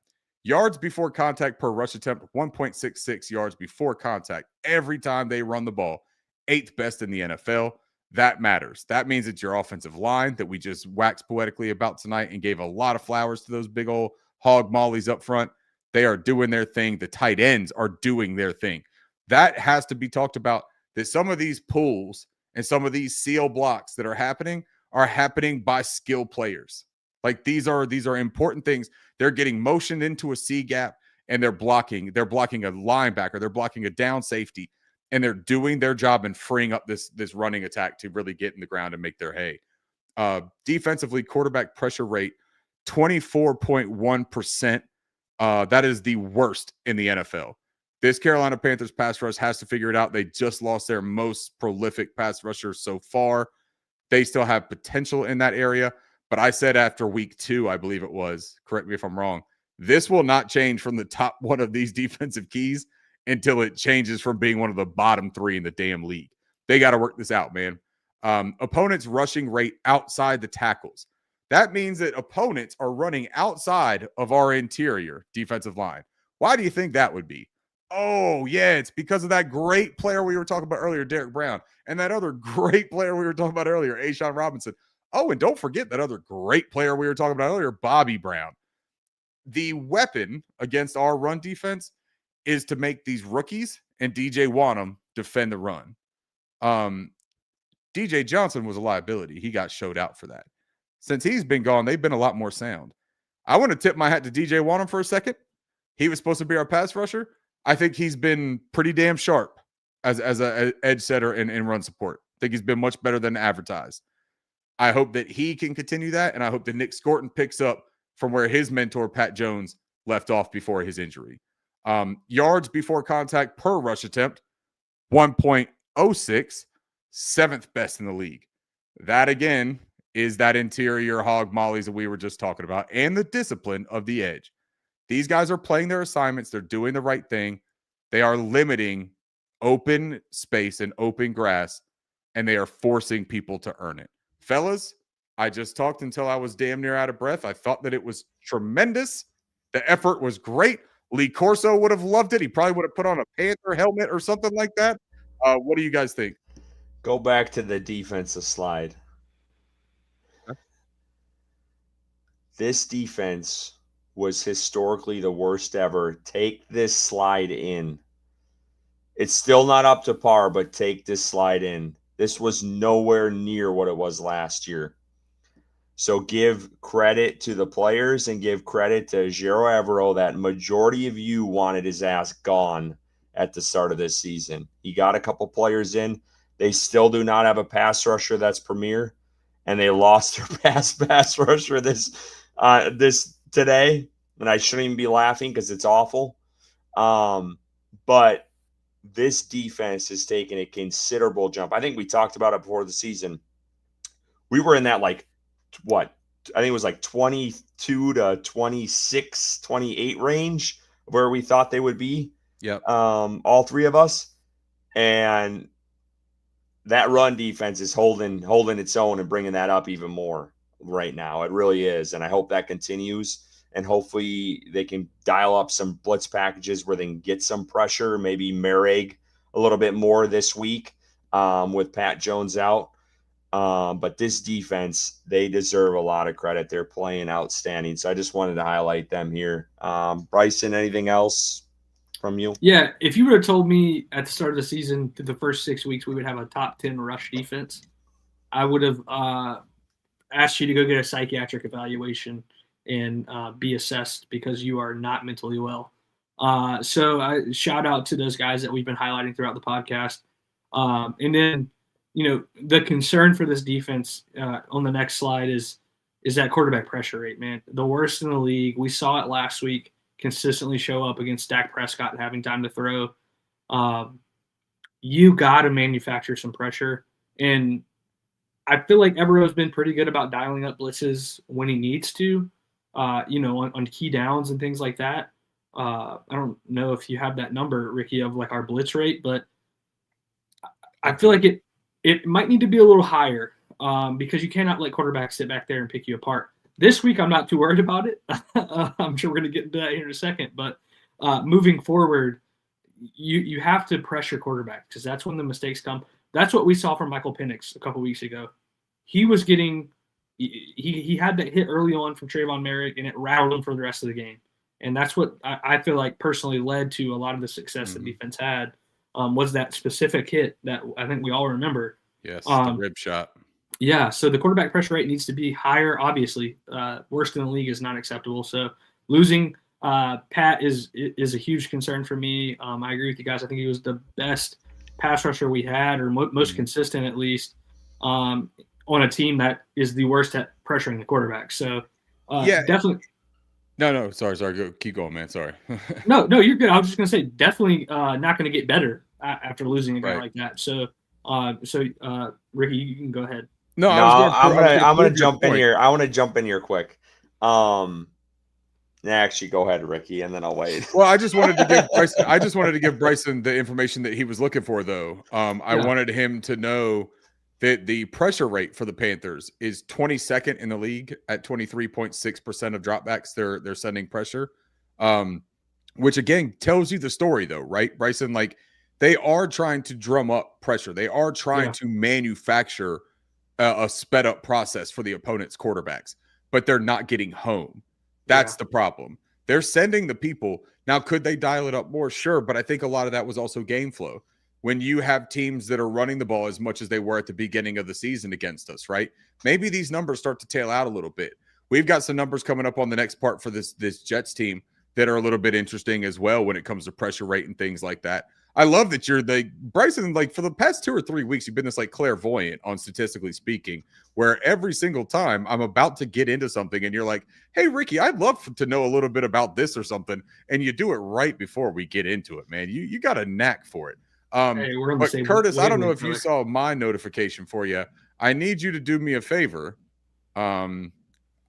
Yards before contact per rush attempt, 1.66 yards before contact every time they run the ball. 8th best in the NFL. That matters. That means it's your offensive line that we just waxed poetically about tonight and gave a lot of flowers to those big old hog mollies up front. They are doing their thing. The tight ends are doing their thing. That has to be talked about, that some of these pulls and some of these seal blocks that are happening by skill players. Like these are important things. They're getting motioned into a C gap and they're blocking a linebacker. They're blocking a down safety. And they're doing their job and freeing up this running attack to really get in the ground and make their hay. Defensively, quarterback pressure rate, 24.1%. That is the worst in the NFL. This Carolina Panthers pass rush has to figure it out. They just lost their most prolific pass rusher so far. They still have potential in that area. But I said after week 2, I believe it was, correct me if I'm wrong, this will not change from the top one of these defensive keys until it changes from being one of the bottom 3 in the damn league. They got to work this out, man. Opponents rushing rate outside the tackles. That means that opponents are running outside of our interior defensive line. Why do you think that would be? Oh, yeah, it's because of that great player we were talking about earlier, Derek Brown, and that other great player we were talking about earlier, A'Shawn Robinson. Oh, and don't forget that other great player we were talking about earlier, Bobby Brown. The weapon against our run defense is to make these rookies and DJ Wanham defend the run. DJ Johnson was a liability. He got showed out for that. Since he's been gone, they've been a lot more sound. I want to tip my hat to DJ Wanham for a second. He was supposed to be our pass rusher. I think he's been pretty damn sharp as a edge setter and run support. I think he's been much better than advertised. I hope that he can continue that, and I hope that Nick Scorton picks up from where his mentor, Pat Jones, left off before his injury. Yards before contact per rush attempt, 1.06, seventh best in the league. That, again, is that interior hog mollies that we were just talking about and the discipline of the edge. These guys are playing their assignments. They're doing the right thing. They are limiting open space and open grass, and they are forcing people to earn it. Fellas, I just talked until I was damn near out of breath. I thought that it was tremendous. The effort was great. Lee Corso would have loved it. He probably would have put on a Panther helmet or something like that. What do you guys think? Go back to the defensive slide. This defense was historically the worst ever. Take this slide in. It's still not up to par, but take this slide in. This was nowhere near what it was last year. So give credit to the players and give credit to Jero Evero that majority of you wanted his ass gone at the start of this season. He got a couple players in. They still do not have a pass rusher that's premier, and they lost their pass rusher this today. And I shouldn't even be laughing because it's awful. But this defense has taken a considerable jump. I think we talked about it before the season. We were in that I think it was 22 to 26, 28 range where we thought they would be. Yep. All three of us. And that run defense is holding its own and bringing that up even more right now. It really is. And I hope that continues. And hopefully they can dial up some blitz packages where they can get some pressure, maybe Merrig a little bit more this week with Pat Jones out. But this defense, they deserve a lot of credit. They're playing outstanding. So I just wanted to highlight them here. Bryson, anything else from you? Yeah, if you would have told me at the start of the season, through the first 6 weeks, we would have a top 10 rush defense, I would have asked you to go get a psychiatric evaluation and be assessed because you are not mentally well. So I shout out to those guys that we've been highlighting throughout the podcast. And then, the concern for this defense on the next slide is that quarterback pressure rate, man. The worst in the league. We saw it last week consistently show up against Dak Prescott and having time to throw. You got to manufacture some pressure. And I feel like Evero's been pretty good about dialing up blitzes when he needs to. On key downs and things like that. I don't know if you have that number, Ricky, of our blitz rate, but I feel like it might need to be a little higher because you cannot let quarterbacks sit back there and pick you apart. This week, I'm not too worried about it. I'm sure we're going to get into that here in a second, but moving forward, you have to pressure quarterbacks because that's when the mistakes come. That's what we saw from Michael Penix a couple weeks ago. He was getting he had that hit early on from Trayvon Merrick, and it rattled him for the rest of the game. And that's what I feel like personally led to a lot of the success that defense had was that specific hit that I think we all remember. Yes, the rib shot. Yeah, so the quarterback pressure rate needs to be higher, obviously. Worst in the league is not acceptable. So losing Pat is a huge concern for me. I agree with you guys. I think he was the best pass rusher we had, or most consistent at least, on a team that is the worst at pressuring the quarterback. So, definitely. No, sorry. Go, keep going, man. Sorry. No, you're good. I was just going to say, definitely not going to get better after losing a guy like that. So, Ricky, you can go ahead. No, I'm gonna jump in here. I want to jump in here quick. Actually, go ahead, Ricky, and then I'll wait. Well, I just wanted to give Bryson the information that he was looking for, though. I wanted him to know The pressure rate for the Panthers is 22nd in the league at 23.6% of dropbacks. They're sending pressure, which again tells you the story, though, right, Bryson? Like they are trying to drum up pressure. They are trying to manufacture a sped up process for the opponent's quarterbacks, but they're not getting home. That's the problem. They're sending the people. Now, could they dial it up more? Sure, but I think a lot of that was also game flow. When you have teams that are running the ball as much as they were at the beginning of the season against us, right? Maybe these numbers start to tail out a little bit. We've got some numbers coming up on the next part for this Jets team that are a little bit interesting as well when it comes to pressure rate and things like that. I love that you're Bryson, like for the past 2 or 3 weeks, you've been this like clairvoyant on statistically speaking, where every single time I'm about to get into something and you're like, hey, Ricky, I'd love to know a little bit about this or something. And you do it right before we get into it, man. You got a knack for it. Hey, but Curtis, I don't know if you saw my notification for you. I need you to do me a favor. I've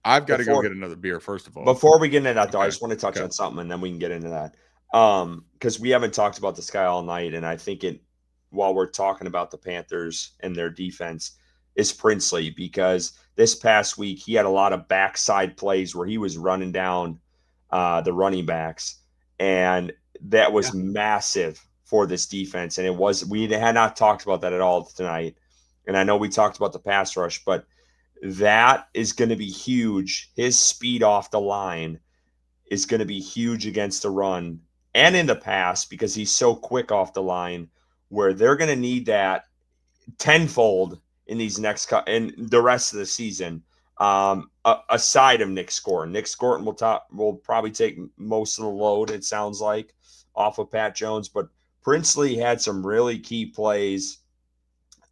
got to go get another beer, first of all. Before we get into that, though, I just want to touch on something, and then we can get into that. Because we haven't talked about this guy all night, and I think while we're talking about the Panthers and their defense, is Princely, because this past week he had a lot of backside plays where he was running down the running backs, and that was massive for this defense. And we had not talked about that at all tonight. And I know we talked about the pass rush, but that is going to be huge. His speed off the line is going to be huge against the run and in the pass because he's so quick off the line, where they're going to need that tenfold in these in the rest of the season. Aside of Nick Scorton. Nick Scorton will probably take most of the load, it sounds like, off of Pat Jones, but Princely had some really key plays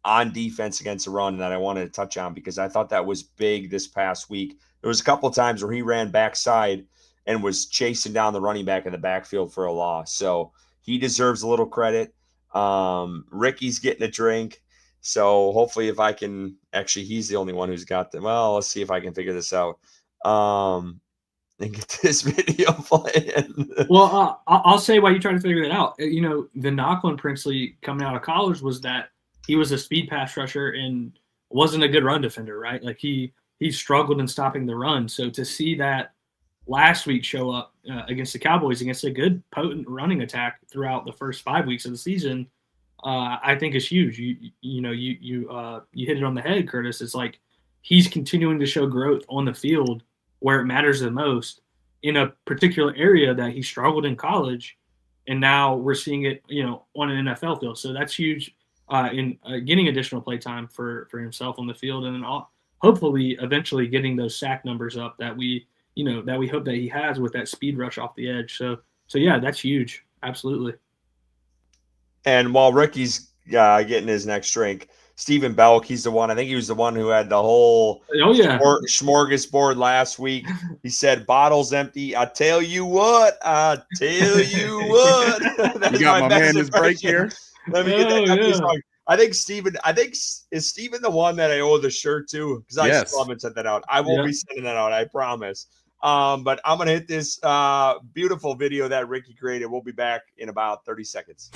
on defense against the run that I wanted to touch on because I thought that was big this past week. There was a couple of times where he ran backside and was chasing down the running back in the backfield for a loss. So he deserves a little credit. Ricky's getting a drink. So hopefully if I can – actually, he's the only one who's got them. Well, let's see if I can figure this out. And get this video playing. Well, I'll say why you try to figure that out. You know, the knock on Princely coming out of college was that he was a speed pass rusher and wasn't a good run defender, right? Like he struggled in stopping the run. So to see that last week show up against the Cowboys, against a good potent running attack throughout the first 5 weeks of the season, I think is huge. You hit it on the head, Curtis. It's like he's continuing to show growth on the field where it matters the most in a particular area that he struggled in college. And now we're seeing it, on an NFL field. So that's huge in getting additional play time for himself on the field. And then hopefully eventually getting those sack numbers up that we hope that he has with that speed rush off the edge. So yeah, that's huge. Absolutely. And while Ricky's getting his next drink, Stephen Belk, he was the one who had the whole smorgasbord last week. He said, bottles empty. I tell you what. You got my man his break here. Let me get that song. I think is Steven the one that I owe the shirt to? Because I still haven't sent that out. I will be sending that out, I promise. But I'm going to hit this beautiful video that Ricky created. We'll be back in about 30 seconds.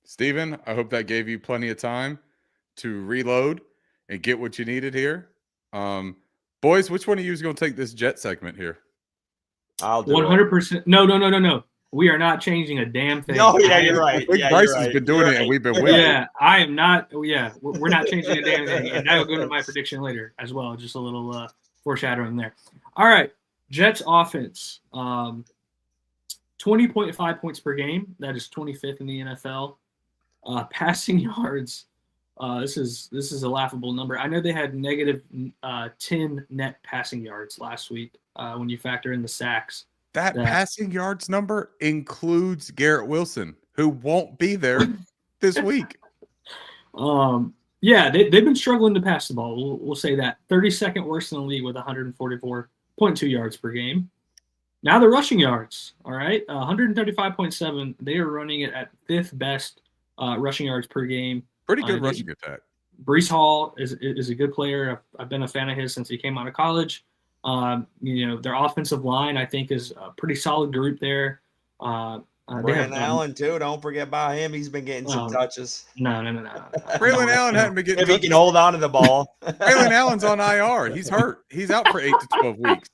Steven, I hope that gave you plenty of time to reload and get what you needed here. Boys, which one of you is going to take this Jet segment here? I'll do 100%. No. We are not changing a damn thing. No, yeah, you're right. Bryce has been doing it, and we've been with it. Yeah, I am not. Yeah, we're not changing a damn thing. And that'll go to my prediction later as well. Just a little foreshadowing there. All right, Jets offense. 20.5 points per game. That is 25th in the NFL. Passing yards. This is a laughable number. I know they had negative 10 net passing yards last week. when you factor in the sacks. That passing yards number includes Garrett Wilson, who won't be there this week. Yeah, they've been struggling to pass the ball. We'll say that. 32nd worst in the league with 144.2 yards per game. Now the rushing yards, all right, 135.7. They are running it at 5th best rushing yards per game. Pretty good rushing attack. Breece Hall is a good player. I've been a fan of his since he came out of college. Their offensive line, I think, is a pretty solid group there. Braylon Allen, too. Don't forget about him. He's been getting some touches. No. Braylon Allen hadn't been getting touches. If he can hold on to the ball. Braylon Allen's on IR. He's hurt. He's out for 8 to 12 weeks.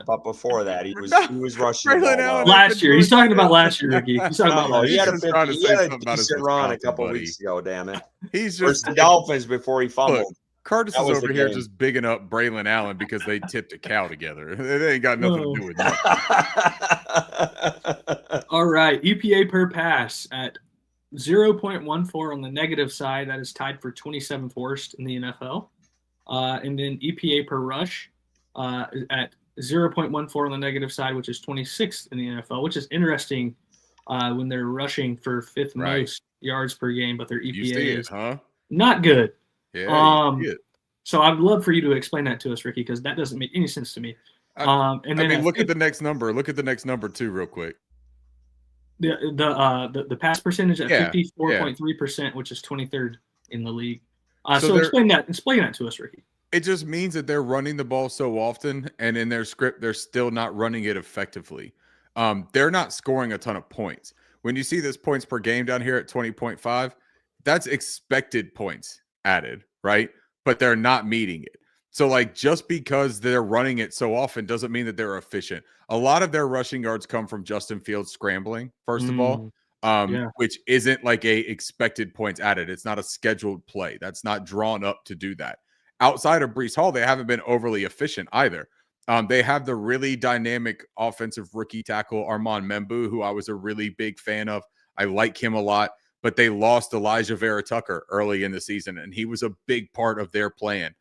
But before that, he was rushing the ball last year. He's talking about last year, Ricky. He's talking about he had a decent run a couple weeks ago, damn it. He's just the Dolphins before he fumbled. Look, Curtis is over here just bigging up Braylon Allen because they tipped a cow together. It ain't got nothing to do with that. All right. EPA per pass at 0.14 on the negative side. That is tied for 27th worst in the NFL. And then EPA per rush at 0.14 on the negative side, which is 26th in the NFL, which is interesting when they're rushing for 5th most yards per game, but their EPA is not good. Yeah. So I'd love for you to explain that to us, Ricky, because that doesn't make any sense to me. Look at the next number. Look at the next number too, real quick. The pass percentage at 54.3%, which is 23rd in the league. So explain that to us, Ricky. It just means that they're running the ball so often, and in their script, they're still not running it effectively. They're not scoring a ton of points. When you see this points per game down here at 20.5, that's expected points added, right? But they're not meeting it. So, like, just because they're running it so often doesn't mean that they're efficient. A lot of their rushing yards come from Justin Fields scrambling, first of all, which isn't like a expected points added. It's not a scheduled play. That's not drawn up to do that. Outside of Breece Hall, they haven't been overly efficient either. They have the really dynamic offensive rookie tackle, Armand Membu, who I was a really big fan of. I like him a lot, but they lost Elijah Vera Tucker early in the season, and he was a big part of their plan.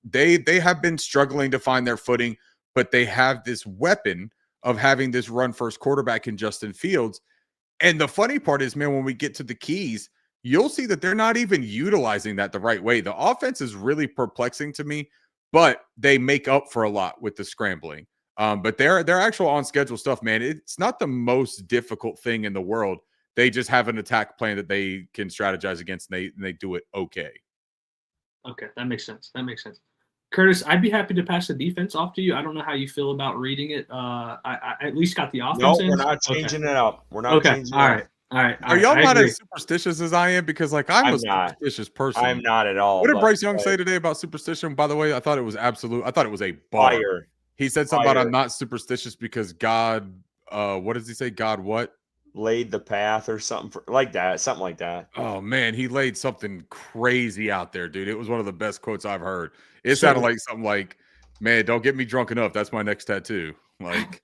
They have been struggling to find their footing, but they have this weapon of having this run-first quarterback in Justin Fields. And the funny part is, man, when we get to the keys, you'll see that they're not even utilizing that the right way. The offense is really perplexing to me, but they make up for a lot with the scrambling. But their actual on-schedule stuff, man, it's not the most difficult thing in the world. They just have an attack plan that they can strategize against, and they do it okay. Okay, that makes sense. Curtis, I'd be happy to pass the defense off to you. I don't know how you feel about reading it. I at least got the offense. No, we're not changing it up. We're not changing it up. All right. Are y'all not as superstitious as I am? Because I'm a superstitious person. I'm not at all. What did Bryce Young say today about superstition? By the way, I thought it was a bar. Fire. He said something about I'm not superstitious because God, what does he say? God what? Laid the path or something like that. Something like that. Oh, man, he laid something crazy out there, dude. It was one of the best quotes I've heard. It sounded like something like, man, don't get me drunk enough. That's my next tattoo. Like,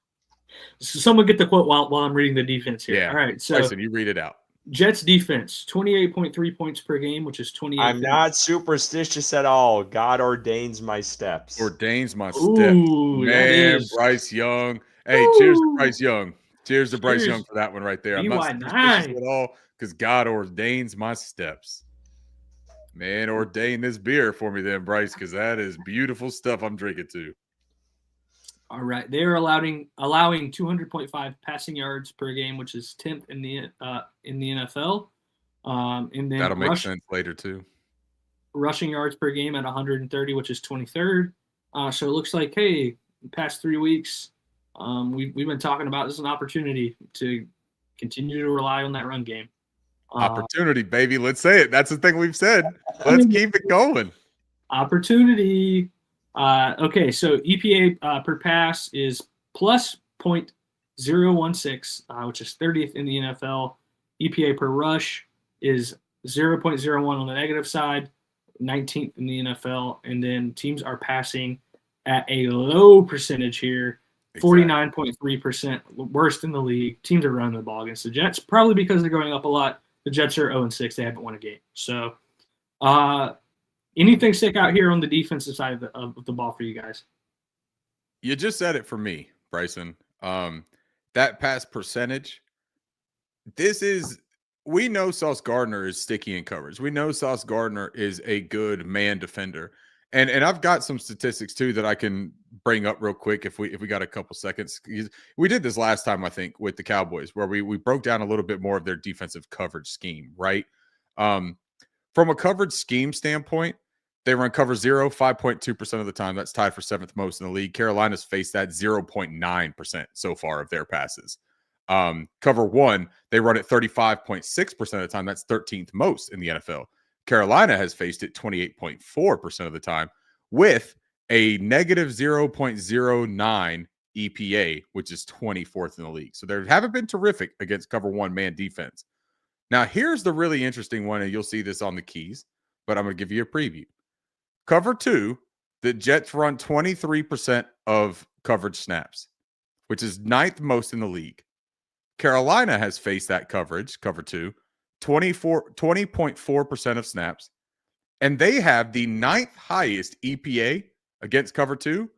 someone get the quote while I'm reading the defense here. Yeah. All right. So Bryson, you read it out. Jets defense, 28.3 points per game, which is 28. I'm not superstitious at all. God ordains my steps. Ordains my steps. Ooh, man, Bryce Young. Hey, cheers to Bryce Young. Cheers to Bryce Young for that one right there. I'm not superstitious at all because God ordains my steps. Man, ordain this beer for me then, Bryce, because that is beautiful stuff I'm drinking too. All right. They're allowing 200.5 passing yards per game, which is 10th in the NFL. And then that'll make sense later too. Rushing yards per game at 130, which is 23rd. So it looks like, hey, the past 3 weeks, we've been talking about this is an opportunity to continue to rely on that run game. Opportunity, baby. Let's say it. That's the thing we've said. Let's keep it going. Opportunity. Okay, so EPA per pass is plus 0.016, which is 30th in the NFL. EPA per rush is 0.01 on the negative side, 19th in the NFL. And then teams are passing at a low percentage here, 49.3%, worst in the league. Teams are running the ball against the Jets, probably because they're going up a lot. The Jets are 0-6. They haven't won a game. So anything stick out here on the defensive side of the ball for you guys? You just said it for me, Bryson. That pass percentage. We know Sauce Gardner is sticky in coverage. We know Sauce Gardner is a good man defender. And I've got some statistics too that I can bring up real quick if we got a couple seconds. We did this last time, I think, with the Cowboys, where we broke down a little bit more of their defensive coverage scheme, right? From a coverage scheme standpoint, they run cover 0 5.2% of the time. That's tied for 7th most in the league. Carolina's faced that 0.9% so far of their passes. Cover 1, they run it 35.6% of the time. That's 13th most in the NFL. Carolina has faced it 28.4% of the time with a negative 0.09 EPA, which is 24th in the league. So they haven't been terrific against cover 1 man defense. Now, here's the really interesting one, and you'll see this on the keys, but I'm going to give you a preview. Cover 2, the Jets run 23% of coverage snaps, which is 9th most in the league. Carolina has faced that coverage, cover 2, 20.4% of snaps, and they have the 9th highest EPA against cover 2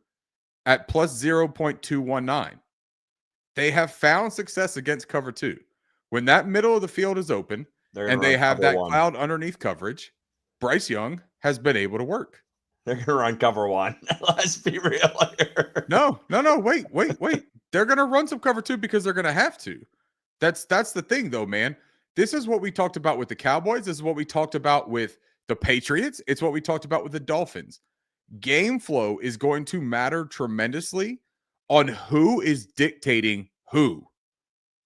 at plus 0.219. They have found success against cover 2. When that middle of the field is open and they have that cloud underneath coverage, Bryce Young has been able to work. They're going to run cover 1. Let's be real here. No. Wait. They're going to run some cover 2 because they're going to have to. That's the thing, though, man. This is what we talked about with the Cowboys. This is what we talked about with the Patriots. It's what we talked about with the Dolphins. Game flow is going to matter tremendously on who is dictating who.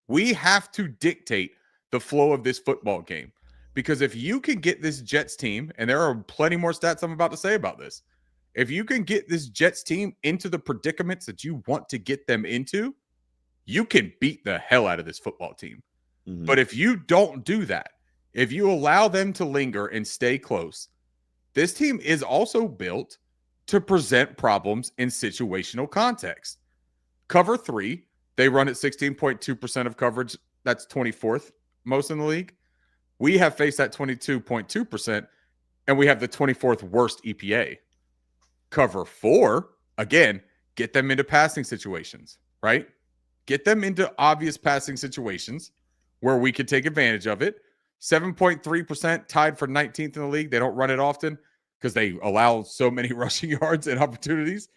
We have to dictate the flow of this football game. Because if you can get this Jets team, and there are plenty more stats I'm about to say about this, if you can get this Jets team into the predicaments that you want to get them into, you can beat the hell out of this football team. Mm-hmm. But if you don't do that, if you allow them to linger and stay close, this team is also built to present problems in situational context. Cover 3, they run at 16.2% of coverage. That's 24th most in the league. We have faced that 22.2%, and we have the 24th worst EPA. Cover 4, again, get them into passing situations, right? Get them into obvious passing situations where we could take advantage of it. 7.3% tied for 19th in the league. They don't run it often because they allow so many rushing yards and opportunities.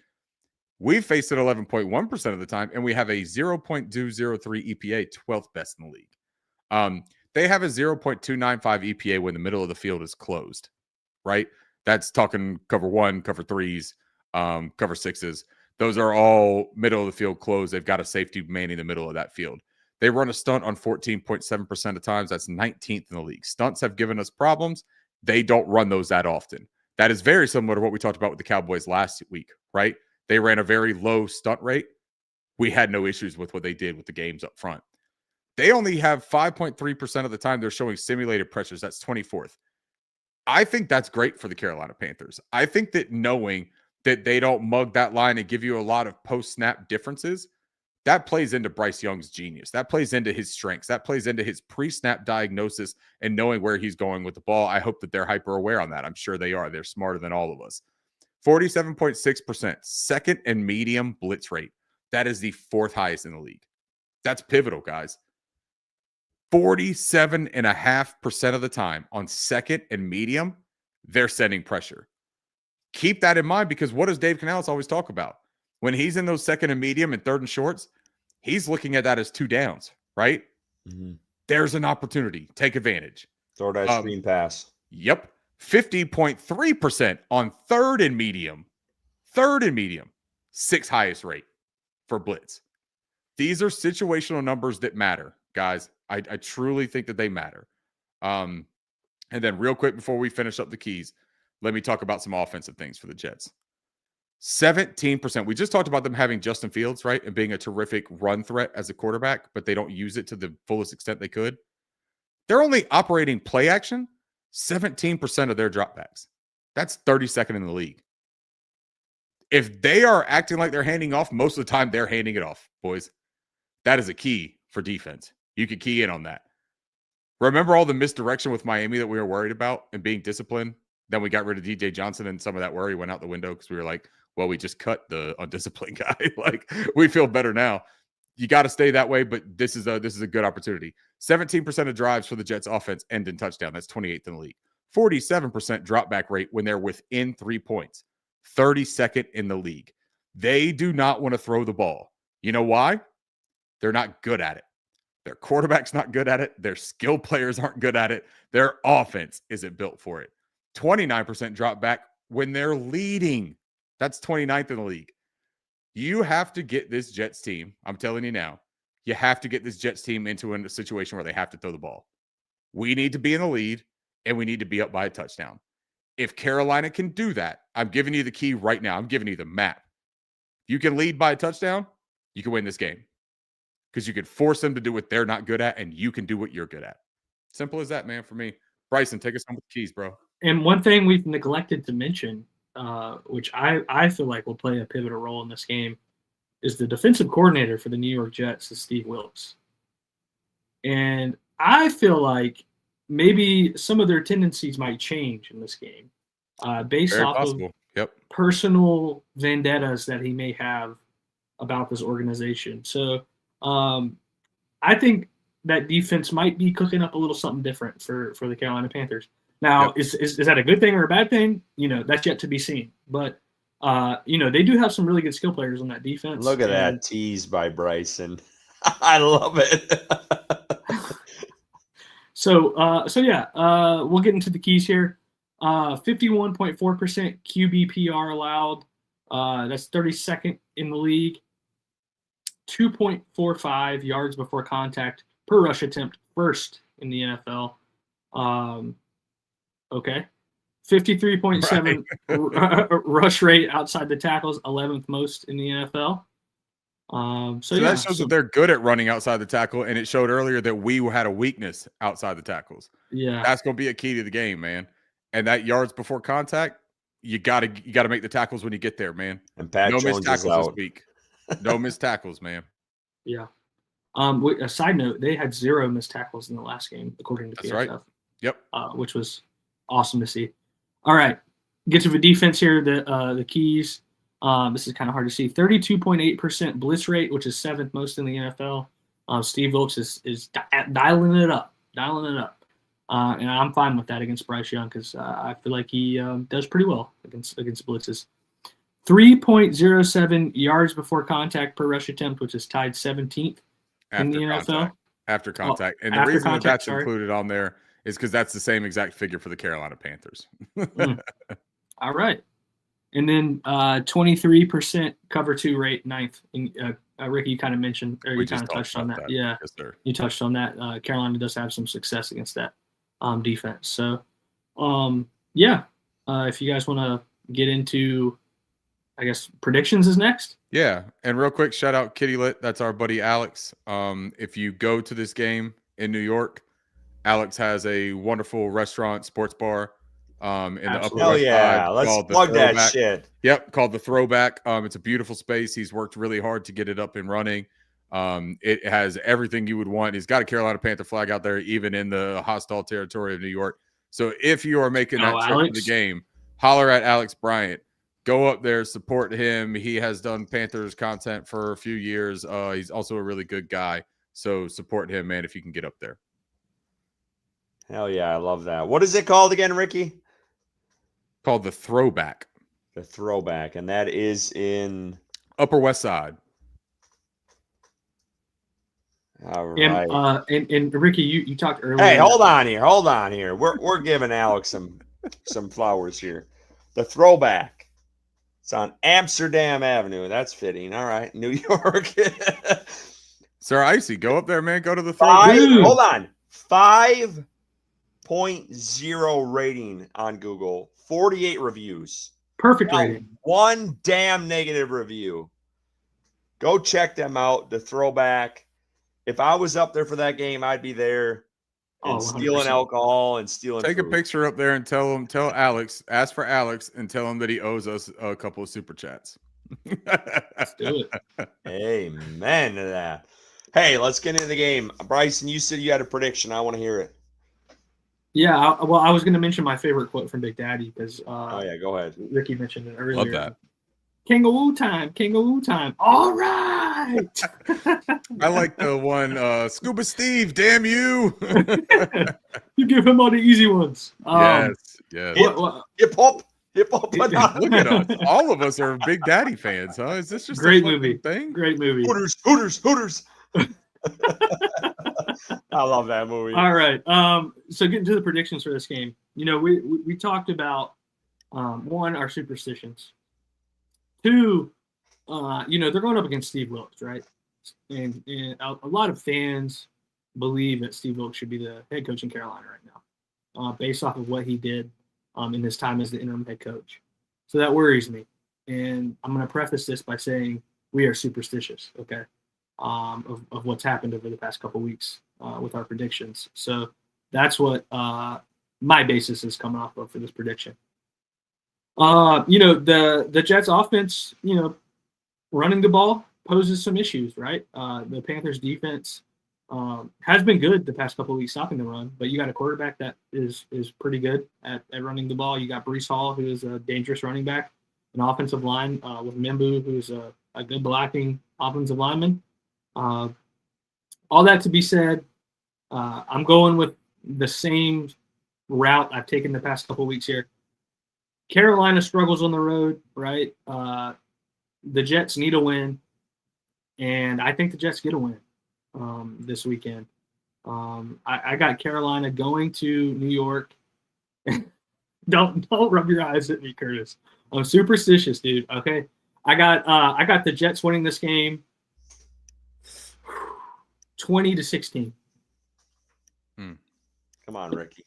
We've faced it 11.1% of the time, and we have a 0.203 EPA, 12th best in the league. They have a 0.295 EPA when the middle of the field is closed, right? That's talking cover 1, cover 3s, cover 6s. Those are all middle of the field closed. They've got a safety manning the middle of that field. They run a stunt on 14.7% of times. That's 19th in the league. Stunts have given us problems. They don't run those that often. That is very similar to what we talked about with the Cowboys last week, right? They ran a very low stunt rate. We had no issues with what they did with the games up front. They only have 5.3% of the time they're showing simulated pressures. That's 24th. I think that's great for the Carolina Panthers. I think that knowing that they don't mug that line and give you a lot of post-snap differences, that plays into Bryce Young's genius. That plays into his strengths. That plays into his pre-snap diagnosis and knowing where he's going with the ball. I hope that they're hyper aware on that. I'm sure they are. They're smarter than all of us. 47.6%, second and medium blitz rate. That is the 4th highest in the league. That's pivotal, guys. 47.5% of the time on second and medium, they're sending pressure. Keep that in mind because what does Dave Canales always talk about? When he's in those second and medium and third and shorts, he's looking at that as 2 downs, right? Mm-hmm. There's an opportunity. Take advantage. Throw that screen pass. Yep. 50.3% on third and medium. 6th highest rate for blitz. These are situational numbers that matter, guys. I truly think that they matter. And then real quick before we finish up the keys, let me talk about some offensive things for the Jets. 17%. We just talked about them having Justin Fields, right? And being a terrific run threat as a quarterback, but they don't use it to the fullest extent they could. They're only operating play action 17% of their dropbacks. That's 32nd in the league. If they are acting like they're handing off, most of the time they're handing it off, boys. That is a key for defense. You could key in on that. Remember all the misdirection with Miami that we were worried about and being disciplined? Then we got rid of DJ Johnson and some of that worry went out the window because we were like, well, we just cut the undisciplined guy. Like, we feel better now. You got to stay that way, but this is a good opportunity. 17% of drives for the Jets offense end in touchdown. That's 28th in the league. 47% drop back rate when they're within 3 points. 32nd in the league. They do not want to throw the ball. You know why? They're not good at it. Their quarterback's not good at it. Their skill players aren't good at it. Their offense isn't built for it. 29% drop back when they're leading. That's 29th in the league. You have to get this Jets team, I'm telling you now, you have to get this Jets team into a situation where they have to throw the ball. We need to be in the lead, and we need to be up by a touchdown. If Carolina can do that, I'm giving you the key right now. I'm giving you the map. You can lead by a touchdown, you can win this game. Because you can force them to do what they're not good at, and you can do what you're good at. Simple as that, man, for me. Bryson, take us home with the keys, bro. And one thing we've neglected to mention, which I feel like will play a pivotal role in this game, is the defensive coordinator for the New York Jets is Steve Wilks. And I feel like maybe some of their tendencies might change in this game based Very off possible. of personal vendettas that he may have about this organization. So I think that defense might be cooking up a little something different for the Carolina Panthers. Now, is that a good thing or a bad thing? That's yet to be seen. But, they do have some really good skill players on that defense. Look at that tease by Bryson. I love it. So we'll get into the keys here. 51.4% QBPR allowed. That's 32nd in the league. 2.45 yards before contact per rush attempt, first in the NFL. Okay. 53.7 rush rate outside the tackles, 11th most in the NFL. So that shows that they're good at running outside the tackle, and it showed earlier that we had a weakness outside the tackles. Yeah, that's going to be a key to the game, man. And that yards before contact, you got to make the tackles when you get there, man. And Pat no Jones missed tackles is out this week. No missed tackles, man. Yeah. A side note: they had 0 missed tackles in the last game, according to PFF. Right. Yep. Which was awesome to see. All right, get to the defense here. The keys. This is kind of hard to see. 32.8% blitz rate, which is 7th most in the NFL. Steve Wilks is dialing it up. And I'm fine with that against Bryce Young because I feel like he does pretty well against blitzes. 3.07 yards before contact per rush attempt, which is tied 17th in the NFL. After contact. And the reason that's included on there is because that's the same exact figure for the Carolina Panthers. All right. And then 23% cover 2 rate, 9th. Ricky, you kind of mentioned, or you kind of touched on that. Yeah, yes, sir. You touched on that. Carolina does have some success against that defense. So, if you guys want to get into, I guess, predictions is next. Yeah, and real quick, shout out Kitty Lit. That's our buddy Alex. If you go to this game in New York, Alex has a wonderful restaurant, sports bar. In the Upper West Side. Let's plug that shit. Yep, called the Throwback. It's a beautiful space. He's worked really hard to get it up and running. It has everything you would want. He's got a Carolina Panther flag out there, even in the hostile territory of New York. So if you are making that trip to the game, holler at Alex Bryant. Go up there, support him. He has done Panthers content for a few years. He's also a really good guy. So support him, man, if you can get up there. Hell yeah, I love that. What is it called again, Ricky? Called the Throwback. The Throwback, and that is in Upper West Side. All right. And Ricky, you talked earlier. Hey, hold on here. We're giving Alex some flowers here. The Throwback. It's on Amsterdam Avenue. That's fitting. All right, New York. Sir Icy, go up there, man. Go to the Throwback. Hold on. 5.0 rating on Google. 48 reviews. Perfect rating. One damn negative review. Go check them out. The Throwback. If I was up there for that game, I'd be there and stealing alcohol and stealing Take food. A picture up there and tell Alex, ask for Alex and tell him that he owes us a couple of super chats. Let's do it. Amen to that. Hey, let's get into the game. Bryson, you said you had a prediction. I want to hear it. Yeah, I was going to mention my favorite quote from Big Daddy because go ahead. Ricky mentioned it earlier. Love that. Kangaroo time. All right. I like the one, Scuba Steve, damn you. You give him all the easy ones. Yes. Hip hop. Look at us. All of us are Big Daddy fans, huh? Is this just Great a movie thing? Great movie. Hooters. I love that movie. All right. So getting to the predictions for this game, we talked about one, our superstitions. Two, they're going up against Steve Wilkes, right? And a lot of fans believe that Steve Wilkes should be the head coach in Carolina right now, based off of what he did in his time as the interim head coach. So that worries me. And I'm going to preface this by saying we are superstitious, okay, of what's happened over the past couple of weeks with our predictions. So that's what my basis is coming off of for this prediction. The Jets offense, running the ball poses some issues, right? The Panthers defense has been good the past couple of weeks stopping the run, but you got a quarterback that is pretty good at running the ball. You got Breece Hall, who is a dangerous running back, an offensive line with Mimbu, who's a good blocking offensive lineman. All that to be said, I'm going with the same route I've taken the past couple of weeks here. Carolina struggles on the road, right? The Jets need a win, and I think the Jets get a win this weekend. I got Carolina going to New York. Don't rub your eyes at me, Curtis. I'm superstitious, dude. Okay, I got the Jets winning this game, 20-16. Come on, Ricky.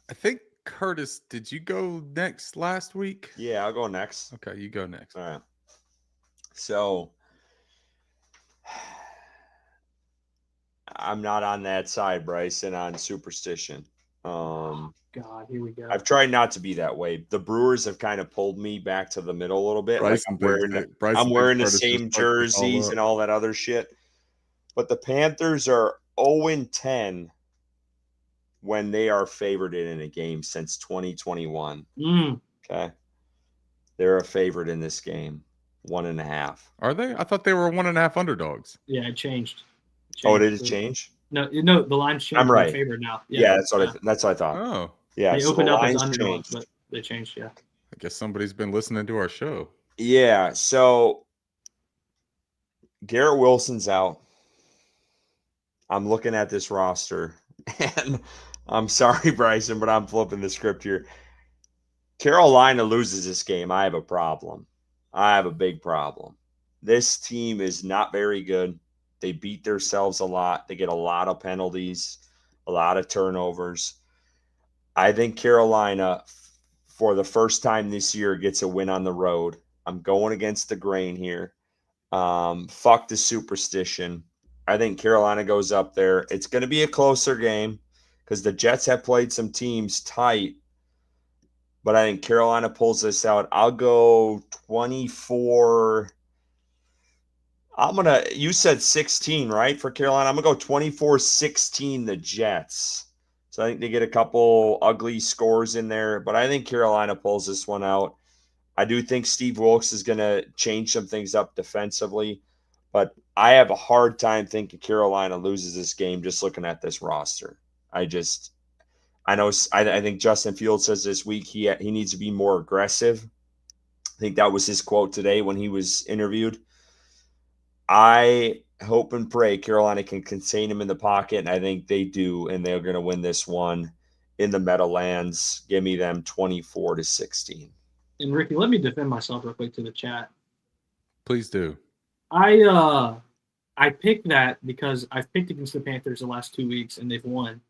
I think Curtis, did you go next last week? Yeah, I'll go next. Okay, you go next. All right. So I'm not on that side, Bryson, on superstition. God, here we go. I've tried not to be that way. The Brewers have kind of pulled me back to the middle a little bit. I'm wearing the same jerseys and all that other shit. But the Panthers are 0-10 when they are favored in a game since 2021. Okay. They're a favorite in this game. 1.5. Are they? I thought they were 1.5 underdogs. Yeah, it changed. Oh, did it change? No, the line's changed. I'm right. They're favored now. Yeah, that's what I thought. Oh. Yeah. They opened up as underdogs, but they changed, yeah. I guess somebody's been listening to our show. Yeah, so Garrett Wilson's out. I'm looking at this roster, and I'm sorry, Bryson, but I'm flipping the script here. Carolina loses this game. I have a problem. I have a big problem. This team is not very good. They beat themselves a lot. They get a lot of penalties, a lot of turnovers. I think Carolina, for the first time this year, gets a win on the road. I'm going against the grain here. Fuck the superstition. I think Carolina goes up there. It's going to be a closer game because the Jets have played some teams tight, but I think Carolina pulls this out. I'll go 24. You said 16, right, for Carolina? I'm going to go 24-16 the Jets. So I think they get a couple ugly scores in there, but I think Carolina pulls this one out. I do think Steve Wilkes is going to change some things up defensively, but I have a hard time thinking Carolina loses this game just looking at this roster. I think Justin Fields says this week he needs to be more aggressive. I think that was his quote today when he was interviewed. I hope and pray Carolina can contain him in the pocket, and I think they do, and they're going to win this one in the Meadowlands. Give me them 24-16. And Ricky, let me defend myself real quick to the chat. Please do. I picked that because I've picked against the Panthers the last 2 weeks, and they've won.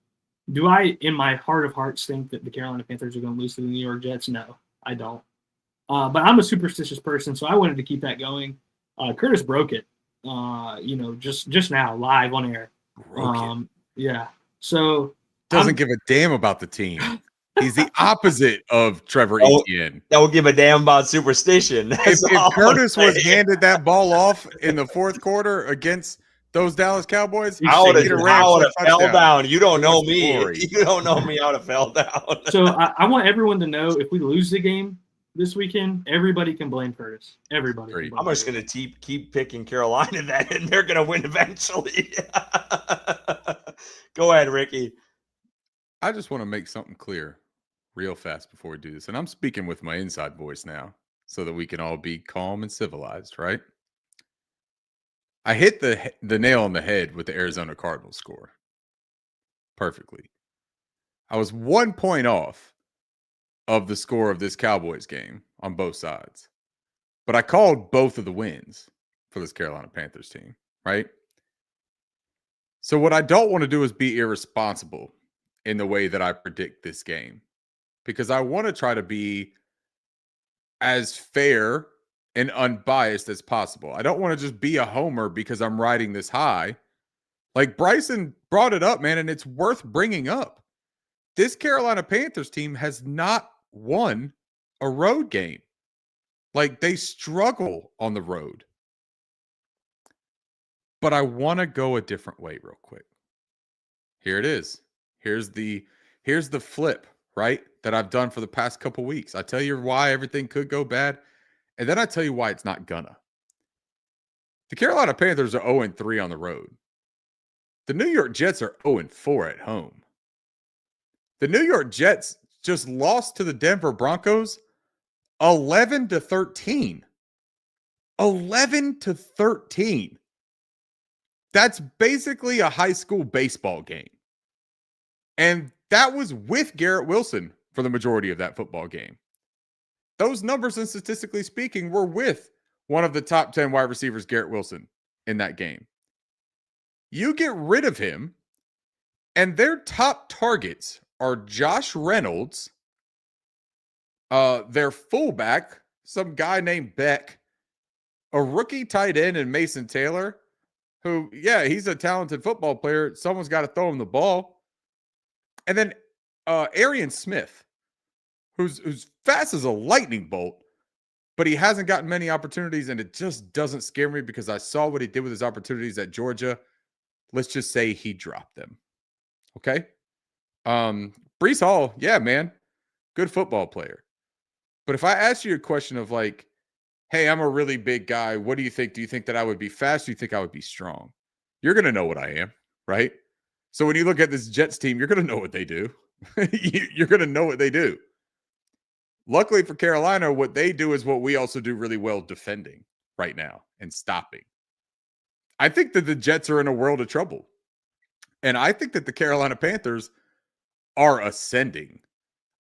Do I, in my heart of hearts, think that the Carolina Panthers are going to lose to the New York Jets? No, I don't. But I'm a superstitious person, so I wanted to keep that going. Curtis broke it. Just now, live on air. Yeah. So doesn't give a damn about the team. He's the opposite of Trevor Etienne. Don't give a damn about superstition. If Curtis was handed that ball off in the fourth quarter against those Dallas Cowboys, I would have fell down. You don't know me. You don't know me. I would have fell down. So I want everyone to know if we lose the game, this weekend, everybody can blame Curtis. Everybody. Great. Can blame I'm just Curtis. going to keep picking Carolina then, and they're going to win eventually. Go ahead, Ricky. I just want to make something clear real fast before we do this. And I'm speaking with my inside voice now so that we can all be calm and civilized, right? I hit the nail on the head with the Arizona Cardinals score perfectly. I was 1 point off of the score of this Cowboys game on both sides. But I called both of the wins for this Carolina Panthers team, right? So what I don't want to do is be irresponsible in the way that I predict this game, because I want to try to be as fair and unbiased as possible. I don't want to just be a homer because I'm riding this high. Like Bryson brought it up, man, and it's worth bringing up. This Carolina Panthers team has not won a road game. Like, they struggle on the road. But I want to go a different way real quick. Here it is. Here's the flip, right? That I've done for the past couple weeks. I tell you why everything could go bad, and then I tell you why it's not gonna. The Carolina Panthers are 0-3 on the road. The New York Jets are 0-4 at home. The New York Jets just lost to the Denver Broncos 11-13. 11-13. That's basically a high school baseball game. And that was with Garrett Wilson for the majority of that football game. Those numbers, and statistically speaking, were with one of the top 10 wide receivers, Garrett Wilson, in that game. You get rid of him, and their top targets are Josh Reynolds, their fullback, some guy named Beck, a rookie tight end in Mason Taylor, who, yeah, he's a talented football player. Someone's got to throw him the ball. And then Arian Smith, who's fast as a lightning bolt, but he hasn't gotten many opportunities, and it just doesn't scare me because I saw what he did with his opportunities at Georgia. Let's just say he dropped them. Okay? Breece Hall, yeah, man, good football player. But if I ask you a question of like, hey, I'm a really big guy, what do you think? Do you think that I would be fast? Do you think I would be strong? You're going to know what I am, right? So when you look at this Jets team, you're going to know what they do. You're going to know what they do. Luckily for Carolina, what they do is what we also do really well, defending right now and stopping. I think that the Jets are in a world of trouble. And I think that the Carolina Panthers are ascending.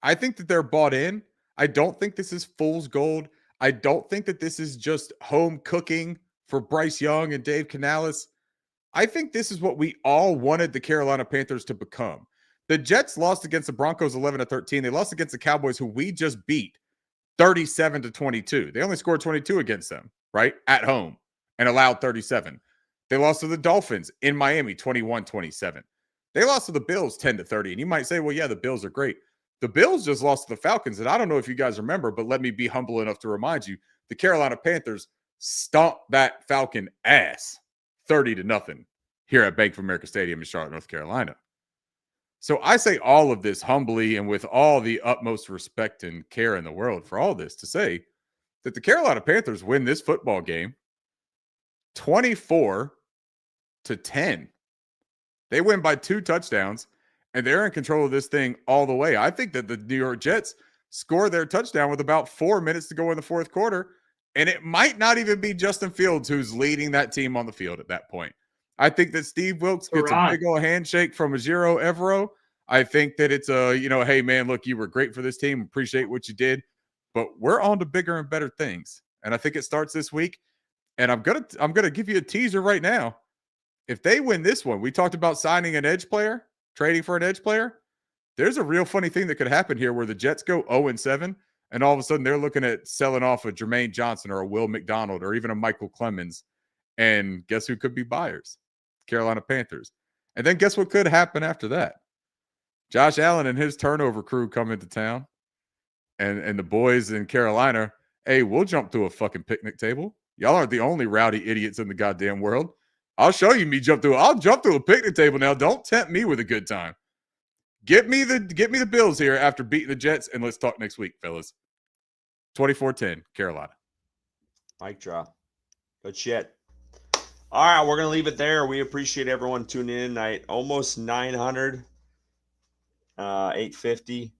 I think that they're bought in. I don't think this is fool's gold. I don't think that this is just home cooking for Bryce Young and Dave Canales. I think this is what we all wanted the Carolina Panthers to become. The Jets lost against the Broncos 11-13. They lost against the Cowboys, who we just beat 37-22. They only scored 22 against them, right? At home, and allowed 37. They lost to the Dolphins in Miami 21-27. They lost to the Bills 10-30. And you might say, well, yeah, the Bills are great. The Bills just lost to the Falcons. And I don't know if you guys remember, but let me be humble enough to remind you, the Carolina Panthers stomped that Falcon ass 30-0 here at Bank of America Stadium in Charlotte, North Carolina. So I say all of this humbly and with all the utmost respect and care in the world for all this to say that the Carolina Panthers win this football game 24-10. They win by 2 touchdowns, and they're in control of this thing all the way. I think that the New York Jets score their touchdown with about 4 minutes to go in the fourth quarter, and it might not even be Justin Fields who's leading that team on the field at that point. I think that Steve Wilkes gets a big old handshake from Ejiro Evero. I think that it's a, hey, man, look, you were great for this team. Appreciate what you did. But we're on to bigger and better things. And I think it starts this week. And I'm gonna give you a teaser right now. If they win this one, we talked about signing an edge player, trading for an edge player. There's a real funny thing that could happen here where the Jets go 0-7, and all of a sudden they're looking at selling off a Jermaine Johnson or a Will McDonald or even a Michael Clemens. And guess who could be buyers? Carolina Panthers. And then guess what could happen after that? Josh Allen and his turnover crew come into town. And the boys in Carolina, hey, we'll jump through a fucking picnic table. Y'all aren't the only rowdy idiots in the goddamn world. I'll show you I'll jump through a picnic table now. Don't tempt me with a good time. Get me the Bills here after beating the Jets, and let's talk next week, fellas. 24-10, Carolina. Mic drop. Good shit. All right, we're going to leave it there. We appreciate everyone tuning in tonight. Almost 900, 850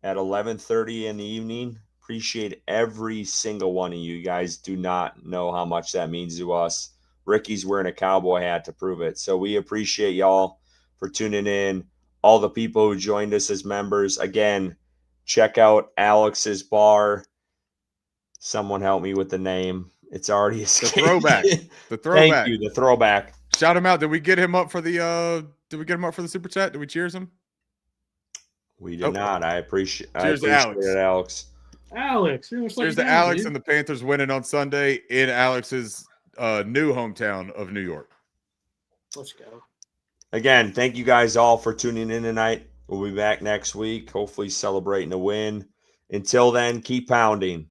at 11:30 in the evening. Appreciate every single one of you. You guys do not know how much that means to us. Ricky's wearing a cowboy hat to prove it. So we appreciate y'all for tuning in. All the people who joined us as members. Again, check out Alex's bar. Someone help me with the name. It's already escaped. The throwback. The throwback. Thank you. The throwback. Shout him out. Did we get him up for the super chat? Did we cheers him? We did not. I appreciate it, Alex. Alex. Cheers to Alex and the Panthers winning on Sunday in Alex's new hometown of New York. Let's go. Again, thank you guys all for tuning in tonight. We'll be back next week, hopefully celebrating a win. Until then, keep pounding.